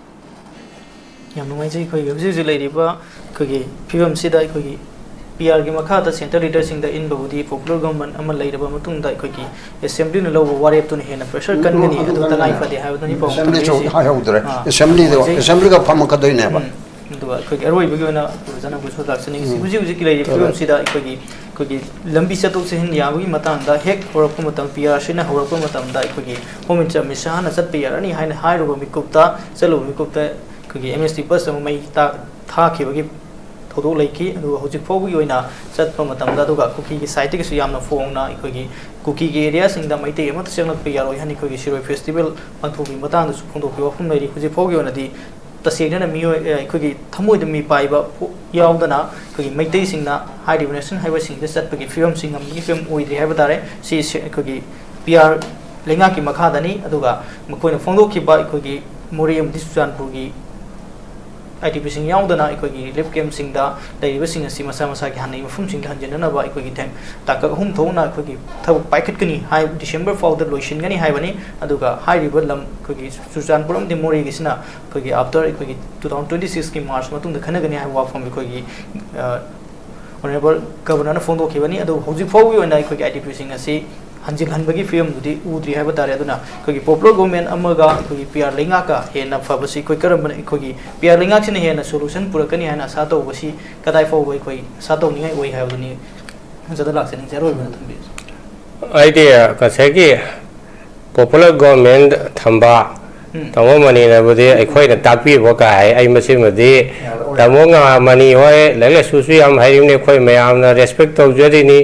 A: ꯌꯥꯝ ꯅꯨꯡꯉꯥꯏꯖꯩ ꯑꯩꯈꯣꯏꯒꯤ ꯍꯧꯖꯤꯛ ꯍꯧꯖꯤꯛ ꯂꯩꯔꯤꯕ ꯑꯩꯈꯣꯏꯒꯤ ꯐꯤꯕꯝꯁꯤꯗ ꯑꯩꯈꯣꯏꯒꯤ PRꯒꯤ ꯃꯈꯥꯗ ꯁꯦꯟꯇꯔ ꯂꯤꯗꯔꯁꯤꯡꯗ ꯏꯟꯕꯕꯨꯗꯤ ꯄꯣꯄꯨꯂꯔ ꯒꯚꯔꯟꯃꯦꯟꯠ ꯑꯃ ꯂꯩꯔꯕ ꯃꯇꯨꯡꯗ ꯑꯩꯈꯣꯏꯒꯤ ꯑꯦꯁꯦꯝꯕ꯭ꯂꯤꯅ ꯂꯧꯕ ꯋꯥꯔꯦꯞꯇꯨꯅ ꯍꯦꯟꯅ ꯄ꯭ꯔꯦꯁꯔ ꯀꯟꯒꯅꯤ ꯑꯗꯨ ꯇꯉꯥꯏ ꯐꯗꯦ ꯍꯥꯏꯕꯗꯨꯅꯤ ꯄꯥꯎ
B: ꯍꯥꯏꯍꯧꯗ꯭ꯔꯦ ꯑꯦꯁꯦꯝꯕ꯭ꯂꯤꯒ ꯐꯝꯃꯛꯀꯗꯣꯏꯅꯦꯕ
A: ꯑꯗꯨꯒ ꯑꯩꯈꯣꯏꯒꯤ ꯑꯔꯣꯏꯕꯒꯤ ꯑꯣꯏꯅ ꯖꯅꯕꯁꯨ ꯂꯥꯛꯆꯅꯤꯡꯉꯤ ꯍꯧꯖꯤꯛ ꯍꯧꯖꯤꯛꯀꯤ ꯂꯩꯔꯤꯕ ꯐꯤꯕꯝꯁꯤꯗ ꯑꯩꯈꯣꯏꯒꯤ ꯂꯝꯕꯤ ꯆꯠꯊꯣꯛ ꯆꯠꯁꯤꯟ ꯌꯥꯕꯒꯤ ꯃꯇꯥꯡꯗ ꯍꯦꯛ ꯍꯧꯔꯛꯄ ꯃꯇꯝ PRꯁꯤꯅ ꯍꯧꯔꯛꯄ ꯃꯇꯝꯗ ꯑꯩꯈꯣꯏꯒꯤ ꯍꯣꯝ ꯃꯤꯅꯤꯁꯇꯔ ꯑꯃꯤꯠ ꯁꯥꯍꯅ ꯆꯠꯄ ꯌꯥꯔꯅꯤ ꯍꯥꯏꯅ ꯍꯥꯏꯔꯨꯕ ꯃꯤꯀꯨꯞꯇ ꯆꯠꯂꯨꯕ ꯃꯤꯀꯨꯞꯇ ꯑꯩꯈꯣꯏꯒꯤ MST ꯕꯁ ꯑꯃ ꯃꯩ ꯊꯥꯈꯤꯕꯒꯤ ꯊꯧꯗꯣꯛ ꯂꯩꯈꯤ ꯑꯗꯨꯒ ꯍꯧꯖꯤꯛ ꯐꯥꯎꯕꯒꯤ ꯑꯣꯏꯅ ꯆꯠꯄ ꯃꯇꯝꯗ ꯑꯗꯨꯒ ꯀꯨꯀꯤꯒꯤ ꯁꯥꯏꯠꯇꯒꯤꯁꯨ ꯌꯥꯝꯅ ꯐꯣꯡꯅ ꯑꯩꯈꯣꯏꯒꯤ ꯀꯨꯀꯤꯒꯤ ꯑꯦꯔꯤꯌꯥꯁꯤꯡꯗ ꯃꯩꯇꯩ ꯑꯃꯠꯇ ꯆꯪꯂꯛꯄ ꯌꯥꯔꯣꯏ ꯍꯥꯏꯅ ꯑꯩꯈꯣꯏꯒꯤ ꯁꯤꯔꯣꯏ ꯐꯦꯁꯇꯤꯚꯦꯜ ꯄꯥꯡꯊꯣꯛꯄꯒꯤ ꯃꯇꯥꯡꯗꯁꯨ ꯐꯣꯡꯗꯣꯛꯈꯤꯕ ꯋꯥꯐꯝ ꯂꯩꯔꯤ ꯍꯧꯖꯤꯛ ꯐꯥꯎꯒꯤ ꯑꯣꯏꯅꯗꯤ ꯇꯁꯦꯡꯅ ꯑꯩꯈꯣꯏꯒꯤ ꯊꯃꯣꯏꯗ ꯃꯤ ꯄꯥꯏꯕ ꯌꯥꯎꯗꯅ ꯑꯩꯈꯣꯏꯒꯤ ꯃꯩꯇꯩꯁꯤꯡꯅ ꯍꯥꯏꯔꯤꯕ ꯅꯦꯁꯅꯦꯜ ꯍꯥꯏꯋꯦꯁꯤꯡꯗ ꯆꯠꯄꯒꯤ ꯐꯤꯕꯝꯁꯤ ꯉꯝꯕꯒꯤ ꯐꯤꯕꯝ ꯑꯣꯏꯗ꯭ꯔꯤ ꯍꯥꯏꯕ ꯇꯥꯔꯦ ꯁꯤ ꯑꯩꯈꯣꯏꯒꯤ PR ꯂꯩꯉꯥꯛꯀꯤ ꯃꯈꯥꯗꯅꯤ ꯑꯗꯨꯒ ꯃꯈꯣꯏꯅ ꯐꯣꯡꯗꯣꯛꯈꯤꯕ ꯑꯩꯈꯣꯏꯒꯤ ꯃꯣꯔꯦ ꯑꯃꯗꯤ ꯆꯨꯔꯆꯥꯟꯄꯨꯔꯒꯤ IDPꯁꯤꯡ ꯌꯥꯎꯗꯅ ꯑꯩꯈꯣꯏꯒꯤ ꯔꯤꯂꯤꯐ ꯀꯦꯝꯞꯁꯤꯡꯗ ꯂꯩꯔꯤꯕꯁꯤꯡ ꯑꯁꯤ ꯃꯁꯥ ꯃꯁꯥꯒꯤ ꯍꯥꯟꯅꯒꯤ ꯃꯐꯝꯁꯤꯡꯗ ꯍꯟꯖꯤꯟꯅꯅꯕ ꯑꯩꯈꯣꯏꯒꯤ ꯇꯥꯡꯀꯛ 3 ꯊꯣꯛꯅ ꯑꯩꯈꯣꯏꯒꯤ ꯊꯕꯛ ꯄꯥꯏꯈꯠꯀꯅꯤ ꯗꯤꯁꯦꯝꯕꯔ ꯐꯥꯎꯗ ꯂꯣꯏꯁꯤꯟꯒꯅꯤ ꯍꯥꯏꯕꯅꯤ ꯑꯗꯨꯒ ꯍꯥꯏꯔꯤꯕ ꯂꯝ ꯑꯩꯈꯣꯏꯒꯤ ꯆꯨꯔꯆꯥꯟꯄꯨꯔ ꯑꯃꯗꯤ ꯃꯣꯔꯦꯒꯤꯁꯤꯅ ꯑꯩꯈꯣꯏꯒꯤ ꯑꯥꯐꯇꯔ ꯑꯩꯈꯣꯏꯒꯤ 2026ꯀꯤ ꯃꯥꯔꯆ ꯃꯇꯨꯡꯗ ꯈꯟꯅꯒꯅꯤ ꯍꯥꯏꯕ ꯋꯥꯐꯝ ꯑꯩꯈꯣꯏꯒꯤ ꯑꯣꯅꯔꯦꯕꯜ ꯒꯚꯔꯅꯔꯅ ꯐꯣꯡꯗꯣꯛꯈꯤꯕꯅꯤ ꯑꯗꯨ ꯍꯧꯖꯤꯛ ꯐꯥꯎꯒꯤ ꯑꯣꯏꯅ ꯑꯩꯈꯣꯏꯒꯤ IDPꯁꯤꯡ ꯑꯁꯤ ꯍꯟꯖꯤꯜꯍꯟꯕꯒꯤ ꯐꯤꯕꯝꯗꯨꯗꯤ ꯎꯗ꯭ꯔꯤ ꯍꯥꯏꯕ ꯇꯥꯔꯦ ꯑꯗꯨꯅ ꯑꯩꯈꯣꯏꯒꯤ ꯄꯣꯄꯨꯂꯔ ꯒꯚꯔꯟꯃꯦꯟꯠ ꯑꯃꯒ ꯑꯩꯈꯣꯏꯒꯤ PR ꯂꯩꯉꯥꯛꯀ ꯍꯦꯟꯅ ꯐꯕꯁꯤ ꯑꯩꯈꯣꯏ ꯀꯔꯝꯕꯅ ꯑꯩꯈꯣꯏꯒꯤ PR ꯂꯩꯉꯥꯛꯁꯤꯅ ꯍꯦꯟꯅ ꯁꯣꯂꯨꯁꯟ ꯄꯨꯔꯛꯀꯅꯤ ꯍꯥꯏꯅ ꯑꯁꯥ ꯇꯧꯕꯁꯤ ꯀꯗꯥꯏ ꯐꯥꯎꯕ ꯑꯩꯈꯣꯏ ꯑꯁꯥ ꯇꯧꯅꯤꯡꯉꯥꯏ ꯑꯣꯏ ꯍꯥꯏꯕꯗꯨꯅꯤ ꯍꯟꯖꯗ ꯂꯥꯛꯆꯅꯤꯡꯖꯩ ꯑꯔꯣꯏꯕꯗ ꯊꯝꯕꯤꯌꯨ
C: ꯑꯩꯗꯤ ꯉꯁꯥꯏꯒꯤ ꯄꯣꯄꯨꯂꯔ ꯒꯚꯔꯟꯃꯦꯟꯠ ꯊꯝꯕ ꯇꯥꯃꯣ ꯃꯅꯤꯅꯕꯨꯗꯤ ꯑꯩꯈꯣꯏꯅ ꯇꯥꯛꯄꯤꯕ ꯀꯥꯏ ꯑꯩ ꯃꯁꯤꯃꯗꯤ ꯇꯥꯃꯣ ꯃꯅꯤ ꯍꯣꯏ ꯂꯥꯏꯔꯤꯛ ꯂꯥꯏꯁꯨꯁꯨ ꯌꯥꯝ ꯍꯩꯔꯤꯕꯅꯤ ꯑꯩꯈꯣꯏ ꯃꯌꯥꯝꯅ ꯔꯦꯁꯄꯦꯛ ꯇꯧꯖꯔꯤꯅꯤ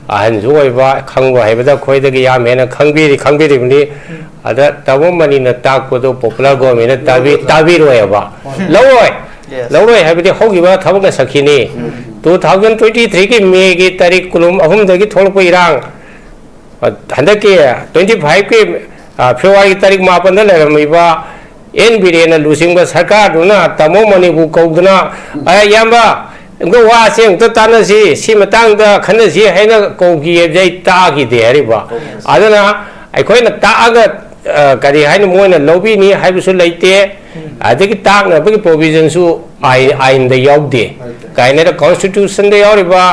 C: ꯑꯍꯟꯁꯨ ꯑꯣꯏꯕ ꯈꯪꯕ ꯍꯩꯕꯗ ꯑꯩꯈꯣꯏꯗꯒꯤ ꯌꯥꯝ ꯍꯦꯟꯅ ꯈꯪꯕꯤꯔꯤꯕꯅꯤ ꯑꯗ ꯇꯥꯃꯣ ꯃꯅꯤꯅ ꯇꯥꯛꯄꯗꯣ ꯄꯣꯄꯨꯂꯔ ꯒꯚꯔꯟꯃꯦꯟꯠꯅ ꯇꯥꯕꯤꯔꯣꯏꯕ ꯂꯧꯔꯣꯏ ꯍꯥꯏꯕꯗꯤ ꯍꯧꯈꯤꯕ ꯊꯕꯛꯅ ꯁꯛꯈꯤꯅꯤ 2023ꯒꯤ ꯃꯦꯒꯤ ꯇꯥꯔꯤꯛ 23ꯗꯒꯤ ꯊꯣꯛꯂꯛꯄ ꯏꯔꯥꯡ ꯍꯟꯗꯛꯀꯤ 25ꯀꯤ ꯐꯦꯕ꯭ꯔꯨꯋꯥꯔꯤ ꯇꯥꯔꯤꯛ 9ꯗ ꯂꯩꯔꯝꯃꯤꯕ NBRꯦꯅ ꯂꯨꯆꯤꯡꯕ ꯁꯔꯀꯥꯔꯗꯨꯅ ꯇꯥꯃꯣ ꯃꯅꯤꯕꯨ ꯀꯧꯗꯨꯅ ꯏꯌꯥꯝꯕ ꯋꯥꯁꯦ ꯑꯃꯨꯛꯇ ꯇꯥꯟꯅꯁꯤ ꯁꯤ ꯃꯇꯥꯡꯗ ꯈꯟꯅꯁꯤ ꯍꯥꯏꯅ ꯀꯧꯈꯤ ꯍꯥꯏꯕꯁꯦ ꯑꯩ ꯇꯥꯈꯤꯗꯦ ꯍꯥꯏꯔꯤꯕ ꯑꯗꯨꯅ ꯑꯩꯈꯣꯏꯅ ꯇꯥꯛꯑꯒ ꯀꯔꯤ ꯍꯥꯏꯅ ꯃꯣꯏꯅ ꯂꯧꯕꯤꯅꯤ ꯍꯥꯏꯕꯁꯨ ꯂꯩꯇꯦ ꯑꯗꯒꯤ ꯇꯥꯛꯅꯕꯒꯤ ꯄ꯭ꯔꯣꯕꯤꯖꯟꯁꯨ ꯑꯥꯏꯟꯗ ꯌꯥꯎꯗꯦ ꯀꯥꯏꯅ ꯀꯣꯟꯁꯇꯤꯇ꯭ꯌꯨꯁꯟꯗ ꯌꯥꯎꯔꯤꯕ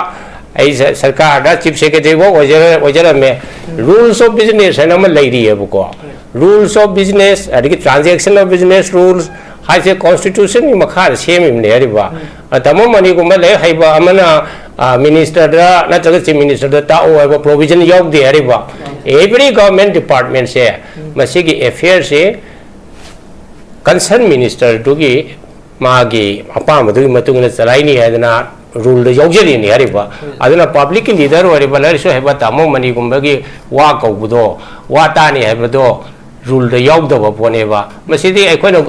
C: ꯑꯩ ꯁꯔꯀꯥꯔꯗ ꯆꯤꯞ ꯁꯦꯀ꯭ꯔꯦꯇꯔꯤ ꯐꯥꯎ ꯑꯣꯏꯖꯔꯝꯃꯦ ꯔꯨꯜꯁ ꯑꯣꯐ ꯕꯤꯖꯤꯅꯦꯁ ꯍꯥꯏꯅ ꯑꯃ ꯂꯩꯔꯤꯑꯕꯀꯣ ꯔꯨꯜꯁ ꯑꯣꯐ ꯕꯤꯖꯤꯅꯦꯁ ꯑꯗꯒꯤ ꯇ꯭ꯔꯥꯟꯖꯦꯛꯁꯟ ꯑꯣꯐ ꯕꯤꯖꯤꯅꯦꯁ ꯔꯨꯜꯁ ꯍꯥꯏꯁꯦ ꯀꯣꯟꯁꯇꯤꯇ꯭ꯌꯨꯁꯟꯒꯤ ꯃꯈꯥꯗ ꯁꯦꯝꯃꯤꯕꯅꯦ ꯍꯥꯏꯔꯤꯕ ꯇꯥꯃꯣ ꯃꯅꯤꯒꯨꯝꯕ ꯂꯥꯏꯔꯤꯛ ꯍꯩꯕ ꯑꯃꯅ ꯃꯤꯅꯤꯁꯇꯔꯗ ꯅꯠꯇ꯭ꯔꯒ ꯆꯤꯞ ꯃꯤꯅꯤꯁꯇꯔꯗ ꯇꯥꯛꯑꯣ ꯍꯥꯏꯕ ꯄ꯭ꯔꯣꯕꯤꯖꯟ ꯌꯥꯎꯗꯦ ꯍꯥꯏꯔꯤꯕ ꯑꯦꯚ꯭ꯔꯤ ꯒꯚꯔꯟꯃꯦꯟꯠ ꯗꯤꯄꯥꯔꯠꯃꯦꯟꯠꯁꯦ ꯃꯁꯤꯒꯤ ꯑꯦꯐꯤꯌꯔꯁꯦ ꯀꯟꯁꯔꯟ ꯃꯤꯅꯤꯁꯇꯔꯗꯨꯒꯤ ꯃꯥꯒꯤ ꯑꯄꯥꯝꯕꯗꯨꯒꯤ ꯃꯇꯨꯡ ꯏꯟꯅ ꯆꯂꯥꯏꯅꯤ ꯍꯥꯏꯗꯅ ꯔꯨꯜꯗ ꯌꯥꯎꯖꯔꯤꯅꯤ ꯍꯥꯏꯔꯤꯕ ꯑꯗꯨꯅ ꯄꯕ꯭ꯂꯤꯛꯀꯤ ꯂꯤꯗꯔ ꯑꯣꯏꯔꯤꯕ ꯂꯥꯏꯔꯤꯛꯁꯨ ꯍꯩꯕ ꯇꯥꯃꯣ ꯃꯅꯤꯒꯨꯝꯕꯒꯤ ꯋꯥ ꯀꯧꯕꯗꯣ ꯋꯥ ꯇꯥꯅꯤ ꯍꯥꯏꯕꯗꯣ ꯔꯨꯜꯗ ꯌꯥꯎꯗꯕ ꯄꯣꯠꯅꯦꯕ ꯃꯁꯤꯗꯤ ꯑꯩꯈꯣꯏꯅ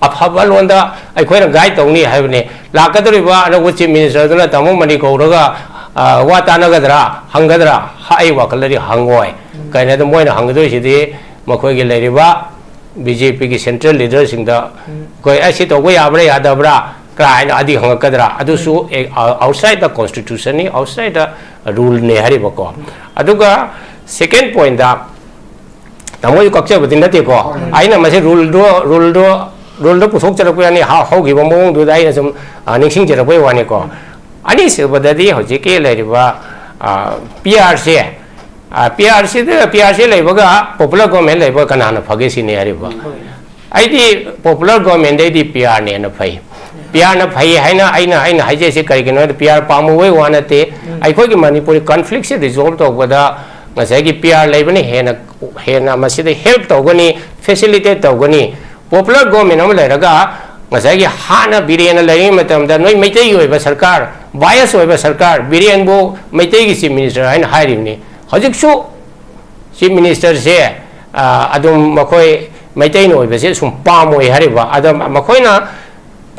C: ꯑꯐꯕ ꯂꯣꯟꯗ ꯑꯩꯈꯣꯏꯅ ꯒꯥꯏꯗ ꯇꯧꯅꯤ ꯍꯥꯏꯕꯅꯤ ꯂꯥꯛꯀꯗꯧꯔꯤꯕ ꯑꯅꯧꯕ ꯆꯤꯞ ꯃꯤꯅꯤꯁꯇꯔꯗꯨꯅ ꯇꯥꯃꯣ ꯃꯅꯤ ꯀꯧꯔꯒ ꯋꯥ ꯇꯥꯟꯅꯒꯗ꯭ꯔꯥ ꯍꯪꯒꯗ꯭ꯔꯥ ꯑꯩ ꯋꯥꯈꯜꯗꯗꯤ ꯍꯪꯉꯣꯏ ꯀꯩꯅꯣꯗ ꯃꯣꯏꯅ ꯍꯪꯒꯗꯣꯏꯁꯤꯗꯤ ꯃꯈꯣꯏꯒꯤ ꯂꯩꯔꯤꯕ BJPꯒꯤ ꯁꯦꯟꯇ꯭ꯔꯦꯜ ꯂꯤꯗꯔꯁꯤꯡꯗ ꯑꯩꯈꯣꯏ ꯑꯁꯤ ꯇꯧꯕ ꯌꯥꯕ꯭ꯔꯥ ꯌꯥꯗꯕ꯭ꯔꯥ ꯀꯥꯏꯅ ꯑꯗꯤ ꯍꯪꯉꯛꯀꯗ꯭ꯔꯥ ꯑꯗꯨꯁꯨ ꯑꯥꯎꯠꯁꯥꯏꯗ ꯗ ꯀꯣꯟꯁꯇꯤꯇ꯭ꯌꯨꯁꯟꯅꯤ ꯑꯥꯎꯠꯁꯥꯏꯗ ꯗ ꯔꯨꯜꯅꯤ ꯍꯥꯏꯔꯤꯕꯀꯣ ꯑꯗꯨꯒ ꯁꯦꯀꯦꯟ ꯄꯣꯏꯟꯗ ꯇꯥꯃꯣꯁꯨ ꯀꯛꯆꯕꯗꯤ ꯅꯠꯇꯦꯀꯣ ꯑꯩꯅ ꯃꯁꯤ ꯔꯨꯜꯗ ꯄꯨꯊꯣꯛꯆꯔꯛꯄ ꯌꯥꯅꯤ ꯍꯧꯈꯤꯕ ꯃꯑꯣꯡꯗꯨꯗ ꯑꯩꯅ ꯁꯨم ꯅꯤꯡꯁꯤꯡꯖꯔꯛꯄꯩ ꯋꯥꯅꯤꯀꯣ ꯑꯅꯤꯁꯨꯕꯗꯗꯤ ꯍꯧꯖꯤꯛꯀꯤ ꯂꯩꯔꯤꯕ PRC ꯂꯩꯕꯒ ꯄꯣꯄꯨꯂꯔ ꯒꯚꯔꯟꯃꯦꯟꯠ ꯂꯩꯕꯒ ꯀꯅꯥꯅ ꯐꯒꯦ ꯁꯤꯅꯤ ꯍꯥꯏꯔꯤꯕ ꯑꯩꯗꯤ ꯄꯣꯄꯨꯂꯔ ꯒꯚꯔꯟꯃꯦꯟꯠꯗꯩꯗꯤ PRꯅ ꯍꯦꯟꯅ ꯐꯩ PR na phai haina aina haije se kari kino PR pamu we wana te ai khoi ki manipuri conflict se resolve to bada ngasai ki PR lai bani hena maside help to gani facilitate to gani popular government am lai raga ngasai ki hana birian lai matam da noi maitai yoi ba sarkar bias oi ba sarkar birian bo maitai ki chief minister haina hairi ni hojik su chief minister se adum makoi maitai noi ba se sum pamoi hariba adam makoi na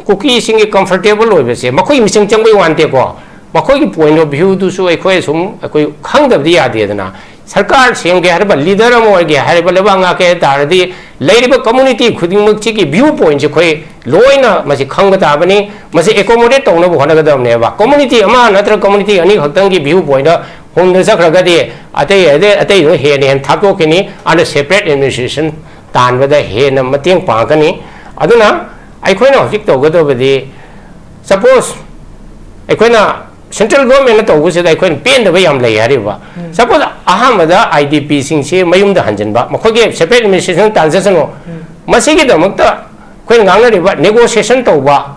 C: cookie singi comfortable oi ba se makoi mising changbai wante ko makoi ki point of view du su ekoi sum ekoi khangdab di ya de na sarkar semge hariba leader am oi ge hariba leba nga ke tardi leiriba community khuding mak chi ki view point je khoi loina masi khangba ta bani masi accommodate tawna bu hona ga dam ne ba community ama natra community ani khaktang ki view point da hong de sakra ga de atei no he ne thap to kini and separate administration tan ba da he na mateng pa ka ni aduna ai khoi na hik to ga do ba di suppose ai khoi na central government to go se dai khoi pen da ba yam lai hari ba suppose aham da IDP sing se mayum da hanjan ba makho ge separate administration transaction no masi gi da makta khoi ngang na ri ba negotiation to ba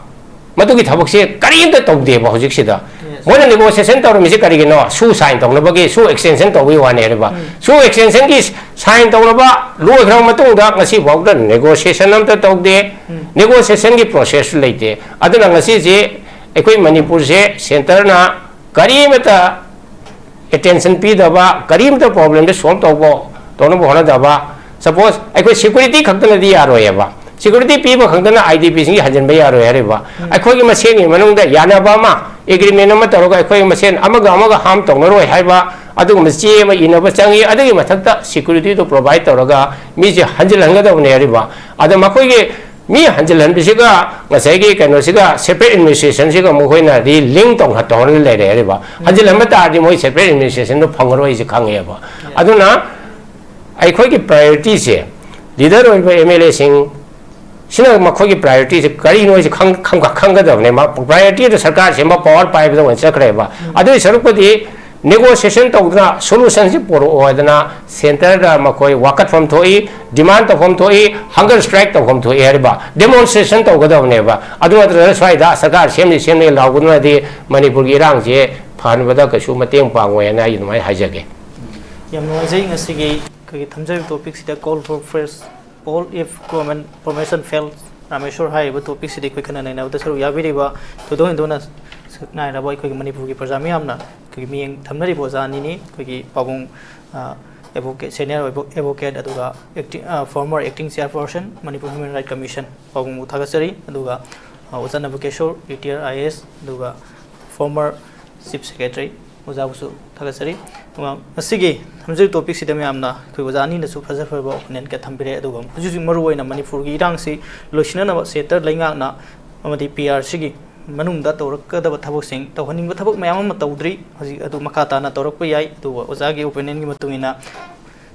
C: matu gi thabak se kari da to de ba hojik se da mo na negotiation to mi se kari gi no su sign to na ba ge su extension to wi wa ne ri ba su extension gi sign to na ba lo gram matung da ngasi bok da negotiation nam ta to de negotiation gi process leite aduna ngasi je ekoi manipur se center na karimata attention pi daba karimata problem de solve to bo to no bona daba suppose ekoi security khakta di yaro ya ba security pi ba khakta na IDP sing hanjan ba yaro ya re ba ekoi gi masen ni manung da yana ba ma agreement ma taro ga ekoi masen amaga ham to no roi hai ba adu ma che ma ina ba changi adu gi mathakta security to provide to ga mi je hanjil hanga da ne ya ba adu ma koi gi mi hanjil han bisiga ngasai gi kano siga separate administration siga mo hoina ri link tong ha ton le re ba hanjil han ta di mo separate administration no phangro is khang ye ba aduna ai khoi gi priority se leader oi ba MLA sing sina ma khoi gi priority se kari no is khang ga da ne ma priority to sarkar se ma power pai ba wan chakre ba adu saruk di negotiation to na solution si poro odana center da makoi wakat from thoi demand to from thoi hunger strike to from thoi ariba demonstration to ga ne ba adu atra swai da sarkar semni laguna di manipur gi rang je phan bada ka su mateng pangwe na yin mai hajage
A: yam no jai ngasi gi ki thamjai topic sida call for fresh all if government permission fails Rameshwor hai ba topic sida koi khana na da saru ya biri ba to do na nai ra boy koi manipur gi prajami amna koi mieng thamnari bo jani ni koi pabung advocate senior advocate aduga former acting chairperson manipur human right commission pabung uthagasari aduga oja NABAKISHORE retired IAS aduga former chief secretary oja busu thagasari asigi thamjai topic sida me amna koi ojani na su phaja phaba opponent ka thambire aduga huju maru oina manipur gi irang si lochina na setter lainga na amadi PRC gi manung da tawrakadaba thabak sing tawhaning ba thabak mayam ma tawdri haji adu makata na tawrak pa yai adu oja gi opinion gi matungina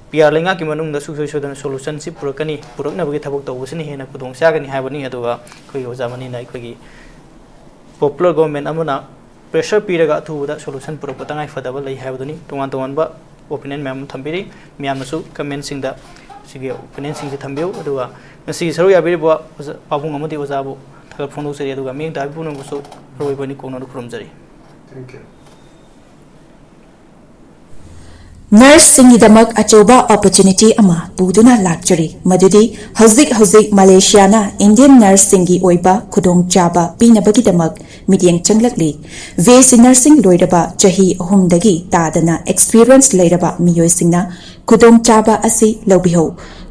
A: PR lenga ki manung da suksoi sodan solution si purakani purakna bagi thabak tawusini hena kudong sagani habani adu koi oja mani nai koi gi popular government amuna pressure piraga thu da solution purak patangai fadaba lai habaduni tongan ba opinion mayam thambiri mayam su comment sing da sigi opinion sing ji thambiu adu ngasi saru yabiri bo pabung amadi oja bo thak phonu seri adu ga meng da bu nang so roi bani kono ru khurumjari
B: thank you
D: nurse singidamak achoba opportunity ama buduna lakchari madudi hauzik Malaysia na Indian nurse singi oiba khudong chaba pinabagi damak midiang changlakli VC nursing loiraba chahi ahumdagi tadana experience leiraba miyoi singna khudong chaba asi lobiho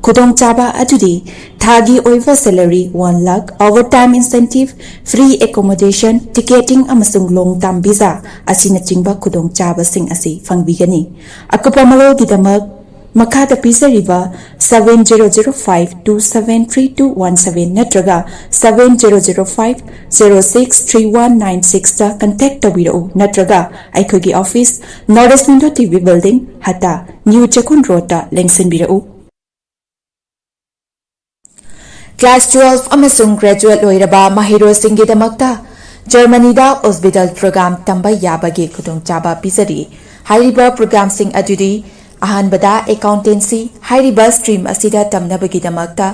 D: khudong chaba adudi thagi oiva salary 1 lakh overtime incentive free accommodation ticketing amasung long term visa asina chingba khudong chaba sing asi fangbigani akapamalo gidamak makada pisariba 7005273217 natraga 7005063196 ta contact tabiro natraga aikhogi office nordestminto.tv building hata new chakun road ta lengsinbirau Class 12 amasung graduate loiraba mahiro singidamakta Germany da hospital program tambay yabagi khudong chaba pisari hairiba program sing adudi ahanbada accountancy hairiba stream asida tamnabagi damakta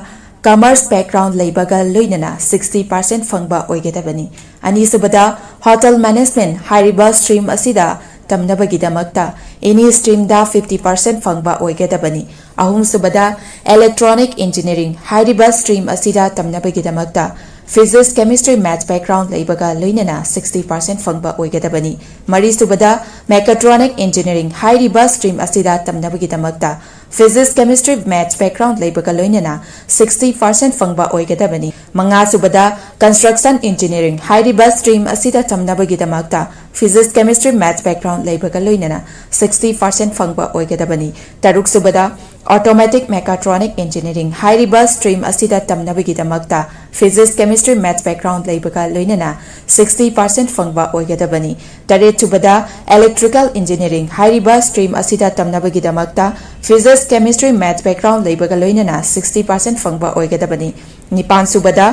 D: commerce background leibaga loinana 60% fangba oigedabani anisubada hotel management hairiba stream asida tamnabagidamakta any stream da 50% fangba oigedabani ahum subada electronic engineering hairiba stream asida tamnabagidamakta physics chemistry maths background leibaga loinana 60% fangba oigedabani mari subada mechatronic engineering hairiba stream asida tamnabagidamakta physics chemistry maths background leibaga loinana 60% fangba oigedabani manga subada construction engineering hairiba stream asida tamnabagidamakta physics chemistry maths background leibaga loinana 60% fangba oigedabani taruk subada automatic mechatronic engineering hairiba stream asida tamnabagidamakta physics chemistry maths background leibaga loinana 60% fangba oigedabani taret subada electrical engineering hairiba stream asida tamnabagidamakta physics chemistry maths background leibaga loinana 60% fangba oigedabani nipan subada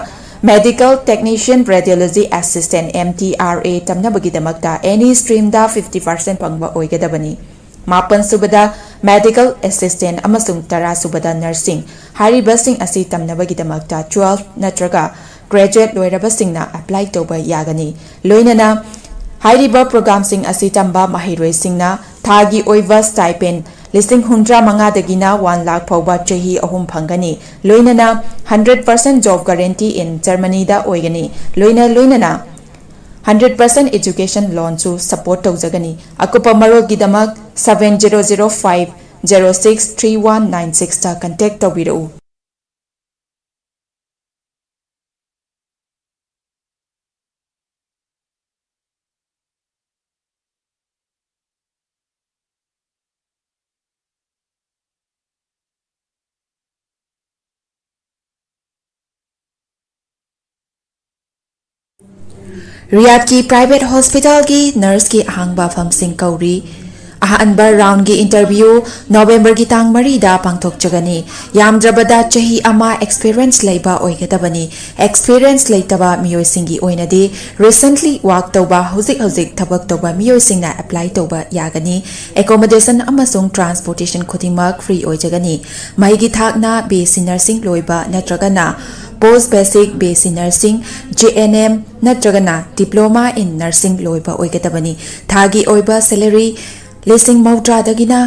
D: medical technician radiology assistant MTRA tamnabagidamakta any stream da 50% fangba oigedabani mapan subada medical assistant amasung tara subada nursing haribasing asi tamnabagidamakta 12 natraga graduate loirabasingna apply toba yagani loinana hariba program sing asi tamba mahiroi singna thagi oiva stipend listing 100 dagina 1 lakh phawba chahi ahum phangani loinana 100% job guarantee in Germany da oigani loinana 100% education loan to support tawjagani akupa marol gidamak 7005063196 ta contact tawbirau Riyadh की private hospital की nurse की ahangba famsing kauri ahanba round की interview नवंबर की तांग मरीदा पांगथोकचगनी यामद्रबदा चही अमा experience लेबा ओइगदबनी experience लेतबा मियोइसिंगी ओइनदी recently work तोबा हुजिक थबक तोबा मियोइसिंगना अप्लाई तोबा यागनी एकोमोडेशन अमसुंग ट्रांसपोर्टेशन खुदिमक फ्री ओइजगनी माइगी थाकना बेसी nursing लोइबा नत्रगना post basic basic nursing JNM natragana diploma in nursing loiba oigadabani thagi oiba salary lising mautra dagina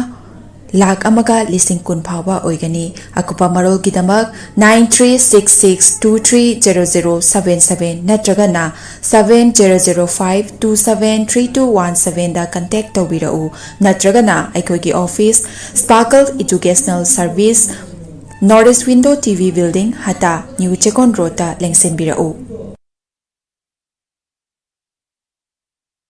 D: lakh amaga lising kun phawba oigani akupa marol gidamak 9366230077 natragana 7005273217 da contact tawbirau natragana aikogi office Sparkle Educational Service Northeast Window TV Building Hata New Chekon Road Lengsen Birau